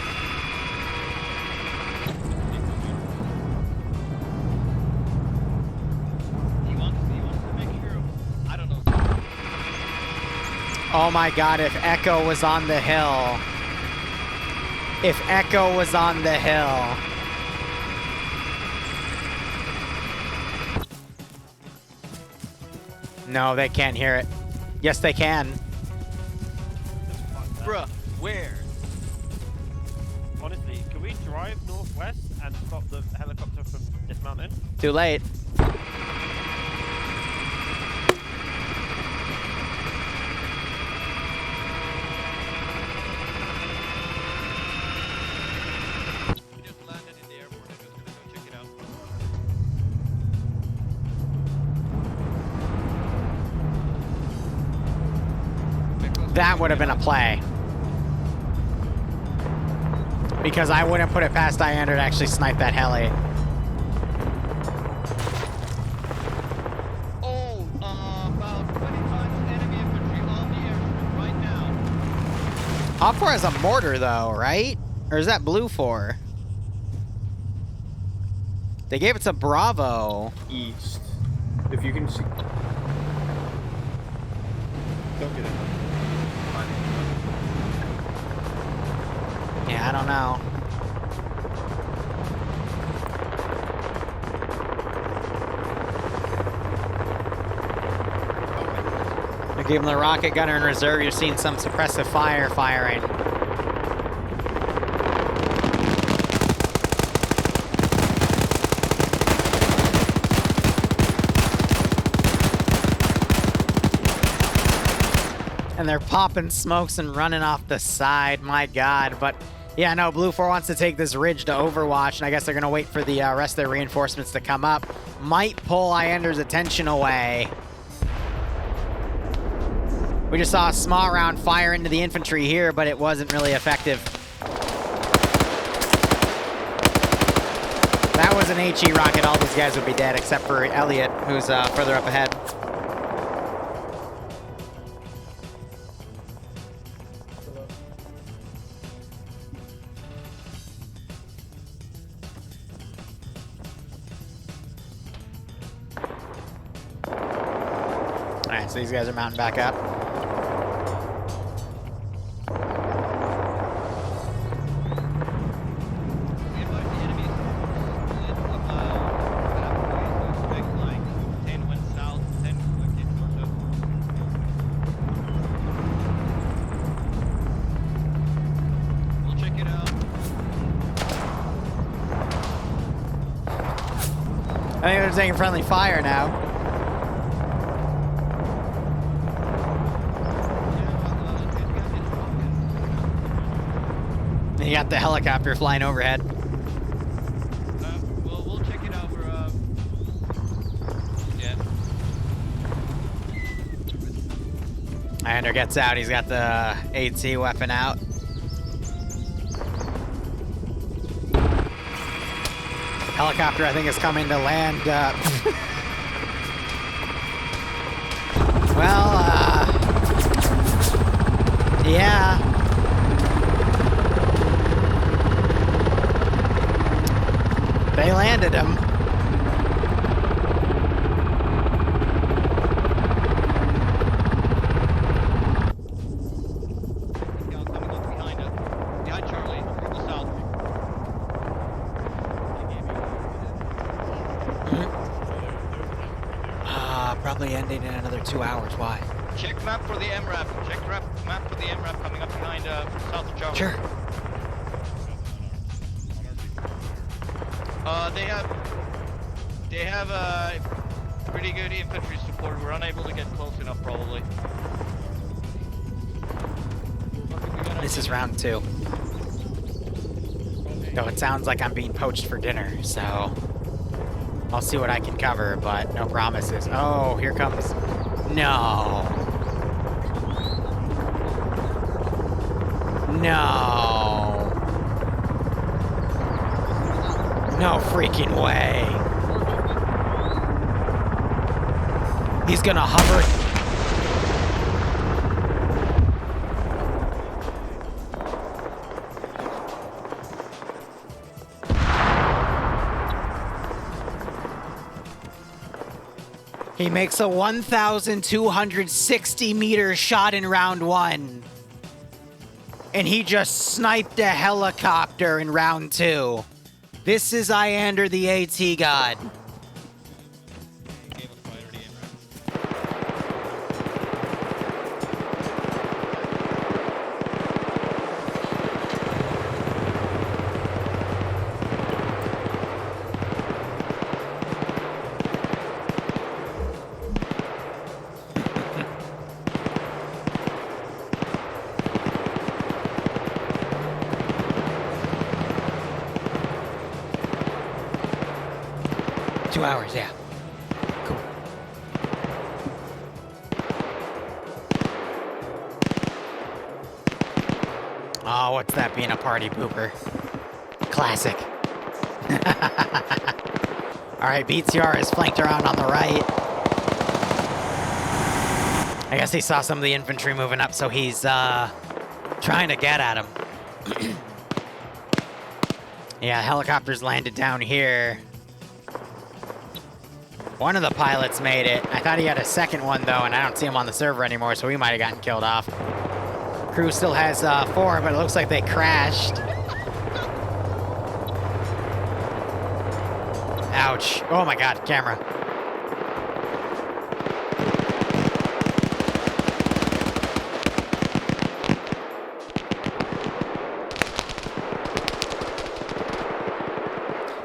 He wants to make sure. I don't know. Oh my god, if Echo was on the hill. If Echo was on the hill. No, they can't hear it. Yes, they can. Bruh, where? Honestly, can we drive northwest and stop the helicopter from dismounting? Too late. We just landed in the airport. I'm just gonna go check it out. That would have been a play. Because I wouldn't put it past Iander to actually snipe that heli. Oh, about 20 times enemy infantry on the airstrip right now. Op 4 has a mortar though, right? Or is that Blue 4? They gave it to Bravo. East. If you can see. Don't get it. Yeah, I don't know. They gave him the rocket gunner in reserve. You're seeing some suppressive fire firing. And they're popping smokes and running off the side. My God. But yeah, no, Blue 4 wants to take this ridge to Overwatch, and I guess they're going to wait for the rest of their reinforcements to come up. Might pull Iander's attention away. We just saw a small round fire into the infantry here, but it wasn't really effective. That was an HE rocket. All these guys would be dead, except for Elliot, who's further up ahead. Alright, so these guys are mounting back up. I think they're taking friendly fire now. You got the helicopter flying overhead. We'll check it out for, yeah. Iander gets out. He's got the AT weapon out. Helicopter, I think, is coming to land. Well, yeah. They landed him. Behind Charlie, to the south. Probably ending in another 2 hours. Why? Check map for the MRAP. Check map for the MRAP coming up behind, south of Charlie. Sure. They have pretty good infantry support. We're unable to get close enough, probably. This is round 2. Though it sounds like I'm being poached for dinner, so I'll see what I can cover, but no promises. Oh, here comes... No. No. No freaking way. He's gonna hover. He makes a 1,260 meter shot in round 1. And he just sniped a helicopter in round 2. This is Iander the AT God. 2 hours, yeah. Cool. Oh, what's that being a party pooper? Classic. Alright, BTR is flanked around on the right. I guess he saw some of the infantry moving up, so he's trying to get at him. Yeah, helicopters landed down here. One of the pilots made it. I thought he had a second one, though, and I don't see him on the server anymore, so he might have gotten killed off. Crew still has 4, but it looks like they crashed. Ouch. Oh my god, camera.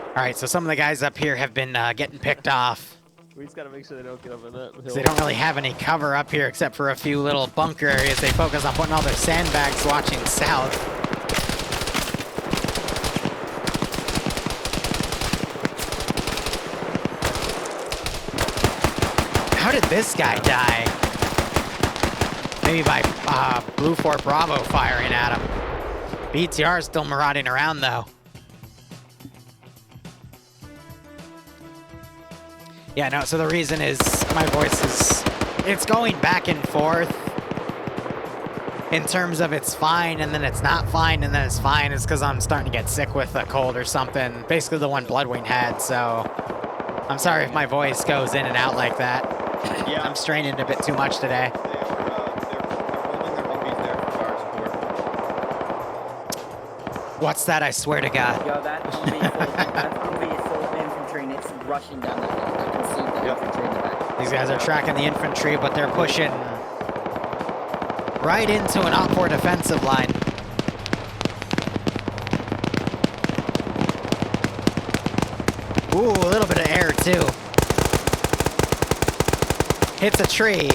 Alright, so some of the guys up here have been getting picked off. We just gotta make sure they don't get up in that hill. They don't really have any cover up here except for a few little bunker areas. They focus on putting all their sandbags watching south. How did this guy die? Maybe by Blue Fort Bravo firing at him. BTR is still marauding around though. Yeah, no, so the reason is my voice is, it's going back and forth in terms of it's fine and then it's not fine and then it's fine. It's because I'm starting to get sick with a cold or something. Basically the one Bloodwing had, so I'm sorry if my voice goes in and out like that. Yeah, I'm straining a bit too much today. What's that? I swear to God. Yo, that Humvee is full infantry and it's rushing down that hill. I can see the infantry in the back. These guys are tracking the infantry, but they're pushing right into an Op 4 defensive line. Ooh, a little bit of air too. Hits a tree.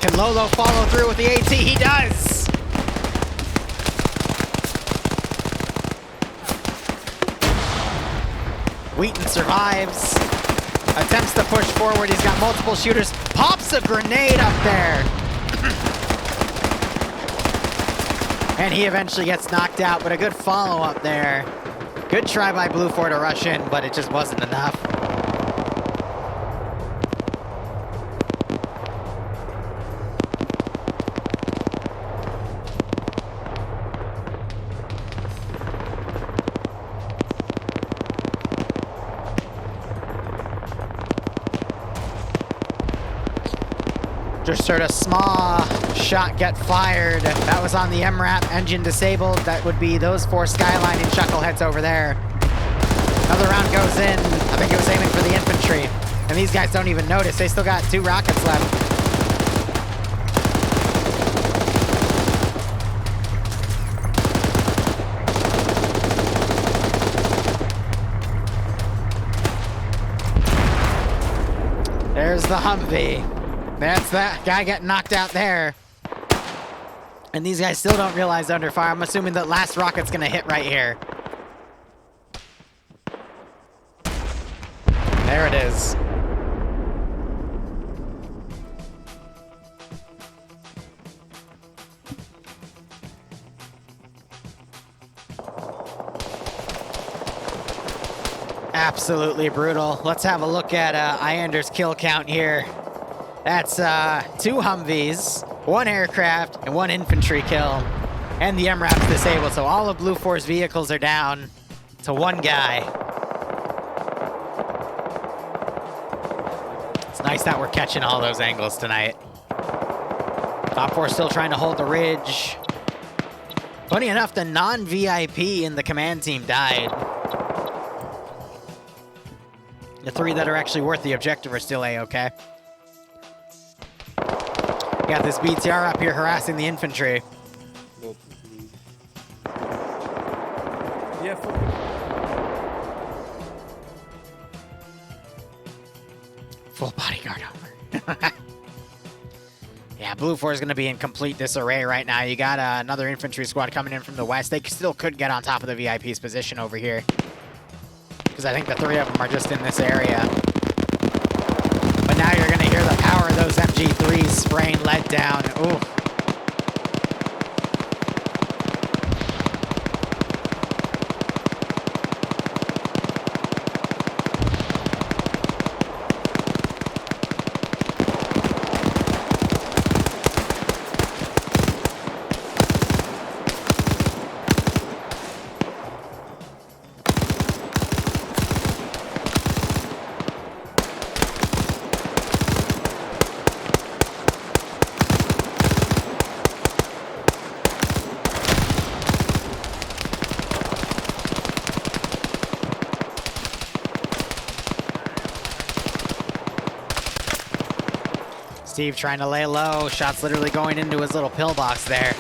Can Lolo follow through with the AT? He does! Wheaton survives. Attempts to push forward. He's got multiple shooters. Pops a grenade up there. And he eventually gets knocked out, but a good follow-up there. Good try by Blue 4 to rush in, but it just wasn't enough. Just heard a small shot get fired. That was on the MRAP, engine disabled. That would be those 4 skylining chuckleheads over there. Another round goes in. I think it was aiming for the infantry. And these guys don't even notice. They still got 2 rockets left. There's the Humvee. That's that guy getting knocked out there. And these guys still don't realize they're under fire. I'm assuming that last rocket's gonna hit right here. There it is. Absolutely brutal. Let's have a look at Iander's kill count here. That's 2 Humvees, 1 aircraft, and 1 infantry kill. And the MRAP's disabled, so all of Blue 4's vehicles are down to 1 guy. It's nice that we're catching all those angles tonight. Top 4 still trying to hold the ridge. Funny enough, the non-VIP in the command team died. The 3 that are actually worth the objective are still A-okay. Got this BTR up here harassing the infantry. Yeah, full bodyguard armor. Yeah, Blue 4 is going to be in complete disarray right now. You got another infantry squad coming in from the west. They still could get on top of the VIP's position over here, because I think the 3 of them are just in this area. But now you're going to hear the power of those MG3s spraying lead down. Ooh. Steve trying to lay low. Shots literally going into his little pillbox there.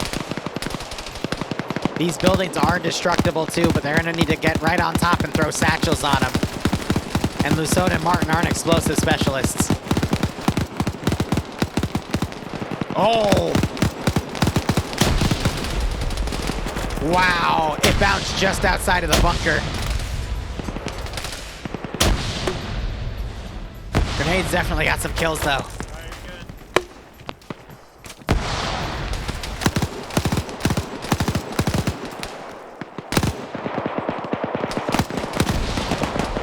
These buildings are destructible too, but they're gonna need to get right on top and throw satchels on them. And Lusota and Martin aren't explosive specialists. Oh! Wow, it bounced just outside of the bunker. Grenades definitely got some kills though.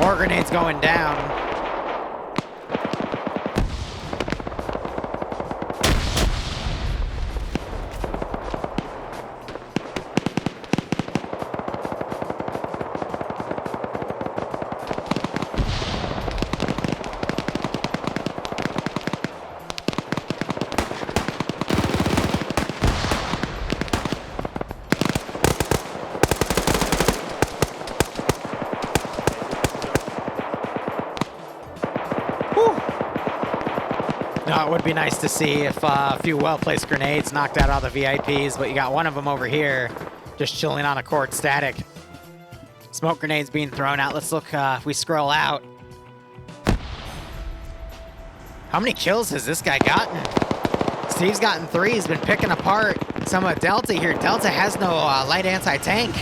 More grenades going down. It would be nice to see if a few well-placed grenades knocked out all the VIPs, but you got one of them over here just chilling on a court static. Smoke grenades being thrown out. Let's look, if we scroll out. How many kills has this guy gotten? Steve's gotten 3. He's been picking apart some of Delta here. Delta has no light anti-tank.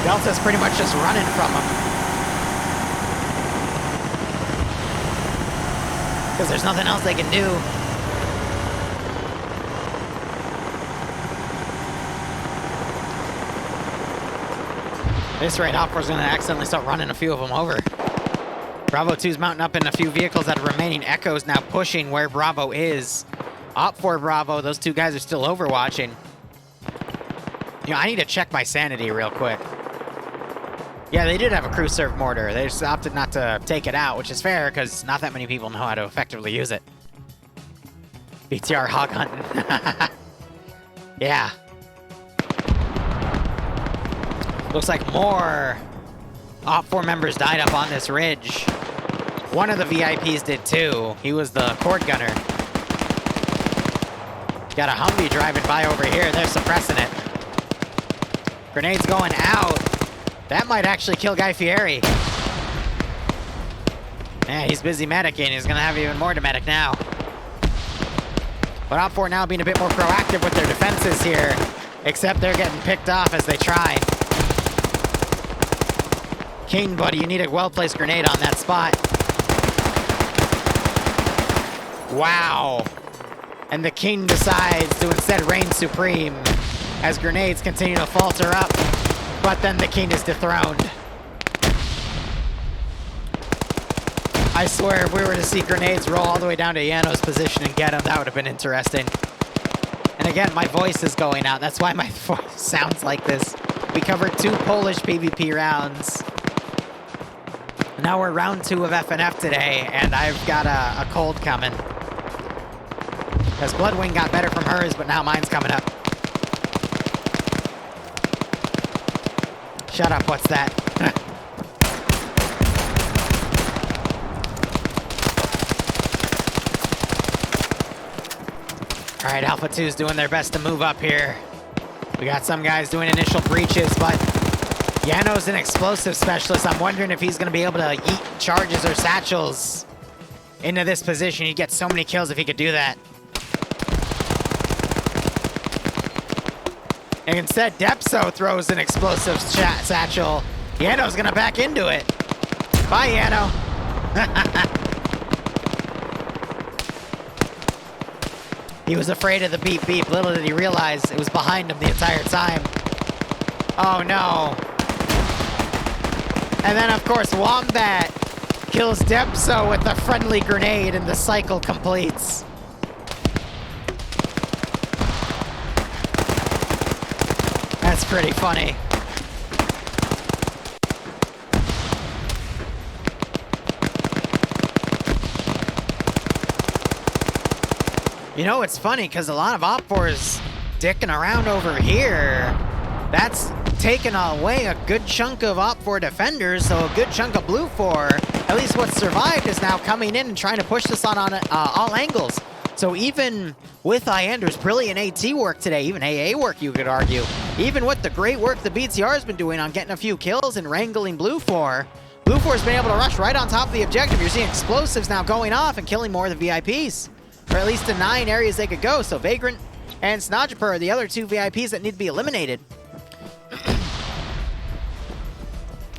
Delta's pretty much just running from him. Because there's nothing else they can do. At this rate, Opera's going to accidentally start running a few of them over. Bravo 2's mounting up in a few vehicles that are remaining. Echo's now pushing where Bravo is. Op 4 Bravo, those two guys are still overwatching. You know, I need to check my sanity real quick. Yeah, they did have a crew serve mortar. They just opted not to take it out, which is fair because not that many people know how to effectively use it. BTR hog hunting. Yeah. Looks like more Op 4 members died up on this ridge. One of the VIPs did too. He was the cord gunner. Got a Humvee driving by over here. They're suppressing it. Grenades going out. That might actually kill Guy Fieri. Yeah, he's busy medicing. He's gonna have even more to medic now. But Op 4 now being a bit more proactive with their defenses here. Except they're getting picked off as they try. King, buddy, you need a well-placed grenade on that spot. Wow. And the King decides to instead reign supreme as grenades continue to falter up. But then the King is dethroned. I swear, if we were to see grenades roll all the way down to Yano's position and get him, that would have been interesting. And again, my voice is going out. That's why my voice sounds like this. We covered 2 Polish PvP rounds. Now we're round 2 of FNF today, and I've got a cold coming. Because Bloodwing got better from hers, but now mine's coming up. Shut up, what's that? Alright, Alpha 2's doing their best to move up here. We got some guys doing initial breaches, but Yano's an explosive specialist. I'm wondering if he's going to be able to yeet charges or satchels into this position. He'd get so many kills if he could do that. And instead, Depso throws an explosive satchel. Yano's gonna back into it. Bye, Yano. He was afraid of the beep beep. Little did he realize it was behind him the entire time. Oh no. And then, of course, Wombat kills Depso with a friendly grenade and the cycle completes. That's pretty funny. You know, it's funny because a lot of Op 4's dicking around over here. That's taken away a good chunk of Op4 defenders, so a good chunk of Blue 4, at least what's survived, is now coming in and trying to push this on all angles. So even with Iander's brilliant AT work today, even AA work you could argue, even with the great work the BTR has been doing on getting a few kills and wrangling Blue 4, Blue 4 has been able to rush right on top of the objective. You're seeing explosives now going off and killing more of the VIPs, or at least denying areas they could go. So Vagrant and Snodgepur are the other two VIPs that need to be eliminated.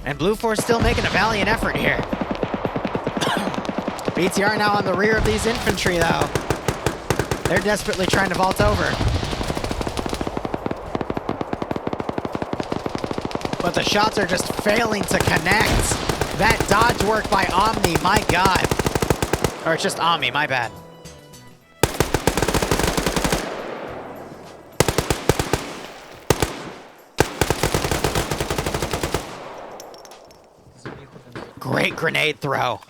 And Blue 4 is still making a valiant effort here. BTR now on the rear of these infantry, though. They're desperately trying to vault over. But the shots are just failing to connect. That dodge work by Omni, my god. Or it's just Omni, my bad. Great grenade throw.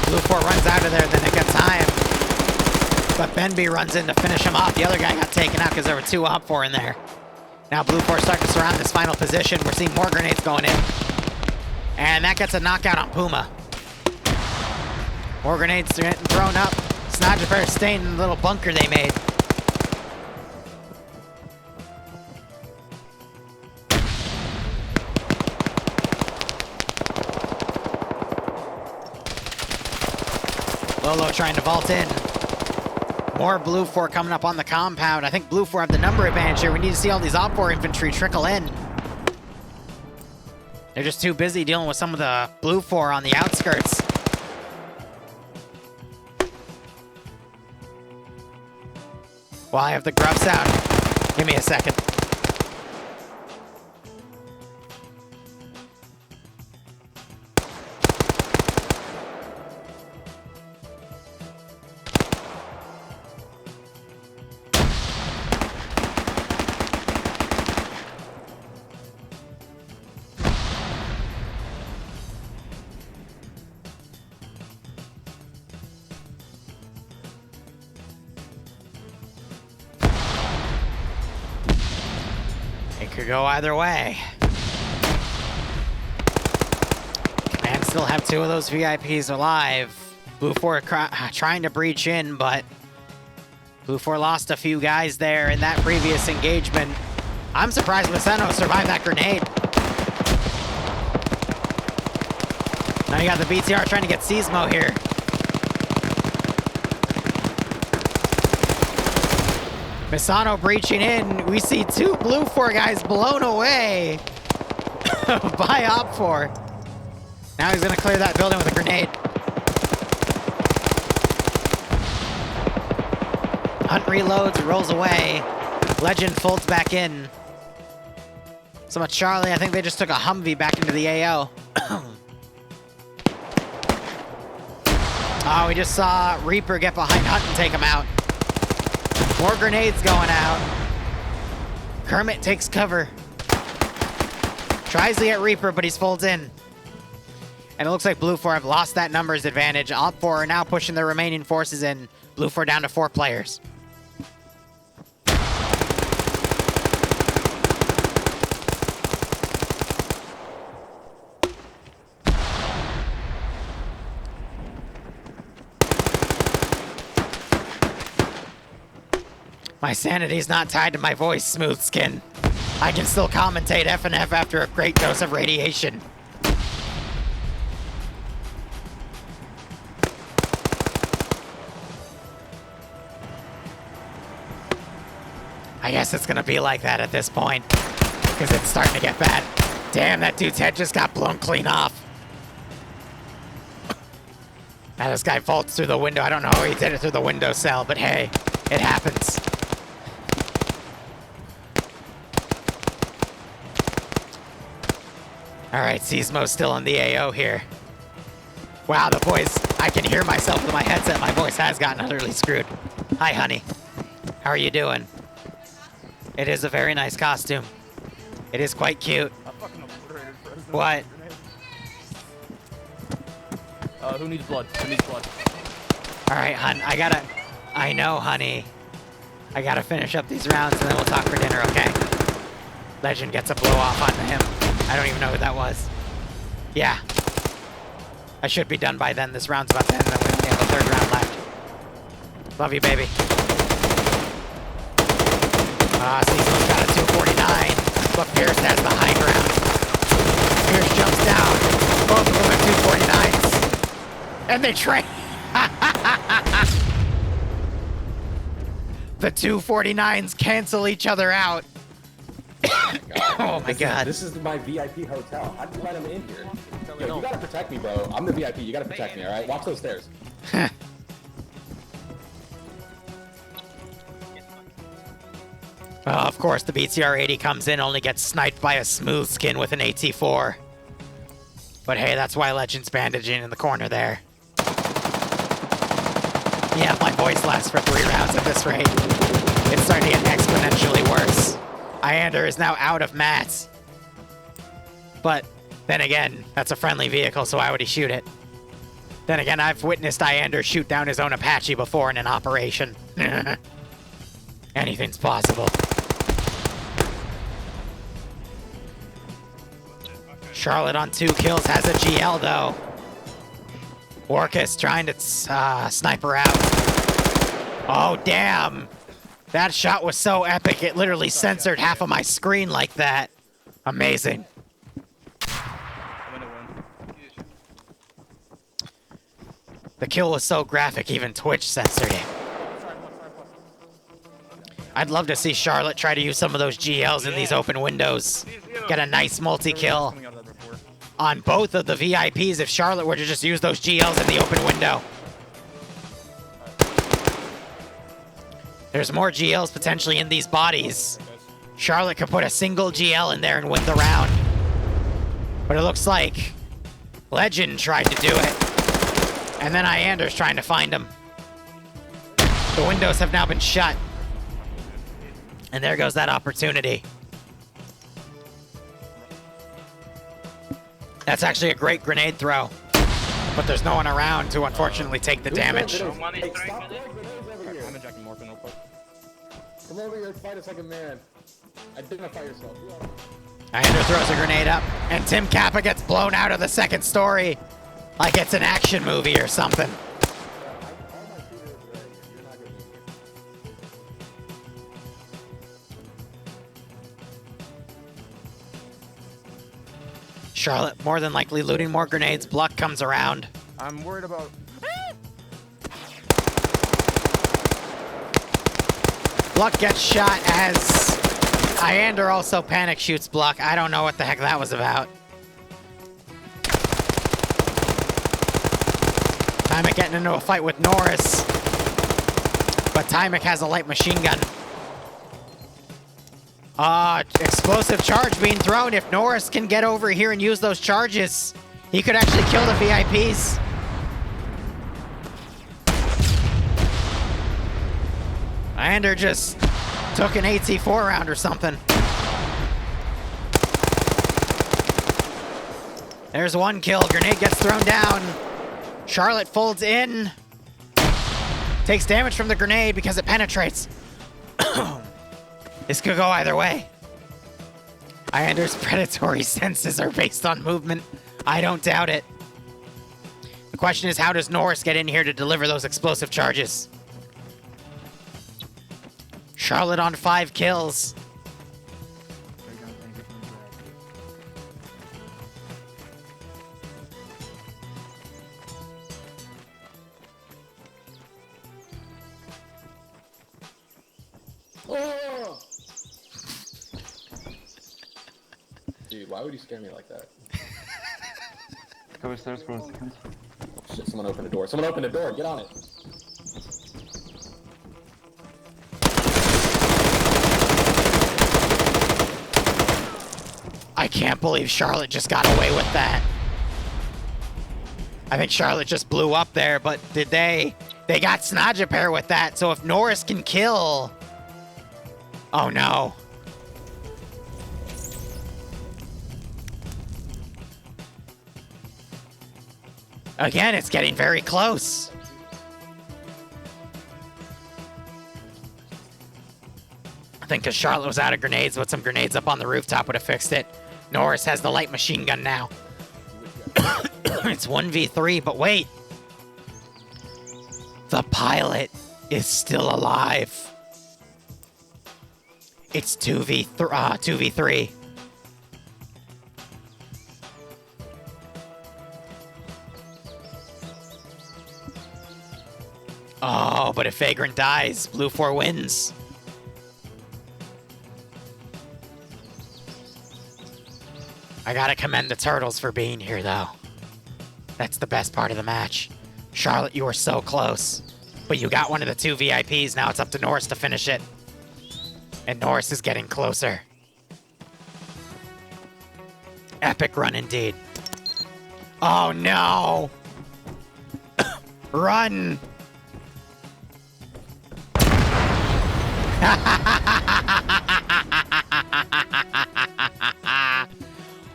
Blue 4 runs out of there, then it got time. But Benby runs in to finish him off. The other guy got taken out because there were two Op4 in there. Now Blue 4 starting to surround this final position. We're seeing more grenades going in. And that gets a knockout on Puma. More grenades getting thrown up. Snodgepur staying in the little bunker they made. Lolo trying to vault in. More Blue 4 coming up on the compound. I think Blue 4 have the number advantage here. We need to see all these Op4 infantry trickle in. They're just too busy dealing with some of the Blue 4 on the outskirts. Well, I have the grubs out. Give me a second. It could go either way. Command still have two of those VIPs alive. Blue 4 trying to breach in, but Blue 4 lost a few guys there in that previous engagement. I'm surprised Maseno survived that grenade. Now you got the BTR trying to get Seismo here. Misano breaching in. We see two Blue 4 guys blown away by Op4. Now he's going to clear that building with a grenade. Hunt reloads, rolls away. Legend folds back in. So much Charlie, I think they just took a Humvee back into the AO. Oh, we just saw Reaper get behind Hunt and take him out. More grenades going out. Kermit takes cover. Tries to get Reaper, but he's folds in. And it looks like Blue 4 have lost that numbers advantage. Op 4 are now pushing their remaining forces in. Blue 4 down to 4 players. My sanity's not tied to my voice, Smooth Skin. I can still commentate FNF after a great dose of radiation. I guess it's gonna be like that at this point, because it's starting to get bad. Damn, that dude's head just got blown clean off. Now this guy vaults through the window. I don't know how he did it through the window cell, but hey, it happens. All right, Seismo's still on the AO here. Wow, the voice, I can hear myself with my headset. My voice has gotten utterly screwed. Hi, honey. How are you doing? It is a very nice costume. It is quite cute. What? Who needs blood? Who needs blood? All right, hun, I know, honey. I gotta finish up these rounds and then we'll talk for dinner, okay? Legend gets a blow off onto him. I don't even know who that was. Yeah. I should be done by then. This round's about to end, and we have the third round left. Love you, baby. Cecil's got a 249, but Pierce has the high ground. Pierce jumps down. Both of them at 249s. And they trade. The 249s cancel each other out. Oh my god. This is my VIP hotel. How did you let him in here? Yo, you gotta protect me, bro. I'm the VIP. You gotta protect me, alright? Watch those stairs. Of course, the BTR-80 comes in, only gets sniped by a smooth skin with an AT4. But hey, that's why Legend's bandaging in the corner there. Yeah, my voice lasts for 3 rounds at this rate. It's starting to get exponentially worse. Iander is now out of mats. But then again, that's a friendly vehicle, so why would he shoot it? Then again, I've witnessed Iander shoot down his own Apache before in an operation. Anything's possible. Charlotte on 2 kills, has a GL though. Orcus trying to snipe her out. Oh, damn. That shot was so epic, it literally censored half of my screen like that. Amazing. The kill was so graphic, even Twitch censored it. I'd love to see Charlotte try to use some of those GLs in these open windows. Get a nice multi-kill on both of the VIPs if Charlotte were to just use those GLs in the open window. There's more GLs potentially in these bodies. Charlotte could put a single GL in there and win the round. But it looks like Legend tried to do it. And then Iander's trying to find him. The windows have now been shut. And there goes that opportunity. That's actually a great grenade throw. But there's no one around to unfortunately take the damage. Come over here and fight us like a man. Identify yourself. Iander throws a grenade up, and Tim Kappa gets blown out of the second story like it's an action movie or something. Charlotte more than likely looting more grenades. Bluck comes around. I'm worried about... Bluck gets shot as Iander also panic shoots Bluck. I don't know what the heck that was about. Tymic getting into a fight with Norris. But Tymic has a light machine gun. Explosive charge being thrown. If Norris can get over here and use those charges, he could actually kill the VIPs. Iander just took an AT4 round or something. There's one kill. Grenade gets thrown down. Charlotte folds in. Takes damage from the grenade because it penetrates. This could go either way. Iander's predatory senses are based on movement. I don't doubt it. The question is, how does Norris get in here to deliver those explosive charges? Charlotte on 5 kills. Oh! Dude, why would you scare me like that? Go upstairs, bro. Oh, shit, someone opened the door. Someone opened the door. Get on it. I can't believe Charlotte just got away with that. I think Charlotte just blew up there, but did they? They got Snodgepair with that, so if Norris can kill... Oh no. Again, it's getting very close. nothing because Charlotte was out of grenades, but some grenades up on the rooftop would have fixed it. Norris has the light machine gun now. It's 1v3, but wait. The pilot is still alive. It's 2v3. Oh, but if Vagrant dies, Blue 4 wins. I gotta commend the Turtles for being here, though. That's the best part of the match. Charlotte, you were so close. But you got one of the 2 VIPs. Now it's up to Norris to finish it. And Norris is getting closer. Epic run indeed. Oh, no! Run!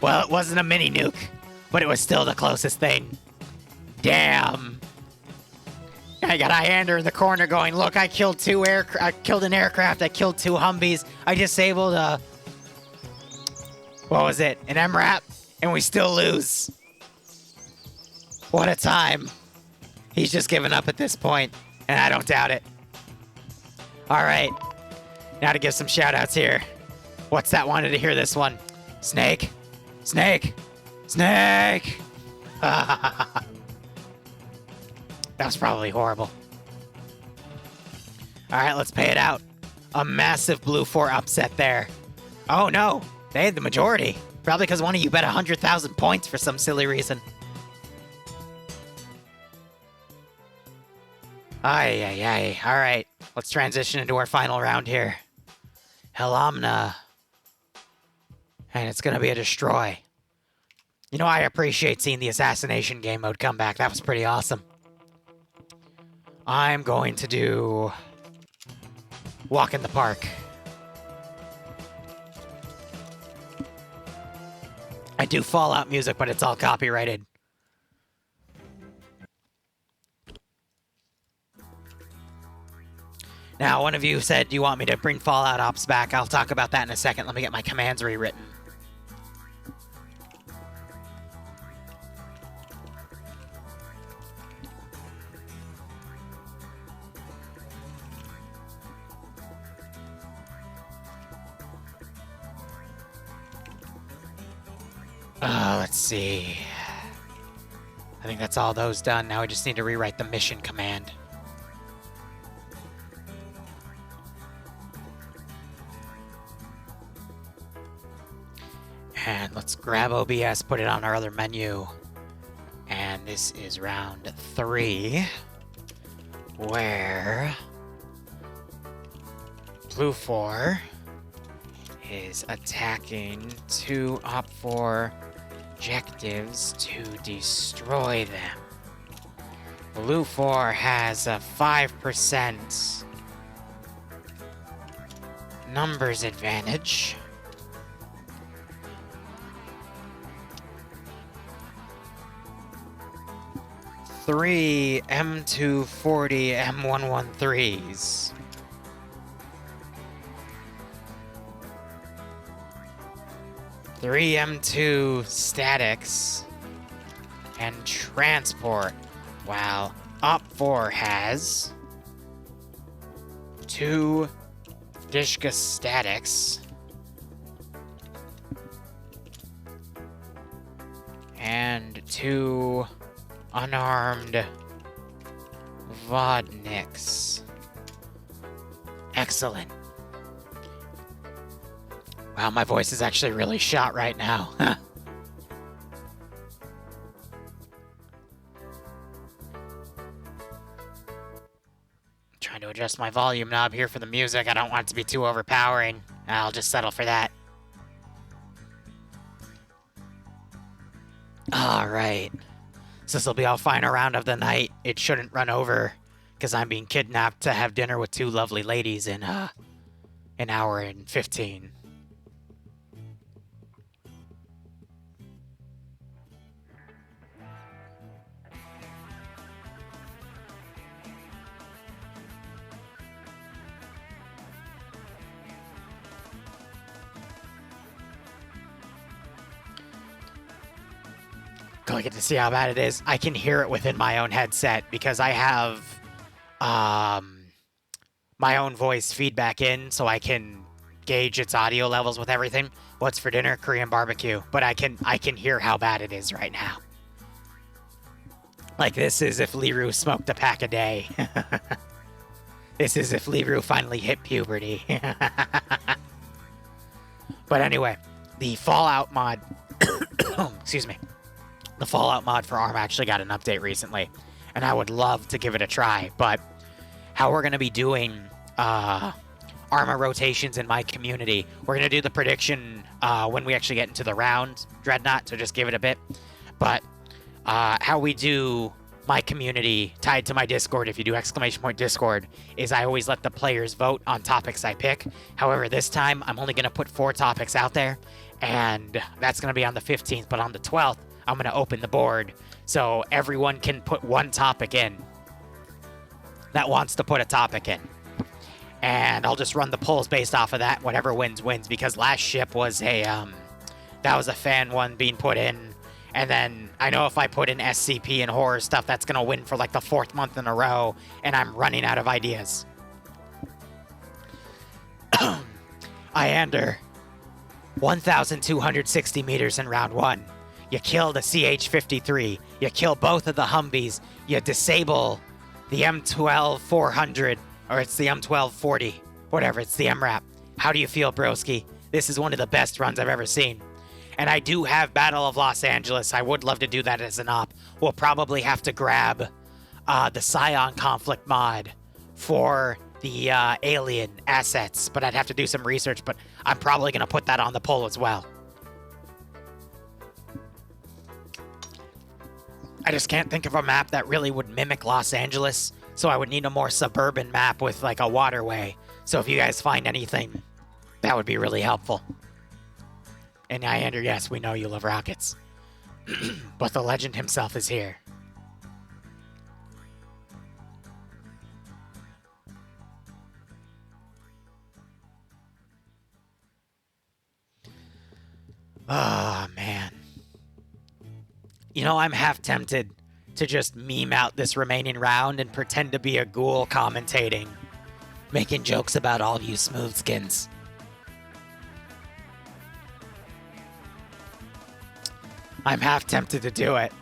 Well, it wasn't a mini nuke, but it was still the closest thing. Damn. I got Iander in the corner going, look, I killed I killed an aircraft, I killed 2 Humvees, I disabled what was it, an MRAP, and we still lose. What a time. He's just given up at this point, and I don't doubt it. All right, now to give some shout outs here. What's that wanted to hear this one? Snake, Snake, Snake. That was probably horrible. All right, let's pay it out. A massive Blue 4 upset there. Oh no, they had the majority. Probably because one of you bet 100,000 points for some silly reason. Ay, ay, ay. All right, let's transition into our final round here. Helamna. And it's going to be a destroy. You know, I appreciate seeing the Assassination game mode come back. That was pretty awesome. I'm going to do Walk in the Park. I do Fallout music, but it's all copyrighted. Now, one of you said you want me to bring Fallout Ops back. I'll talk about that in a second. Let me get my commands rewritten. Let's see. I think that's all those done. Now I just need to rewrite the mission command. And let's grab OBS, put it on our other menu. And this is round 3, where Blue 4 is attacking 2 Op 4 objectives to destroy them. Blue 4 has a 5% numbers advantage. Three M240 M113s. Three M2 statics and transport, while Op 4 has 2 Dishka statics and 2 unarmed Vodniks. Excellent. Wow, my voice is actually really shot right now. Trying to adjust my volume knob here for the music. I don't want it to be too overpowering. I'll just settle for that. Alright. So this will be our final round of the night. It shouldn't run over, because I'm being kidnapped to have dinner with 2 lovely ladies in an hour and 15. click it to see how bad it is. I can hear it within my own headset because I have my own voice feedback in, so I can gauge its audio levels with everything. What's for dinner? Korean barbecue. But I can hear how bad it is right now. Like, this is if Liru smoked a pack a day. This is if Liru finally hit puberty. But anyway, the Fallout mod... excuse me. The Fallout mod for ARM actually got an update recently, and I would love to give it a try, but how we're going to be doing armor rotations in my community, we're going to do the prediction when we actually get into the round, Dreadnought, so just give it a bit. But how we do my community tied to my Discord, if you do !Discord, is I always let the players vote on topics I pick. However, this time, I'm only going to put 4 topics out there, and that's going to be on the 15th, but on the 12th, I'm going to open the board so everyone can put 1 topic in that wants to put a topic in. And I'll just run the polls based off of that. Whatever wins, wins, because last ship was a, that was a fan one being put in. And then I know if I put in SCP and horror stuff, that's going to win for like the 4th month in a row, and I'm running out of ideas. Iander, 1,260 meters in round 1. You kill the CH-53. You kill both of the Humvees. You disable the M12-400, or it's the M12-40, whatever, it's the MRAP. How do you feel, broski? This is one of the best runs I've ever seen. And I do have Battle of Los Angeles. I would love to do that as an op. We'll probably have to grab the Scion conflict mod for the alien assets, but I'd have to do some research, but I'm probably going to put that on the poll as well. I just can't think of a map that really would mimic Los Angeles, so I would need a more suburban map with like a waterway. So if you guys find anything, that would be really helpful. And Iander, yes, we know you love rockets. But the legend himself is here. Oh, man. You know, I'm half tempted to just meme out this remaining round and pretend to be a ghoul commentating, making jokes about all you smooth skins. I'm half tempted to do it,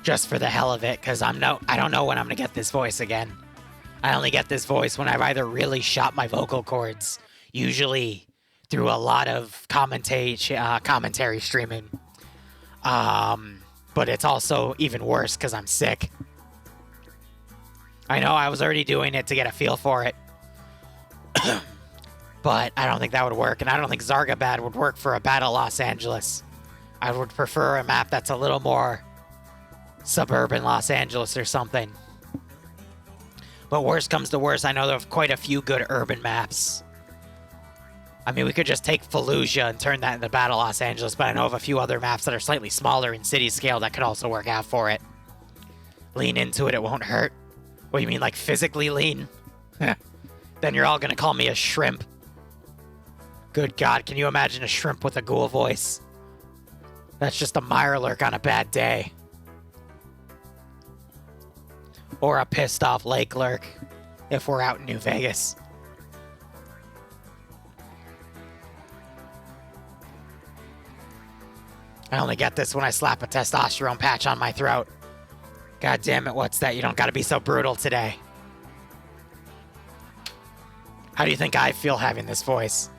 just for the hell of it, because I don't know when I'm going to get this voice again. I only get this voice when I've either really shot my vocal cords, usually through a lot of commentary streaming, but it's also even worse because I'm sick. I know I was already doing it to get a feel for it, but I don't think that would work, and I don't think Zargabad would work for a Battle Los Angeles. I would prefer a map that's a little more suburban Los Angeles or something. But worst comes to worst, I know there are quite a few good urban maps. I mean, we could just take Fallujah and turn that into Battle Los Angeles, but I know of a few other maps that are slightly smaller in city scale that could also work out for it. Lean into it, it won't hurt. What do you mean, like physically lean? Then you're all gonna call me a shrimp. Good God, can you imagine a shrimp with a ghoul voice? That's just a Mirelurk on a bad day. Or a pissed off Lake Lurk, if we're out in New Vegas. I only get this when I slap a testosterone patch on my throat. God damn it, what's that? You don't gotta be so brutal today. How do you think I feel having this voice?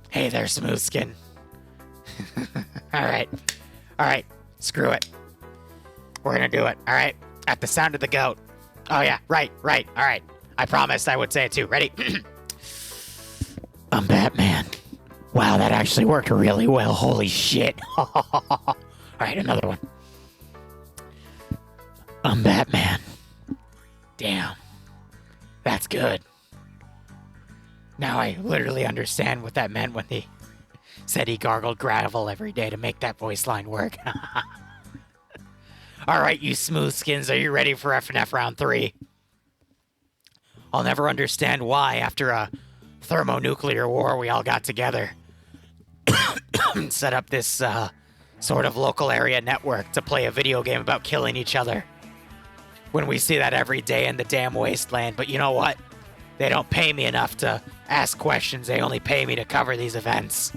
Hey there, smooth skin. Alright. Alright. Screw it. We're gonna do it. Alright. At the sound of the goat. Oh yeah, right. Alright. I promised I would say it too. Ready? I'm Batman. Wow, that actually worked really well. Holy shit. Alright, another one. I'm Batman. Damn. That's good. Now I literally understand what that meant when he said he gargled gravel every day to make that voice line work. Alright, you smooth skins, are you ready for FNF round 3? I'll never understand why, after a thermonuclear war, we all got together and set up this sort of local area network to play a video game about killing each other. When we see that every day in the damn wasteland, but you know what? They don't pay me enough to ask questions, they only pay me to cover these events.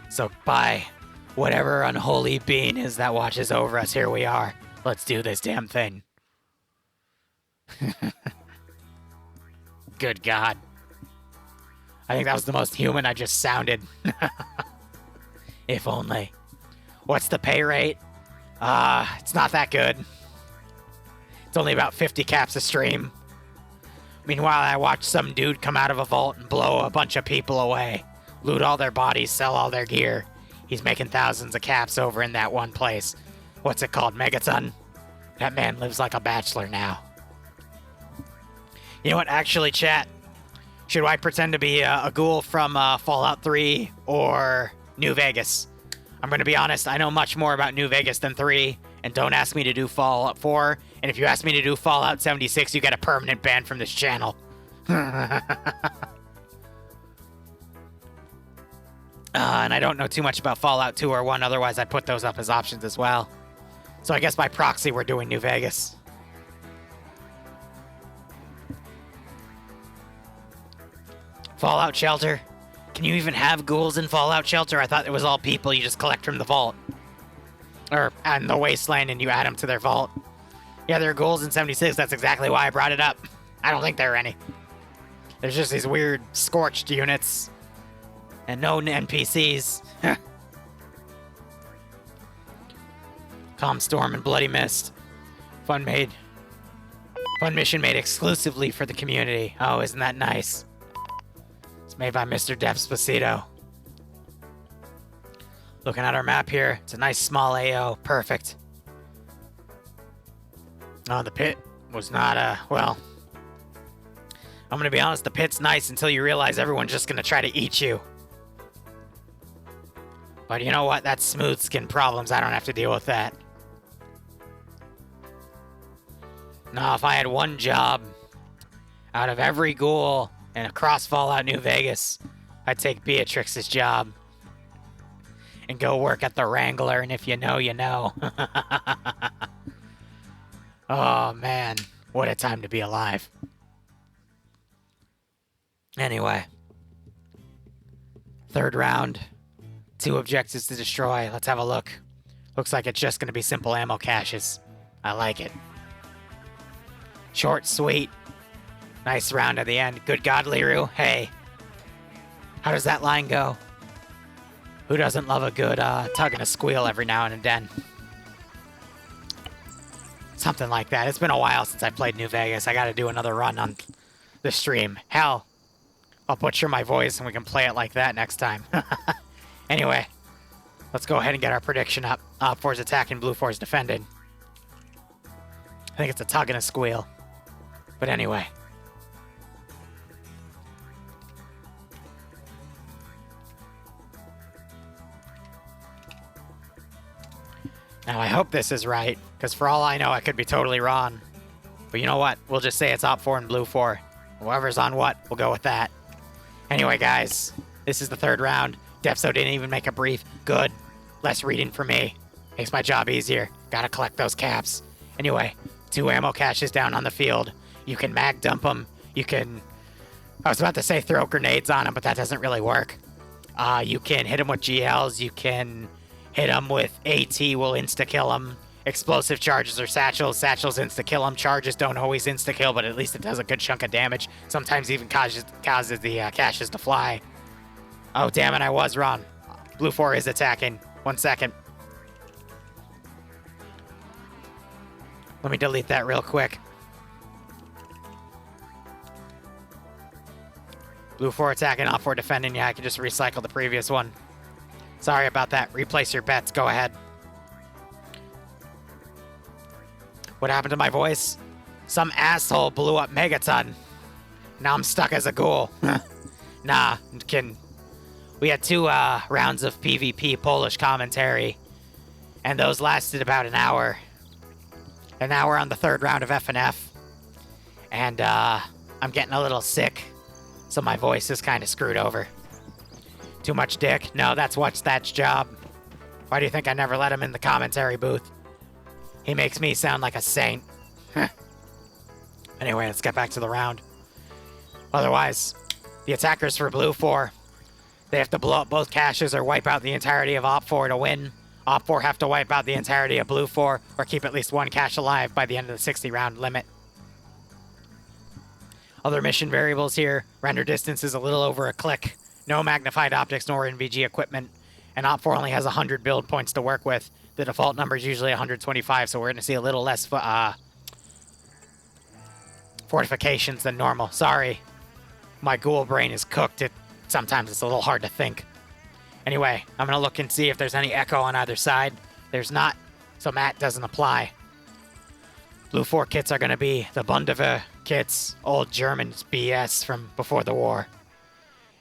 So by whatever unholy being is that watches over us, here we are. Let's do this damn thing. Good God. I think that was the most human I just sounded. If only. What's the pay rate? It's not that good. It's only about 50 caps a stream. Meanwhile, I watched some dude come out of a vault and blow a bunch of people away. Loot all their bodies, sell all their gear. He's making thousands of caps over in that one place. What's it called, Megaton? That man lives like a bachelor now. You know what, actually, chat? Should I pretend to be a ghoul from Fallout 3 or New Vegas? I'm going to be honest, I know much more about New Vegas than 3, and don't ask me to do Fallout 4, and if you ask me to do Fallout 76, you get a permanent ban from this channel. And I don't know too much about Fallout 2 or 1, otherwise I'd put those up as options as well. So I guess by proxy we're doing New Vegas. Fallout Shelter? Can you even have ghouls in Fallout Shelter? I thought it was all people you just collect from the vault. Or in the wasteland and you add them to their vault. Yeah, there are ghouls in 76, that's exactly why I brought it up. I don't think there are any. There's just these weird scorched units. And no NPCs. Calm Storm and Bloody Mist. Fun mission made exclusively for the community. Oh, isn't that nice? It's made by Mr. Despacito. Looking at our map here, it's a nice small AO. Perfect. Oh, the pit was not, well... I'm gonna be honest, the pit's nice until you realize everyone's just gonna try to eat you. But you know what? That's smooth skin problems. I don't have to deal with that. Now, if I had one job out of every ghoul and across Fallout New Vegas, I'd take Beatrix's job and go work at the Wrangler, and if you know, you know. Oh, man. What a time to be alive. Anyway. Third round. 2 objectives to destroy. Let's have a look. Looks like it's just going to be simple ammo caches. I like it. Short, sweet. Nice round at the end. Good God, Liru. Hey. How does that line go? Who doesn't love a good tug and a squeal every now and then? Something like that. It's been a while since I played New Vegas. I got to do another run on the stream. Hell, I'll butcher my voice and we can play it like that next time. Anyway, let's go ahead and get our prediction up. Op 4's attacking, Blue 4's defending. I think it's a tug and a squeal. But anyway. Now I hope this is right, because for all I know I could be totally wrong. But you know what? We'll just say it's Op 4 and Blue 4. Whoever's on what, we'll go with that. Anyway, guys, this is the third round. Depso didn't even make a brief. Good. Less reading for me. Makes my job easier. Gotta collect those caps. Anyway, 2 ammo caches down on the field. You can mag dump them. You can... I was about to say throw grenades on them, but that doesn't really work. You can hit them with GLs. You can hit them with AT, will insta-kill them. Explosive charges or satchels. Satchels insta-kill them. Charges don't always insta-kill, but at least it does a good chunk of damage. Sometimes even causes the caches to fly. Oh, damn it, I was wrong. Blue 4 is attacking. 1 second. Let me delete that real quick. Blue 4 attacking, Op 4 defending. Yeah, I can just recycle the previous one. Sorry about that. Replace your bets. Go ahead. What happened to my voice? Some asshole blew up Megaton. Now I'm stuck as a ghoul. Nah, I'm kidding. We had 2 rounds of PvP Polish commentary, and those lasted about an hour. And now we're on the 3rd round of FNF, and I'm getting a little sick, so my voice is kind of screwed over. Too much dick? No, that's What's That's job. Why do you think I never let him in the commentary booth? He makes me sound like a saint. Anyway, let's get back to the round. Otherwise, the attackers for Blue 4, they have to blow up both caches or wipe out the entirety of Op 4 to win. Op 4 have to wipe out the entirety of Blue 4 or keep at least 1 cache alive by the end of the 60 round limit. Other mission variables here, render distance is a little over a click, no magnified optics nor NVG equipment, and Op 4 only has 100 build points to work with. The default number is usually 125, so we're going to see a little less fortifications than normal. Sorry, my ghoul brain is cooked. Sometimes it's a little hard to think. Anyway, I'm going to look and see if there's any echo on either side. There's not, so Matt doesn't apply. Blue 4 kits are going to be the Bundeswehr kits, old German BS from before the war.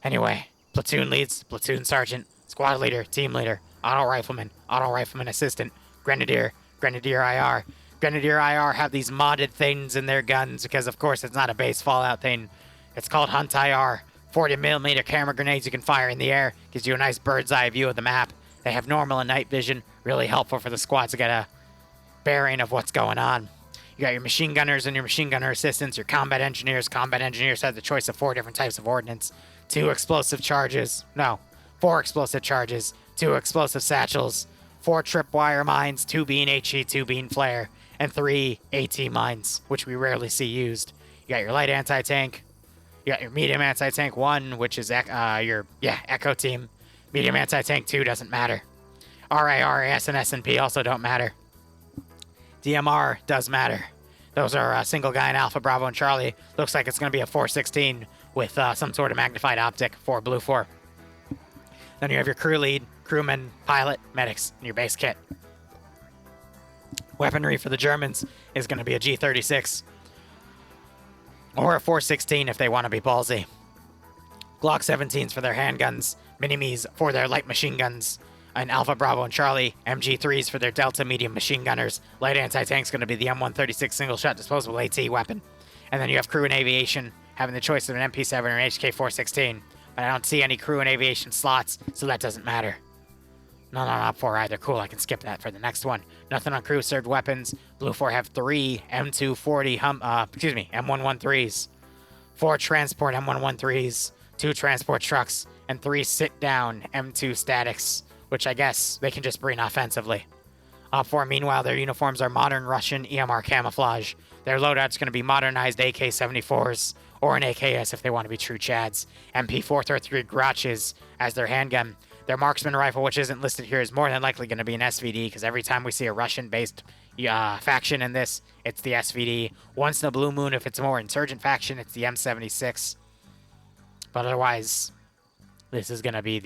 Anyway, platoon leads, platoon sergeant, squad leader, team leader, auto rifleman assistant, grenadier, grenadier IR. Grenadier IR have these modded things in their guns because, of course, it's not a base Fallout thing. It's called Hunt IR. 40mm camera grenades you can fire in the air. Gives you a nice bird's eye view of the map. They have normal and night vision. Really helpful for the squads to get a bearing of what's going on. You got your machine gunners and your machine gunner assistants, your combat engineers. Combat engineers have the choice of 4 different types of ordnance. 4 explosive charges, 2 explosive satchels, 4 tripwire mines, 2 being HE, 2 being flare, and 3 AT mines, which we rarely see used. You got your light anti-tank, you got your medium anti-tank 1, which is your Echo team. Medium anti-tank 2 doesn't matter. RAR, AS, and S&P also don't matter. DMR does matter. Those are single guy in Alpha, Bravo, and Charlie. Looks like it's going to be a 416 with some sort of magnified optic for Blue 4. Then you have your crew lead, crewman, pilot, medics, and your base kit. Weaponry for the Germans is going to be a G36 or a 416 if they want to be ballsy. Glock 17s for their handguns, Mini-Me's for their light machine guns, and Alpha, Bravo, and Charlie, MG3s for their Delta medium machine gunners. Light anti-tank's going to be the M136 single-shot disposable AT weapon. And then you have crew and aviation having the choice of an MP7 or an HK416. But I don't see any crew and aviation slots, so that doesn't matter. None on Op 4 either. Cool, I can skip that for the next one. Nothing on crew served weapons. Blue 4 have 3 M240 M113s, 4 transport M113s, 2 transport trucks, and 3 sit-down M2 statics, which I guess they can just bring offensively. Op 4, meanwhile, their uniforms are modern Russian EMR camouflage. Their loadout's going to be modernized AK-74s, or an AKS if they want to be true Chads. MP433 Grotches as their handgun. Their marksman rifle, which isn't listed here, is more than likely going to be an SVD, because every time we see a Russian-based faction in this, it's the SVD. Once in a blue moon, if it's a more insurgent faction, it's the M76. But otherwise, this is going to be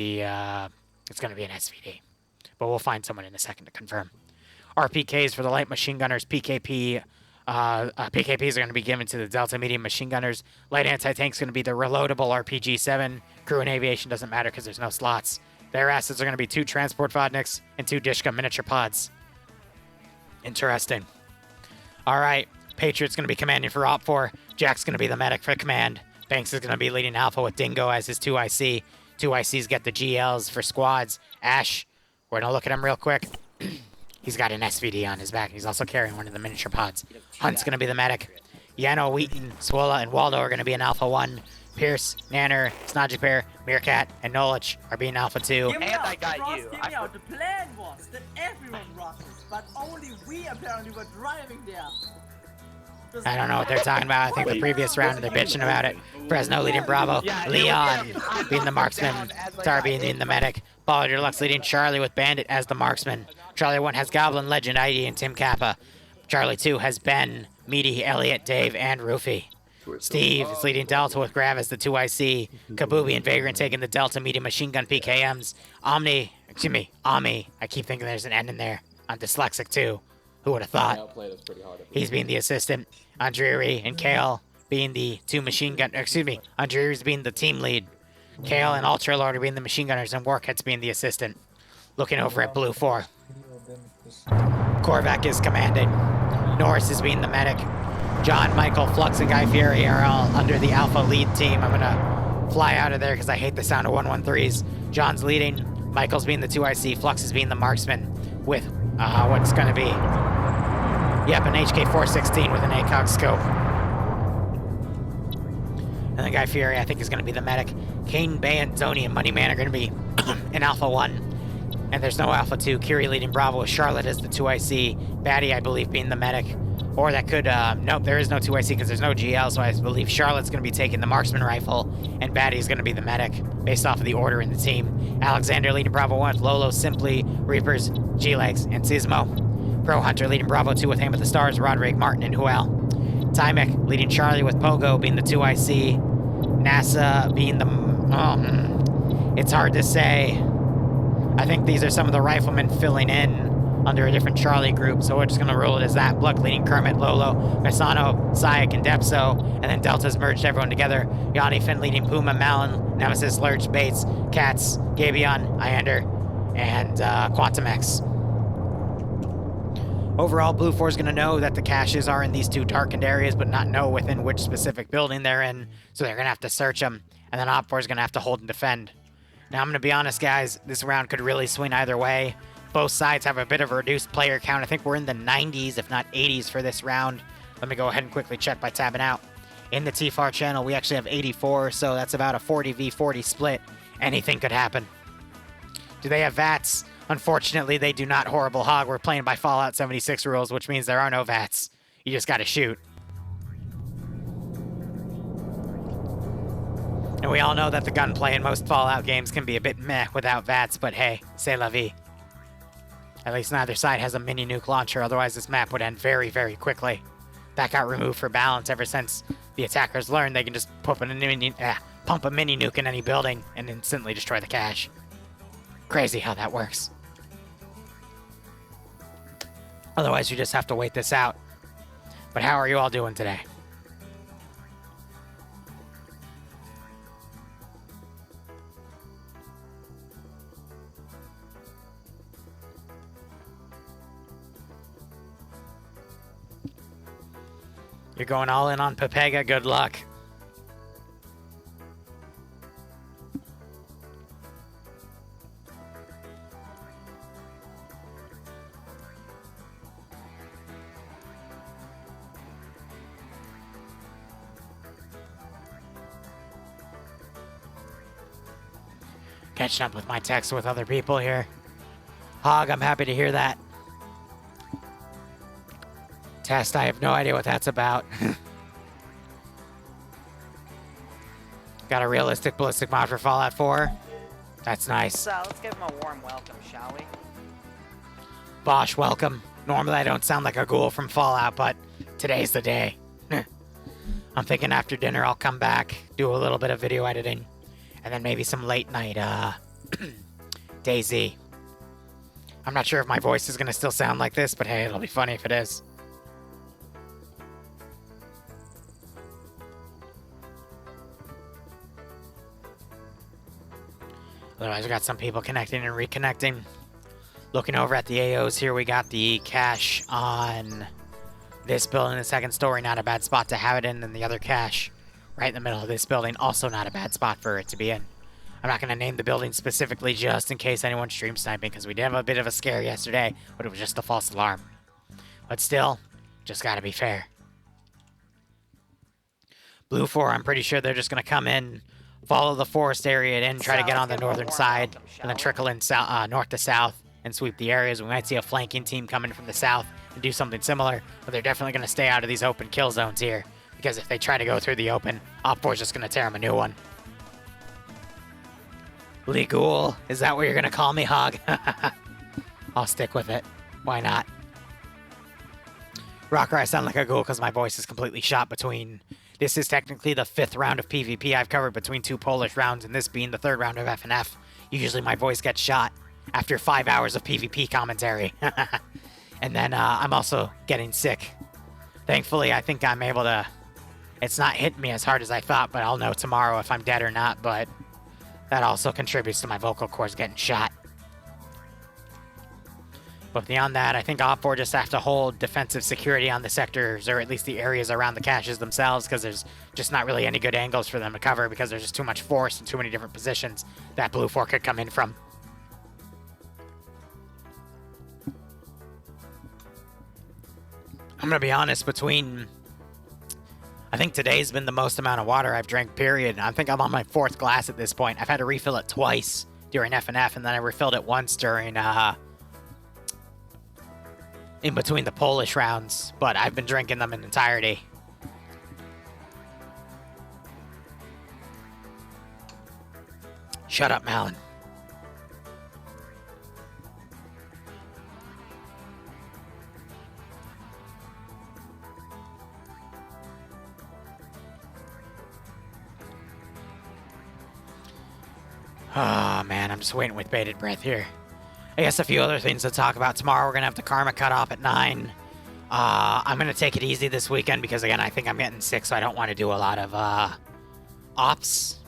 it's going to be an SVD. But we'll find someone in a second to confirm. RPKs for the light machine gunners. PKPs are going to be given to the Delta medium machine gunners. Light anti-tank is going to be the reloadable RPG-7. Crew and aviation doesn't matter because there's no slots. Their assets are going to be 2 transport vodniks and 2 Dishka miniature pods. Interesting. All right. Patriot's going to be commanding for Op 4. Jack's going to be the medic for command. Banks is going to be leading Alpha with Dingo as his 2IC. 2ICs get the GLs for squads. Ash, we're going to look at him real quick. He's got an SVD on his back. He's also carrying one of the miniature pods. Hunt's going to be the medic. Yano, Wheaton, Swola, and Waldo are going to be in Alpha 1. Pierce, Nanner, Snodgy Meerkat, and Nolich are being Alpha 2. And I got you. The plan was that everyone rushes, but only we apparently were driving there. I don't know what they're talking about. I think the previous round they're bitching about it. Fresno leading Bravo. Leon being the marksman. Darby being the medic. Baller Deluxe leading Charlie with Bandit as the marksman. Charlie 1 has Goblin, Legend, ID, and Tim Kappa. Charlie 2 has Ben, Meaty, Elliot, Dave, and Roofy. Steve is leading Delta with Grav as the 2IC. Kabubi and Vagrant taking the Delta medium machine gun PKMs. Ami. I keep thinking there's an N in there. I'm dyslexic too. Who would have thought? He's being the assistant. Andriri and Kale being the Andrews being the team lead. Kale and Ultra Lord being the machine gunners, and Warcats being the assistant. Looking over at Blue 4. Korvac is commanding. Norris is being the medic. John, Michael, Flux, and Guy Fieri are all under the Alpha lead team. I'm gonna fly out of there because I hate the sound of 113s. John's leading. Michael's being the 2IC. Flux is being the marksman with what's gonna be, yep, an HK416 with an ACOG scope. And then Guy Fieri, I think, is gonna be the medic. Kane, Bay, and Zoni and Moneyman are gonna be in Alpha 1. And there's no Alpha 2. Curie leading Bravo with Charlotte as the 2IC. Batty, I believe, being the medic. Or that could, nope, there is no 2IC because there's no GL, so I believe Charlotte's going to be taking the marksman rifle, and Batty's going to be the medic, based off of the order in the team. Alexander leading Bravo 1 with Lolo, Simply, Reapers, G-Legs, and Sismo. Pro Hunter leading Bravo 2 with Aim at the Stars, Roderick, Martin, and Huel. Tymek leading Charlie with Pogo being the 2IC. NASA being the... it's hard to say. I think these are some of the riflemen filling in under a different Charlie group, so we're just going to rule it as that. Bluck leading Kermit, Lolo, Mesano, Sayak, and Depso, and then Delta's merged everyone together. Yanni Finn leading Puma, Malin, Nemesis, Lurch, Bates, Katz, Gabion, Iander, and Quantum X. Overall, Blue 4 is going to know that the caches are in these two darkened areas, but not know within which specific building they're in, so they're going to have to search them, and then Op 4 is going to have to hold and defend. Now, I'm going to be honest, guys, this round could really swing either way. Both sides have a bit of a reduced player count. I think we're in the 90s, if not 80s, for this round. Let me go ahead and quickly check by tabbing out. In the TFAR channel, we actually have 84, so that's about a 40v40 split. Anything could happen. Do they have VATS? Unfortunately, they do not. Horrible Hog. We're playing by Fallout 76 rules, which means there are no VATS. You just gotta shoot. And we all know that the gunplay in most Fallout games can be a bit meh without VATS, but hey, c'est la vie. At least neither side has a mini nuke launcher, otherwise this map would end very, very quickly. That got removed for balance ever since the attackers learned they can just pump a mini nuke in any building and instantly destroy the cache. Crazy how that works. Otherwise you just have to wait this out. But how are you all doing today? You're going all in on Pepega, good luck. Catching up with my texts with other people here. Hog, I'm happy to hear that. Test, I have no idea what that's about. Got a realistic ballistic mod for Fallout 4. That's nice. So let's give him a warm welcome, shall we? Bosch, welcome. Normally I don't sound like a ghoul from Fallout, but today's the day. I'm thinking after dinner I'll come back, do a little bit of video editing, and then maybe some late night, DayZ. I'm not sure if my voice is going to still sound like this, but hey, it'll be funny if it is. Otherwise, we got some people connecting and reconnecting. Looking over at the AOs here, we got the cache on this building, the second story, not a bad spot to have it in, and the other cache right in the middle of this building, also not a bad spot for it to be in. I'm not going to name the building specifically just in case anyone's stream sniping, because we did have a bit of a scare yesterday, but it was just a false alarm. But still, just got to be fair. Blue 4, I'm pretty sure they're just going to come in, follow the forest area and try to get on the northern side, and then trickle in north to south and sweep the areas. We might see a flanking team coming from the south and do something similar, but they're definitely going to stay out of these open kill zones here, because if they try to go through the open, Op 4 is just going to tear them a new one. Lee Ghoul, is that what you're going to call me, Hog? I'll stick with it. Why not? Rocker, I sound like a ghoul because my voice is completely shot between... This is technically the 5th round of PvP I've covered between 2 Polish rounds, and this being the 3rd round of FNF. Usually my voice gets shot after 5 hours of PvP commentary. And then I'm also getting sick. Thankfully, I think I'm able to It's not hitting me as hard as I thought, but I'll know tomorrow if I'm dead or not, but that also contributes to my vocal cords getting shot. But beyond that, I think Op4 just have to hold defensive security on the sectors, or at least the areas around the caches themselves, because there's just not really any good angles for them to cover, because there's just too much force and too many different positions that Blue 4 could come in from. I'm going to be honest, I think today's been the most amount of water I've drank, period. I think I'm on my 4th glass at this point. I've had to refill it twice during FNF, and then I refilled it once during, in between the Polish rounds, but I've been drinking them in entirety. Shut up, Malin. Oh, man, I'm just waiting with bated breath here. I guess a few other things to talk about. Tomorrow we're going to have the Karma cut off at 9. I'm going to take it easy this weekend because, again, I think I'm getting sick, so I don't want to do a lot of ops.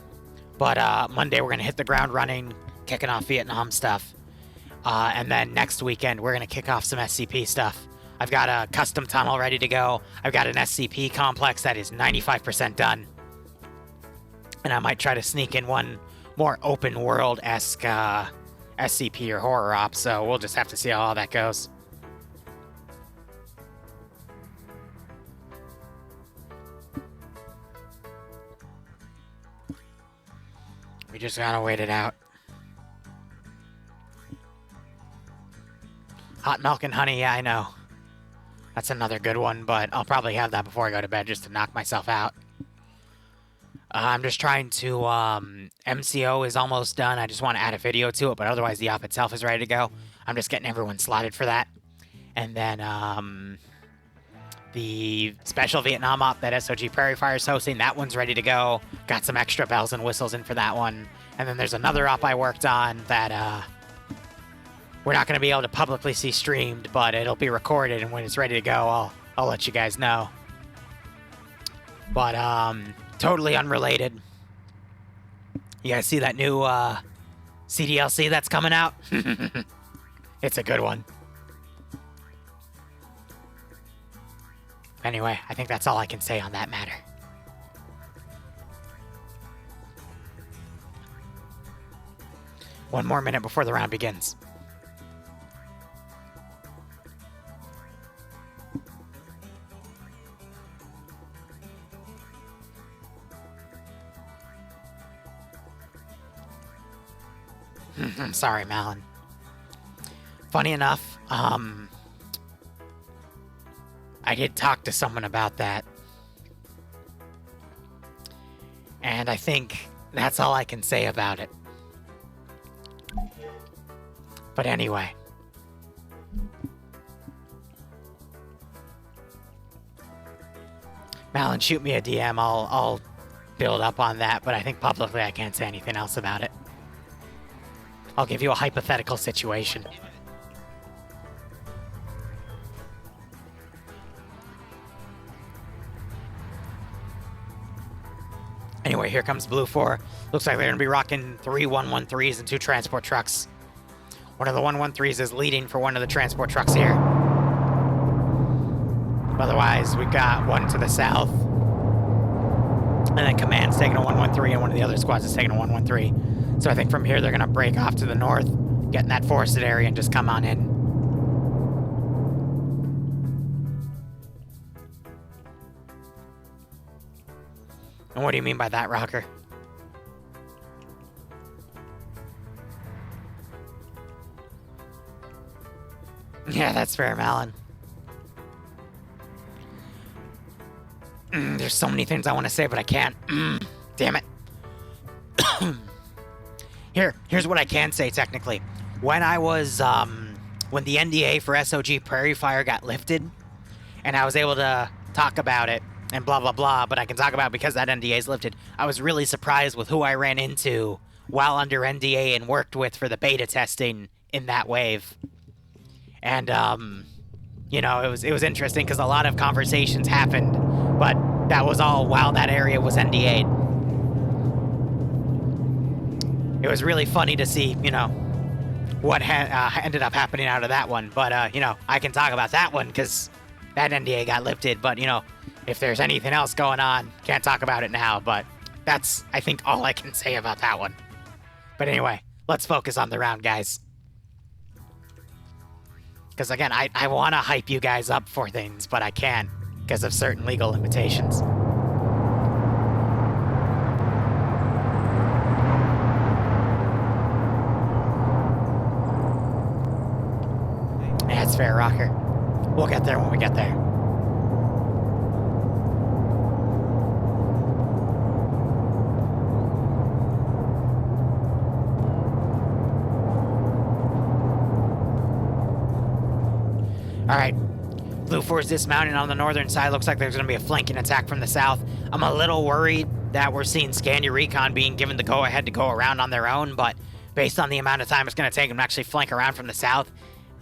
But Monday we're going to hit the ground running, kicking off Vietnam stuff. And then next weekend we're going to kick off some SCP stuff. I've got a custom tunnel ready to go. I've got an SCP complex that is 95% done. And I might try to sneak in one more open world-esque SCP or horror op, so we'll just have to see how all that goes. We just gotta wait it out. Hot milk and honey, yeah, I know. That's another good one, but I'll probably have that before I go to bed just to knock myself out. I'm just trying to, MCO is almost done. I just want to add a video to it, but otherwise the op itself is ready to go. I'm just getting everyone slotted for that. And then, the special Vietnam op that SOG Prairie Fire is hosting, that one's ready to go. Got some extra bells and whistles in for that one. And then there's another op I worked on that, we're not going to be able to publicly see streamed, but it'll be recorded, and when it's ready to go, I'll let you guys know. But, totally unrelated. You guys see that new CDLC that's coming out? It's a good one. Anyway, I think that's all I can say on that matter. One more minute before the round begins. I'm sorry, Malin. Funny enough, I did talk to someone about that. And I think that's all I can say about it. But anyway. Malin, shoot me a DM. I'll build up on that, but I think publicly I can't say anything else about it. I'll give you a hypothetical situation. Anyway, here comes Blue 4. Looks like they're going to be rocking 3 113s and 2 transport trucks. One of the 113s is leading for one of the transport trucks here. Otherwise, we've got one to the south. And then Command's taking a 113, and one of the other squads is taking a 113. So I think from here they're going to break off to the north, get in that forested area, and just come on in. And what do you mean by that, Rocker? Yeah, that's fair, Malin. There's so many things I want to say, but I can't. Damn it. Here's what I can say, technically. When I was, when the NDA for SOG Prairie Fire got lifted, and I was able to talk about it, and blah, blah, blah, but I can talk about it because that NDA is lifted, I was really surprised with who I ran into while under NDA and worked with for the beta testing in that wave. And, you know, it was interesting because a lot of conversations happened, but that was all while that area was NDA'd. It was really funny to see, you know, what ended up happening out of that one. But, you know, I can talk about that one because that NDA got lifted. But, you know, if there's anything else going on, can't talk about it now. But that's, I think, all I can say about that one. But anyway, let's focus on the round, guys. Because, again, I want to hype you guys up for things, but I can't because of certain legal limitations. Yeah, it's fair, Rocker. We'll get there when we get there. Alright. Blue 4's dismounting on the northern side. Looks like there's going to be a flanking attack from the south. I'm a little worried that we're seeing Scandi Recon being given the go-ahead to go around on their own, but based on the amount of time it's going to take them to actually flank around from the south,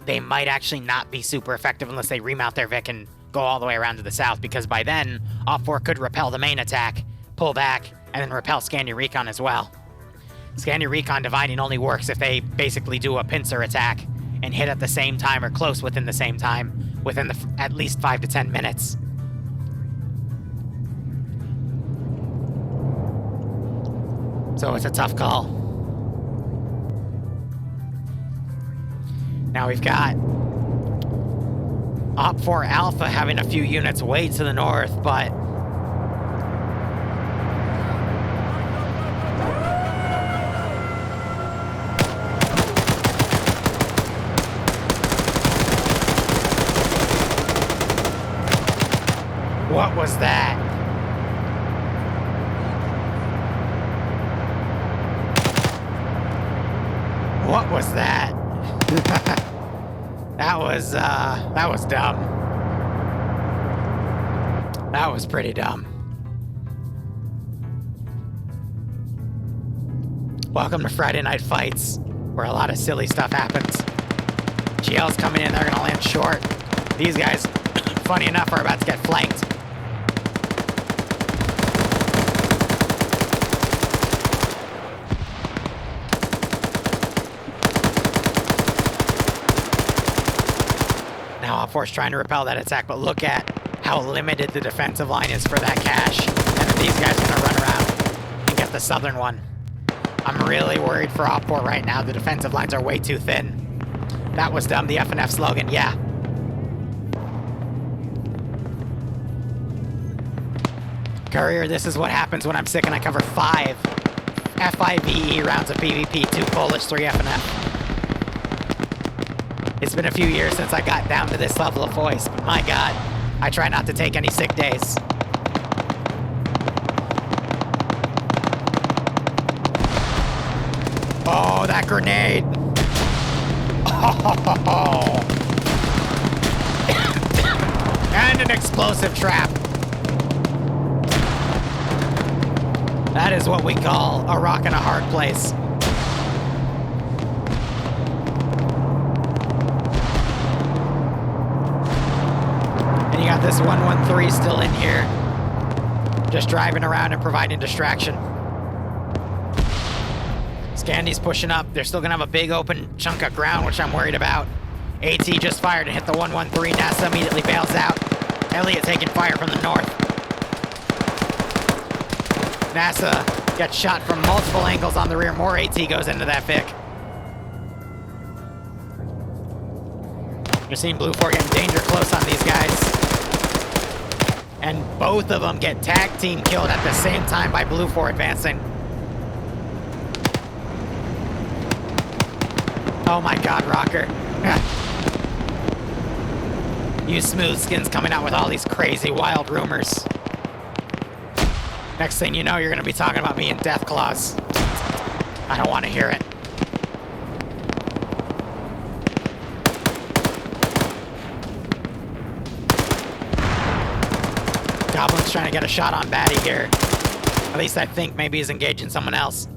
they might actually not be super effective unless they remount their Vic and go all the way around to the south, because by then, Op 4 could repel the main attack, pull back, and then repel Scandi Recon as well. Scandi Recon dividing only works if they basically do a pincer attack and hit at the same time or close within the same time, within at least 5 to 10 minutes. So it's a tough call. Now we've got Op 4 Alpha having a few units way to the north, but what was that? What was that? That was dumb. That was pretty dumb. Welcome to Friday Night Fights, where a lot of silly stuff happens. GL's coming in, they're gonna land short. These guys, funny enough, are about to get flanked. Now Op 4's trying to repel that attack, but look at how limited the defensive line is for that cache. And then these guys are gonna run around and get the southern one. I'm really worried for Op 4 right now. The defensive lines are way too thin. That was dumb, the FNF slogan, yeah. Courier, this is what happens when I'm sick and I cover 5 FIVE rounds of PvP, 2 Polish, 3 FNF. It's been a few years since I got down to this level of voice, but my god, I try not to take any sick days. Oh, that grenade! Oh. And an explosive trap. That is what we call a rock in a hard place. And you got this 113 still in here, just driving around and providing distraction. Scandy's pushing up. They're still gonna have a big open chunk of ground, which I'm worried about. AT just fired and hit the 113. NASA immediately bails out. Elliot taking fire from the north. NASA gets shot from multiple angles on the rear. More AT goes into that Vic. You're seeing Blue 4 getting danger close on these guys. And both of them get tag team killed at the same time by Blue 4 advancing. Oh my god, Rocker. You smooth skins coming out with all these crazy wild rumors. Next thing you know, you're gonna be talking about me in Death Claws. I don't want to hear it. Goblin's trying to get a shot on Batty here. At least I think maybe he's engaging someone else.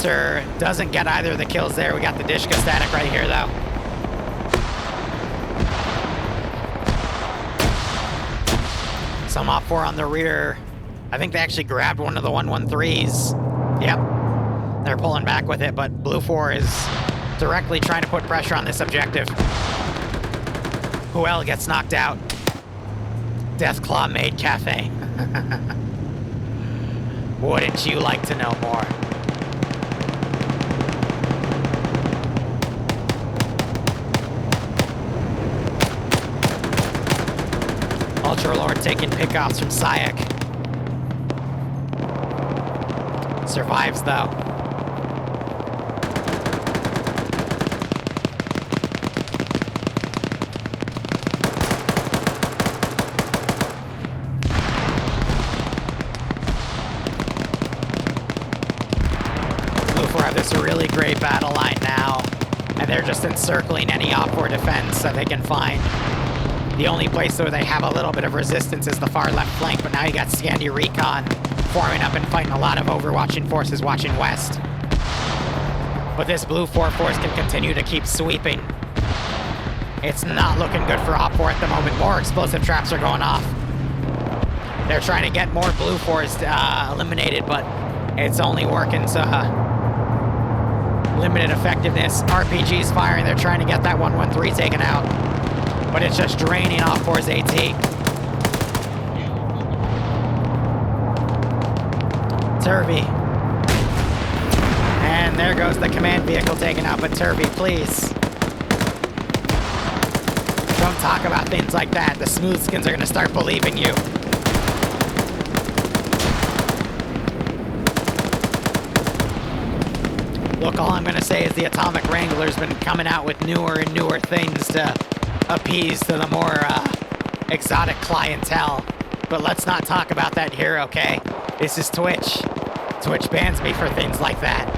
Officer doesn't get either of the kills there. We got the Dishka static right here, though. Some Op 4 on the rear. I think they actually grabbed one of the 113s. Yep. They're pulling back with it, but Blue 4 is directly trying to put pressure on this objective. Huel gets knocked out. Deathclaw made Cafe. Wouldn't you like to know more? Ultralord taking pickoffs from Sayak. Survives though. Blue 4 have this really great battle line now, and they're just encircling any Op 4 defense that they can find. The only place where they have a little bit of resistance is the far left flank, but now you got Scandi Recon forming up and fighting a lot of overwatching forces watching west. But this Blue 4 force can continue to keep sweeping. It's not looking good for Op 4 at the moment. More explosive traps are going off. They're trying to get more Blue 4s eliminated, but it's only working to limited effectiveness. RPG's firing. They're trying to get that 113 taken out. But it's just draining Op 4's AT. Turvy. And there goes the command vehicle taken out, but Turvy, please. Don't talk about things like that. The smooth skins are gonna start believing you. Look, all I'm gonna say is the Atomic Wrangler's been coming out with newer and newer things to appease to the more exotic clientele. But let's not talk about that here, okay? This is Twitch. Twitch bans me for things like that.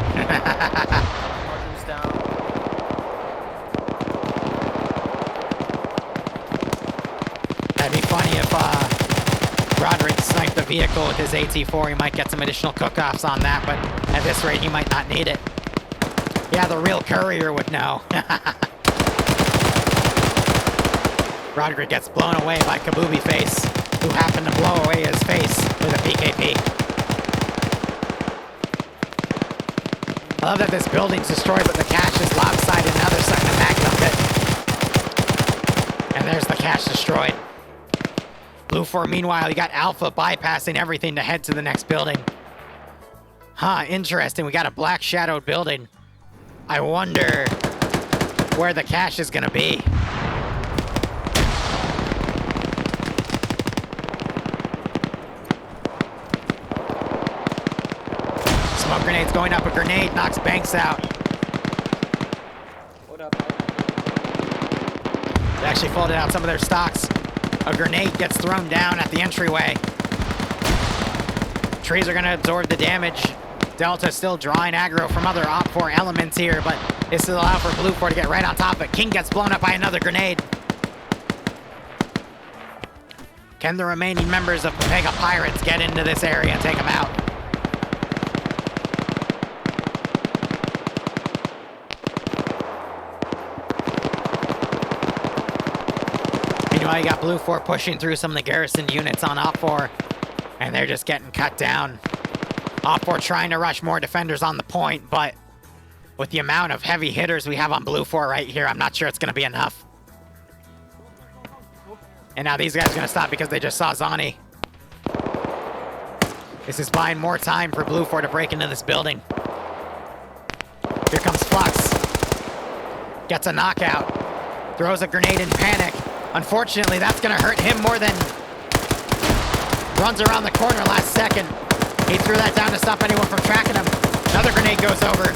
That'd be funny if Roderick sniped the vehicle with his AT4. He might get some additional cook-offs on that, but at this rate, he might not need it. Yeah, the real courier would know. Roderick gets blown away by Kabubi Face, who happened to blow away his face with a PKP. I love that this building's destroyed, but the cache is lopsided. Now they're starting to magnum it. And there's the cache destroyed. Blue 4, meanwhile, you got Alpha bypassing everything to head to the next building. Huh, interesting. We got a black shadowed building. I wonder where the cache is gonna be. Smoke grenade's going up. A grenade knocks Banks out. Hold up. They actually folded out some of their stocks. A grenade gets thrown down at the entryway. Trees are gonna absorb the damage. Delta still drawing aggro from other Op 4 elements here, but this will allow for Blue 4 to get right on top of it. King gets blown up by another grenade. Can the remaining members of Pepega Pirates get into this area and take them out? Meanwhile, you got Blue 4 pushing through some of the garrison units on Op 4, and they're just getting cut down. Op 4 trying to rush more defenders on the point, but with the amount of heavy hitters we have on Blue 4 right here, I'm not sure it's going to be enough. And now these guys are going to stop because they just saw Zani. This is buying more time for Blue 4 to break into this building. Here comes Flux. Gets a knockout. Throws a grenade in panic. Unfortunately, that's going to hurt him more than... Runs around the corner last second. He threw that down to stop anyone from tracking him. Another grenade goes over.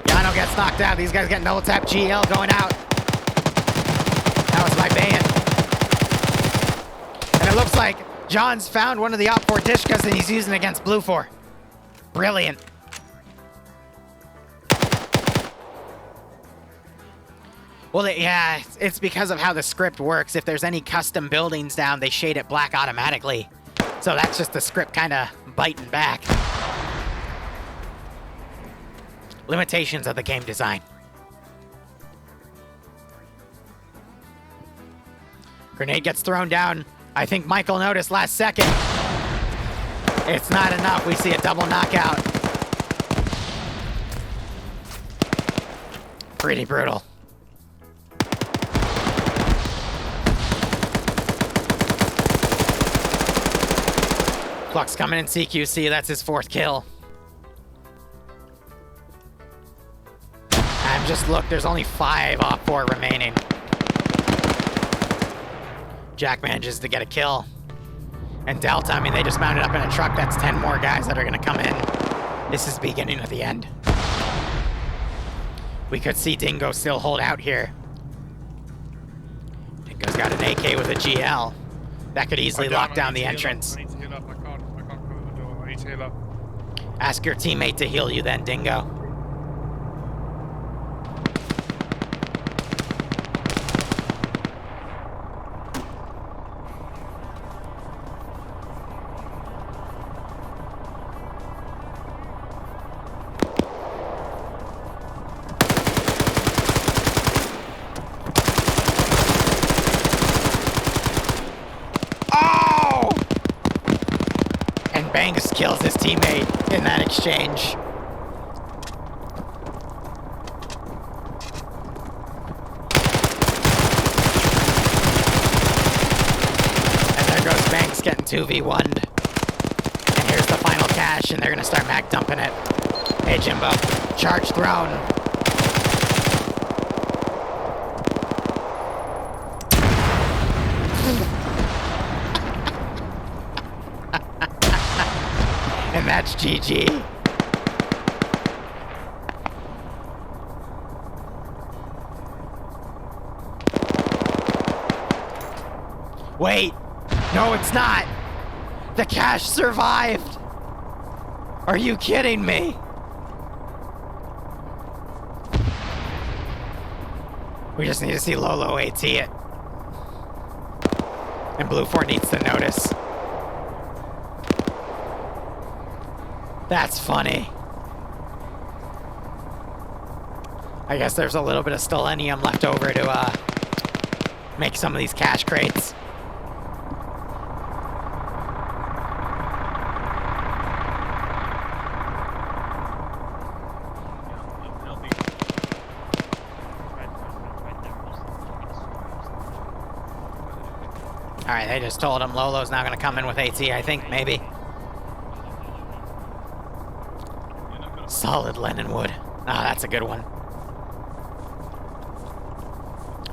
Yano gets knocked out. These guys get double tap. GL going out. That was my ban. And it looks like John's found one of the Op 4 Dishkas and he's using it against Blue 4. Brilliant. Well, yeah, it's because of how the script works. If there's any custom buildings down, they shade it black automatically. So that's just the script kind of biting back. Limitations of the game design. Grenade gets thrown down. I think Michael noticed last second. It's not enough. We see a double knockout. Pretty brutal. Flux coming in CQC. That's his 4th kill. And just look, there's only 5 off 4 remaining. Jack manages to get a kill. And Delta, I mean, they just mounted up in a truck. That's 10 more guys that are going to come in. This is the beginning of the end. We could see Dingo still hold out here. Dingo's got an AK with a GL. That could easily lock down the entrance. I need to heal up. I can't cover the door. I need to heal up. Ask your teammate to heal you then, Dingo. Banks kills his teammate in that exchange. And there goes Banks getting 2v1'd. And here's the final cache, and they're gonna start Mac dumping it. Hey Jimbo, charge thrown. And that's GG. Wait, no it's not. The cache survived. Are you kidding me? We just need to see Lolo AT it. And Blue 4 needs to notice. That's funny. I guess there's a little bit of stellenium left over to make some of these cache crates. Alright, they just told him Lolo's now gonna come in with AT, I think, maybe. Solid Lennon-wood. Ah, that's a good one.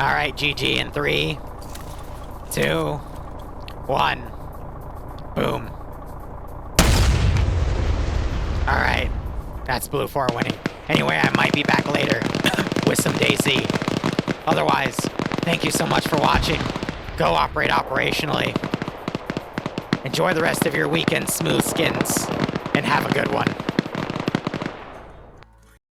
Alright, GG in 3, 2, 1. Boom. Alright. That's Blue 4 winning. Anyway, I might be back later with some DayZ. Otherwise, thank you so much for watching. Go operate operationally. Enjoy the rest of your weekend, smooth skins, and have a good one.